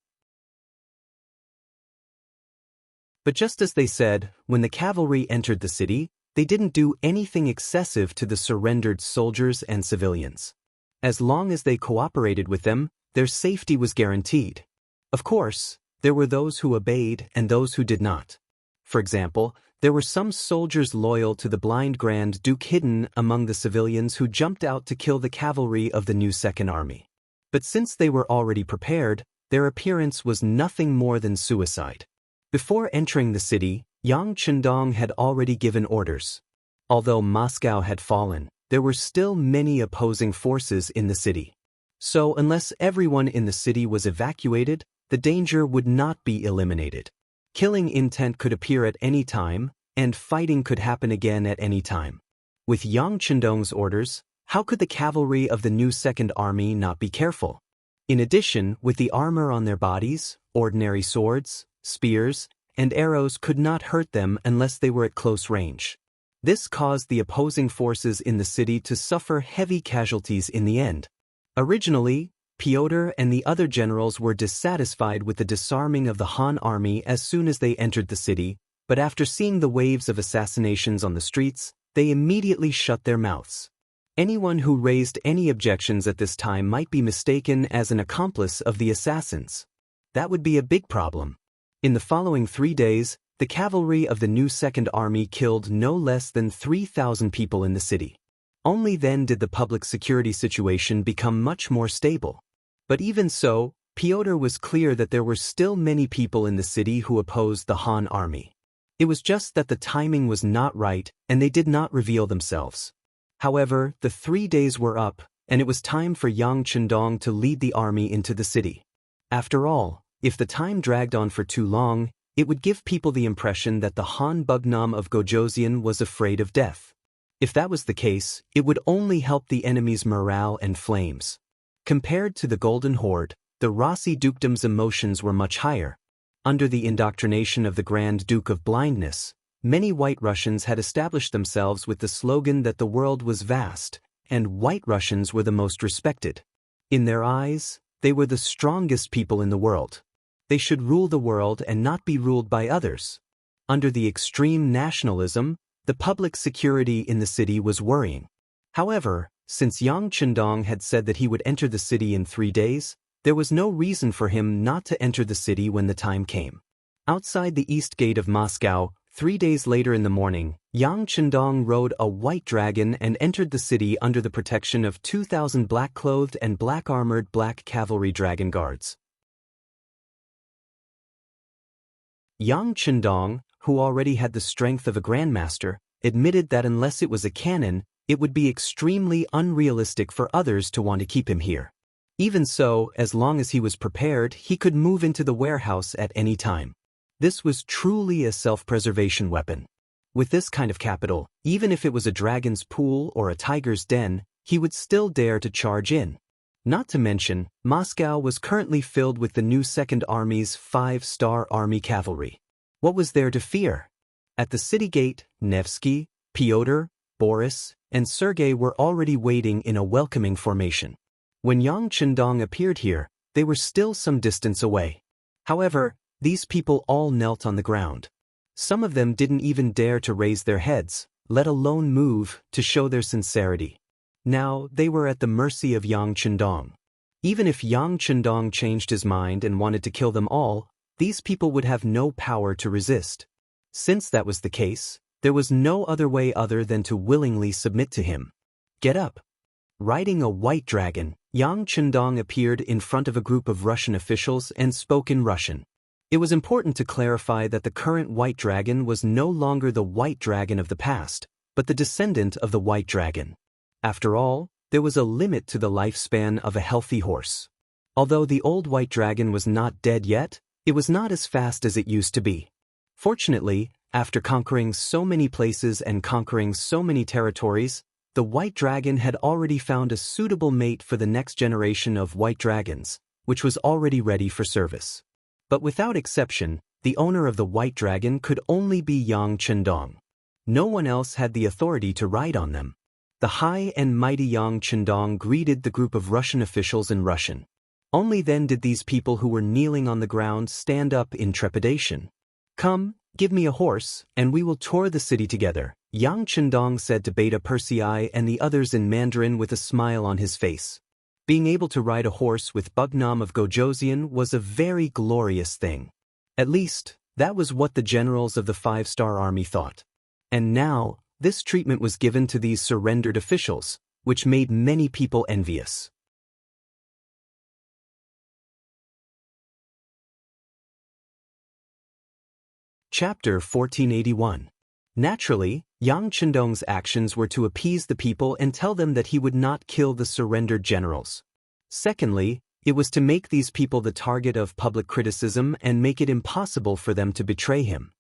But just as they said, when the cavalry entered the city, they didn't do anything excessive to the surrendered soldiers and civilians. As long as they cooperated with them, their safety was guaranteed. Of course, there were those who obeyed and those who did not. For example, there were some soldiers loyal to the blind Grand Duke hidden among the civilians who jumped out to kill the cavalry of the new Second Army. But since they were already prepared, their appearance was nothing more than suicide. Before entering the city, Yang Chendong had already given orders. Although Moscow had fallen, there were still many opposing forces in the city. So unless everyone in the city was evacuated, the danger would not be eliminated. Killing intent could appear at any time, and fighting could happen again at any time. With Yang Chendong's orders, how could the cavalry of the new Second Army not be careful? In addition, with the armor on their bodies, ordinary swords, spears, and arrows could not hurt them unless they were at close range. This caused the opposing forces in the city to suffer heavy casualties in the end. Originally, Pyotr and the other generals were dissatisfied with the disarming of the Han army as soon as they entered the city, but after seeing the waves of assassinations on the streets, they immediately shut their mouths. Anyone who raised any objections at this time might be mistaken as an accomplice of the assassins. That would be a big problem. In the following 3 days, the cavalry of the new Second Army killed no less than 3,000 people in the city. Only then did the public security situation become much more stable. But even so, Pyotr was clear that there were still many people in the city who opposed the Han army. It was just that the timing was not right and they did not reveal themselves. However, the 3 days were up, and it was time for Yang Chendong to lead the army into the city. After all, if the time dragged on for too long, it would give people the impression that the Han Bugnam of Gojoseon was afraid of death. If that was the case, it would only help the enemy's morale and flames. Compared to the Golden Horde, the Rasi dukedom's emotions were much higher. Under the indoctrination of the Grand Duke of Blindness, Many White Russians had established themselves with the slogan that the world was vast, and White Russians were the most respected. In their eyes, they were the strongest people in the world. They should rule the world and not be ruled by others. Under the extreme nationalism, the public security in the city was worrying. However, since Yang Chendong had said that he would enter the city in 3 days, there was no reason for him not to enter the city when the time came. Outside the east gate of Moscow, 3 days later in the morning, Yang Chendong rode a white dragon and entered the city under the protection of 2,000 black-clothed and black-armored black cavalry dragon guards. Yang Chendong, who already had the strength of a grandmaster, admitted that unless it was a cannon, it would be extremely unrealistic for others to want to keep him here. Even so, as long as he was prepared, he could move into the warehouse at any time. This was truly a self-preservation weapon. With this kind of capital, even if it was a dragon's pool or a tiger's den, he would still dare to charge in. Not to mention, Moscow was currently filled with the new Second Army's 5-star army cavalry. What was there to fear? At the city gate, Nevsky, Pyotr, Boris, and Sergei were already waiting in a welcoming formation. When Yang Chendong appeared here, they were still some distance away. However, these people all knelt on the ground. Some of them didn't even dare to raise their heads, let alone move, to show their sincerity. Now, they were at the mercy of Yang Chendong. Even if Yang Chendong changed his mind and wanted to kill them all, these people would have no power to resist. Since that was the case, there was no other way other than to willingly submit to him. Get up. Riding a white dragon, Yang Chendong appeared in front of a group of Russian officials and spoke in Russian. It was important to clarify that the current white dragon was no longer the white dragon of the past, but the descendant of the white dragon. After all, there was a limit to the lifespan of a healthy horse. Although the old white dragon was not dead yet, it was not as fast as it used to be. Fortunately, after conquering so many places and conquering so many territories, the white dragon had already found a suitable mate for the next generation of white dragons, which was already ready for service. But without exception, the owner of the white dragon could only be Yang Chendong. No one else had the authority to ride on them. The high and mighty Yang Chendong greeted the group of Russian officials in Russian. Only then did these people who were kneeling on the ground stand up in trepidation. "Come, give me a horse, and we will tour the city together," Yang Chendong said to Beta Persei and the others in Mandarin with a smile on his face. Being able to ride a horse with Bugnam of Gojosian was a very glorious thing. At least, that was what the generals of the 5-star army thought. And now, this treatment was given to these surrendered officials, which made many people envious. Chapter 1481. Naturally, Yang Chendong's actions were to appease the people and tell them that he would not kill the surrendered generals. Secondly, it was to make these people the target of public criticism and make it impossible for them to betray him.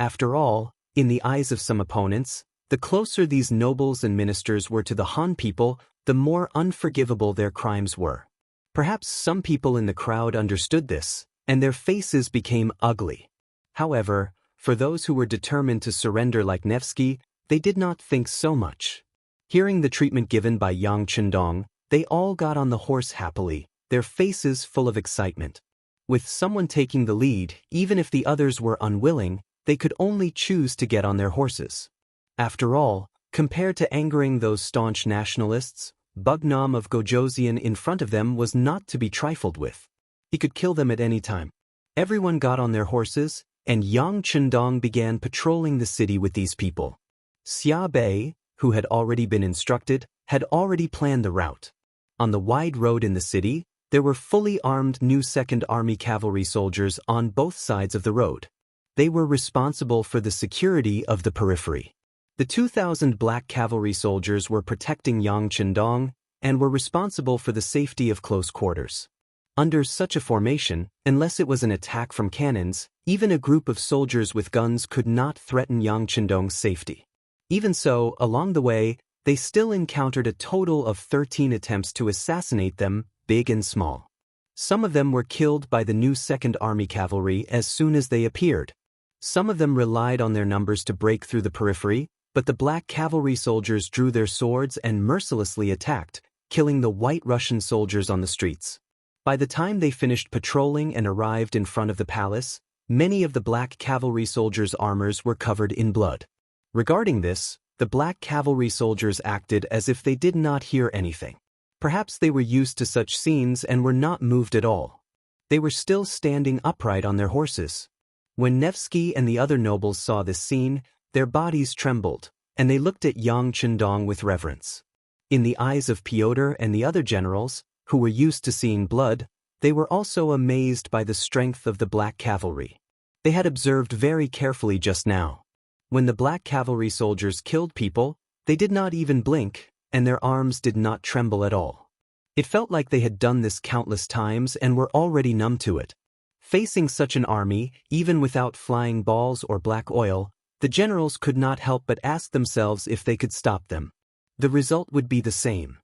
After all, in the eyes of some opponents, the closer these nobles and ministers were to the Han people, the more unforgivable their crimes were. Perhaps some people in the crowd understood this, and their faces became ugly. However, for those who were determined to surrender like Nevsky, they did not think so much. Hearing the treatment given by Yang Chendong, they all got on the horse happily, their faces full of excitement. With someone taking the lead, even if the others were unwilling, they could only choose to get on their horses. After all, compared to angering those staunch nationalists, Bugnam of Gojosian in front of them was not to be trifled with. He could kill them at any time. Everyone got on their horses, and Yang Chendong began patrolling the city with these people. Xia Bei, who had already been instructed, had already planned the route. On the wide road in the city, there were fully armed new Second Army cavalry soldiers on both sides of the road. They were responsible for the security of the periphery. The 2,000 black cavalry soldiers were protecting Yang Chendong and were responsible for the safety of close quarters. Under such a formation, unless it was an attack from cannons, even a group of soldiers with guns could not threaten Yang Chendong's safety. Even so, along the way, they still encountered a total of 13 attempts to assassinate them, big and small. Some of them were killed by the new Second Army cavalry as soon as they appeared. Some of them relied on their numbers to break through the periphery, but the black cavalry soldiers drew their swords and mercilessly attacked, killing the white Russian soldiers on the streets. By the time they finished patrolling and arrived in front of the palace, many of the black cavalry soldiers' armors were covered in blood. Regarding this, the black cavalry soldiers acted as if they did not hear anything. Perhaps they were used to such scenes and were not moved at all. They were still standing upright on their horses. When Nevsky and the other nobles saw this scene, their bodies trembled, and they looked at Yang Chendong with reverence. In the eyes of Pyotr and the other generals, who were used to seeing blood, they were also amazed by the strength of the black cavalry. They had observed very carefully just now. When the black cavalry soldiers killed people, they did not even blink, and their arms did not tremble at all. It felt like they had done this countless times and were already numb to it. Facing such an army, even without flying balls or black oil, the generals could not help but ask themselves if they could stop them. The result would be the same.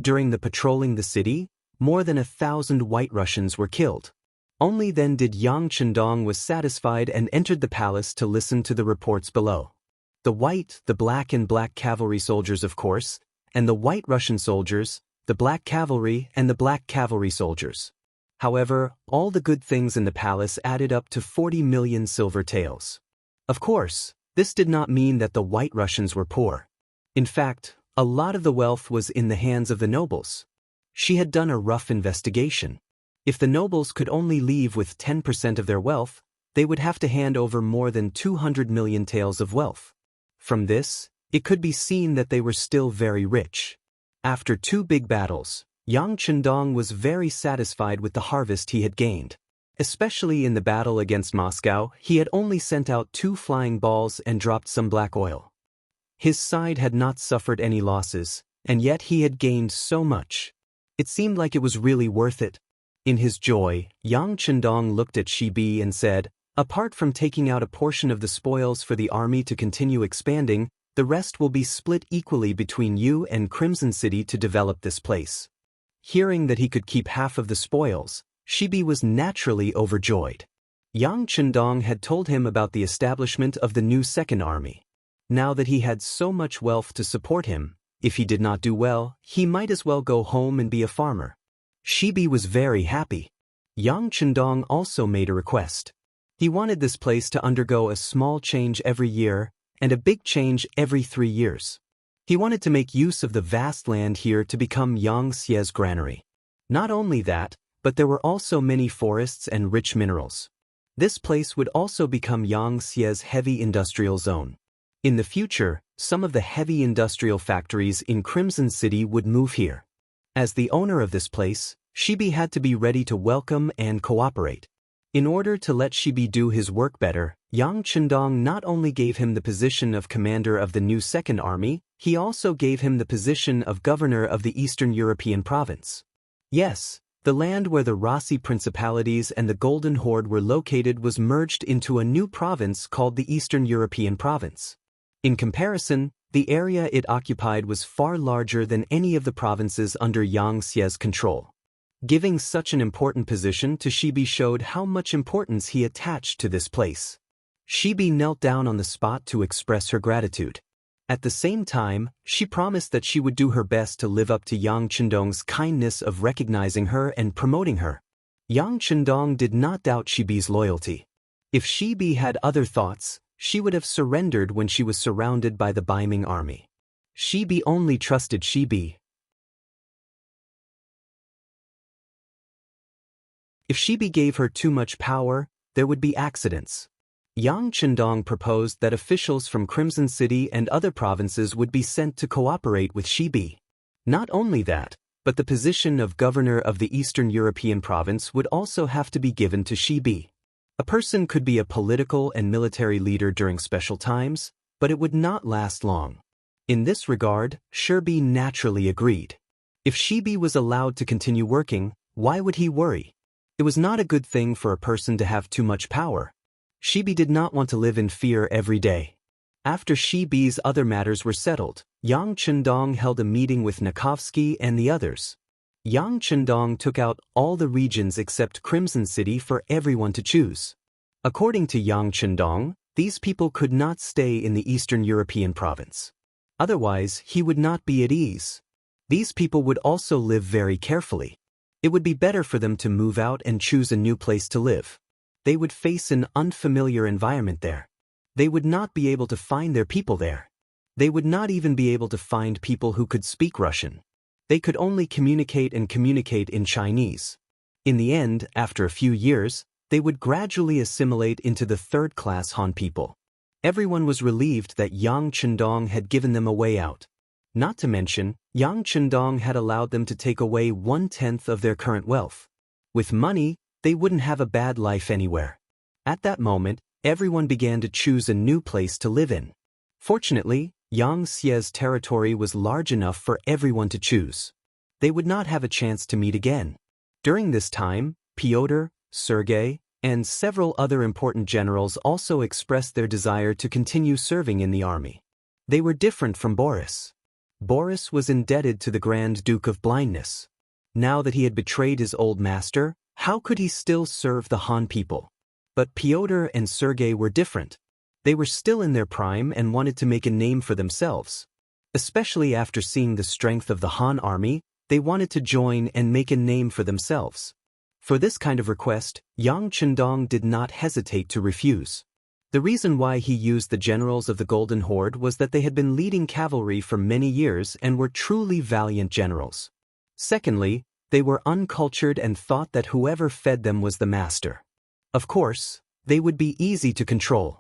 During the patrolling the city, more than 1,000 White Russians were killed. Only then did Yang Chendong was satisfied and entered the palace to listen to the reports below. The white, the black and black cavalry soldiers of course, and the White Russian soldiers, the black cavalry and the black cavalry soldiers. However, all the good things in the palace added up to 40 million silver taels. Of course, this did not mean that the White Russians were poor. In fact, a lot of the wealth was in the hands of the nobles. She had done a rough investigation. If the nobles could only leave with 10% of their wealth, they would have to hand over more than 200 million taels of wealth. From this, it could be seen that they were still very rich. After 2 big battles, Yang Chendong was very satisfied with the harvest he had gained. Especially in the battle against Moscow, he had only sent out 2 flying balls and dropped some black oil. His side had not suffered any losses, and yet he had gained so much. It seemed like it was really worth it. In his joy, Yang Chendong looked at Shibi and said, "Apart from taking out a portion of the spoils for the army to continue expanding, the rest will be split equally between you and Crimson City to develop this place." Hearing that he could keep half of the spoils, Shibi was naturally overjoyed. Yang Chendong had told him about the establishment of the new second army. Now that he had so much wealth to support him, if he did not do well, he might as well go home and be a farmer. Shibi was very happy. Yang Chendong also made a request. He wanted this place to undergo a small change every year and a big change every 3 years. He wanted to make use of the vast land here to become Yang Xie's granary. Not only that, but there were also many forests and rich minerals. This place would also become Yang Xie's heavy industrial zone. In the future, some of the heavy industrial factories in Crimson City would move here. As the owner of this place, Shibi had to be ready to welcome and cooperate. In order to let Shibi do his work better, Yang Chendong not only gave him the position of commander of the new second army, he also gave him the position of governor of the Eastern European province. Yes, the land where the Rossi principalities and the Golden Horde were located was merged into a new province called the Eastern European province. In comparison, the area it occupied was far larger than any of the provinces under Yang Xie's control. Giving such an important position to Shibi showed how much importance he attached to this place. Shibi knelt down on the spot to express her gratitude. At the same time, she promised that she would do her best to live up to Yang Chendong's kindness of recognizing her and promoting her. Yang Chendong did not doubt Shibi's loyalty. If Shibi had other thoughts, she would have surrendered when she was surrounded by the Baiming army. Shibi only trusted Shibi. If Shibi gave her too much power, there would be accidents. Yang Chendong proposed that officials from Crimson City and other provinces would be sent to cooperate with Shibi. Not only that, but the position of governor of the Eastern European province would also have to be given to Shibi. A person could be a political and military leader during special times, but it would not last long. In this regard, Shibi naturally agreed. If Shibi was allowed to continue working, why would he worry? It was not a good thing for a person to have too much power. Shibi did not want to live in fear every day. After Shibi's other matters were settled, Yang Chendong held a meeting with Nakovsky and the others. Yang Chendong took out all the regions except Crimson City for everyone to choose. According to Yang Chendong, these people could not stay in the Eastern European province. Otherwise, he would not be at ease. These people would also live very carefully. It would be better for them to move out and choose a new place to live. They would face an unfamiliar environment there. They would not be able to find their people there. They would not even be able to find people who could speak Russian. They could only communicate in Chinese. In the end, after a few years, they would gradually assimilate into the third-class Han people. Everyone was relieved that Yang Chendong had given them a way out. Not to mention, Yang Chendong had allowed them to take away 1/10 of their current wealth. With money, they wouldn't have a bad life anywhere. At that moment, everyone began to choose a new place to live in. Fortunately, Xia's territory was large enough for everyone to choose. They would not have a chance to meet again. During this time, Pyotr, Sergei, and several other important generals also expressed their desire to continue serving in the army. They were different from Boris. Boris was indebted to the Grand Duke of Blindness. Now that he had betrayed his old master, how could he still serve the Han people? But Pyotr and Sergei were different. They were still in their prime and wanted to make a name for themselves. Especially after seeing the strength of the Han army, they wanted to join and make a name for themselves. For this kind of request, Yang Chendong did not hesitate to refuse. The reason why he used the generals of the Golden Horde was that they had been leading cavalry for many years and were truly valiant generals. Secondly, they were uncultured and thought that whoever fed them was the master. Of course, they would be easy to control.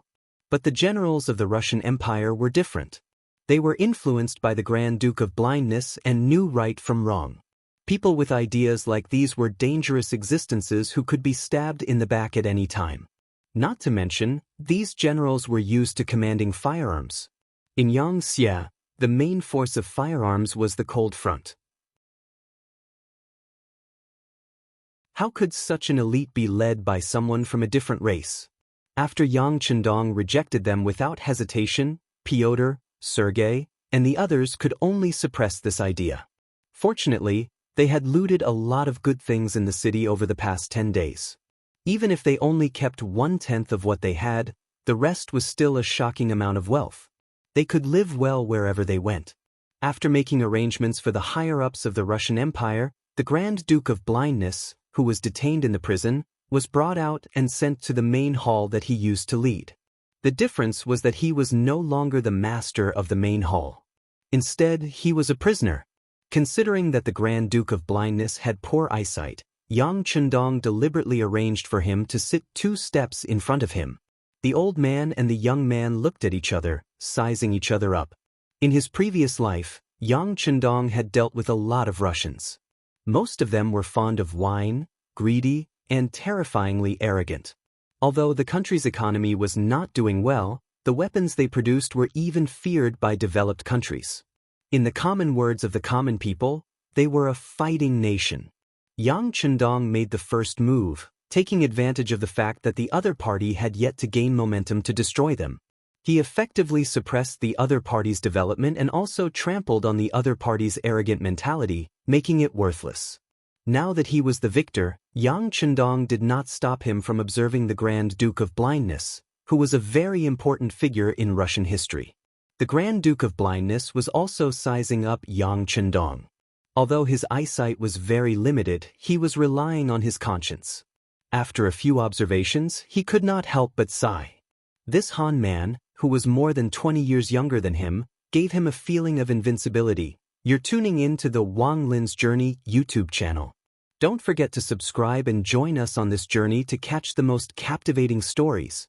But the generals of the Russian Empire were different. They were influenced by the Grand Duke of Blindness and knew right from wrong. People with ideas like these were dangerous existences who could be stabbed in the back at any time. Not to mention, these generals were used to commanding firearms. In Xianxia, the main force of firearms was the Cold Front. How could such an elite be led by someone from a different race? After Yang Chendong rejected them without hesitation, Pyotr, Sergei, and the others could only suppress this idea. Fortunately, they had looted a lot of good things in the city over the past 10 days. Even if they only kept 1/10 of what they had, the rest was still a shocking amount of wealth. They could live well wherever they went. After making arrangements for the higher-ups of the Russian Empire, the Grand Duke of Blindness, who was detained in the prison, was brought out and sent to the main hall that he used to lead. The difference was that he was no longer the master of the main hall. Instead, he was a prisoner. Considering that the Grand Duke of Blindness had poor eyesight, Yang Chendong deliberately arranged for him to sit 2 steps in front of him. The old man and the young man looked at each other, sizing each other up. In his previous life, Yang Chendong had dealt with a lot of Russians. Most of them were fond of wine, greedy, and terrifyingly arrogant. Although the country's economy was not doing well, the weapons they produced were even feared by developed countries. In the common words of the common people, they were a fighting nation. Yang Chendong made the first move, taking advantage of the fact that the other party had yet to gain momentum to destroy them. He effectively suppressed the other party's development and also trampled on the other party's arrogant mentality, making it worthless. Now that he was the victor, Yang Chendong did not stop him from observing the Grand Duke of Blindness, who was a very important figure in Russian history. The Grand Duke of Blindness was also sizing up Yang Chendong. Although his eyesight was very limited, he was relying on his conscience. After a few observations, he could not help but sigh. This Han man, who was more than 20 years younger than him, gave him a feeling of invincibility. You're tuning in to the Wang Lin's Journey YouTube channel. Don't forget to subscribe and join us on this journey to catch the most captivating stories.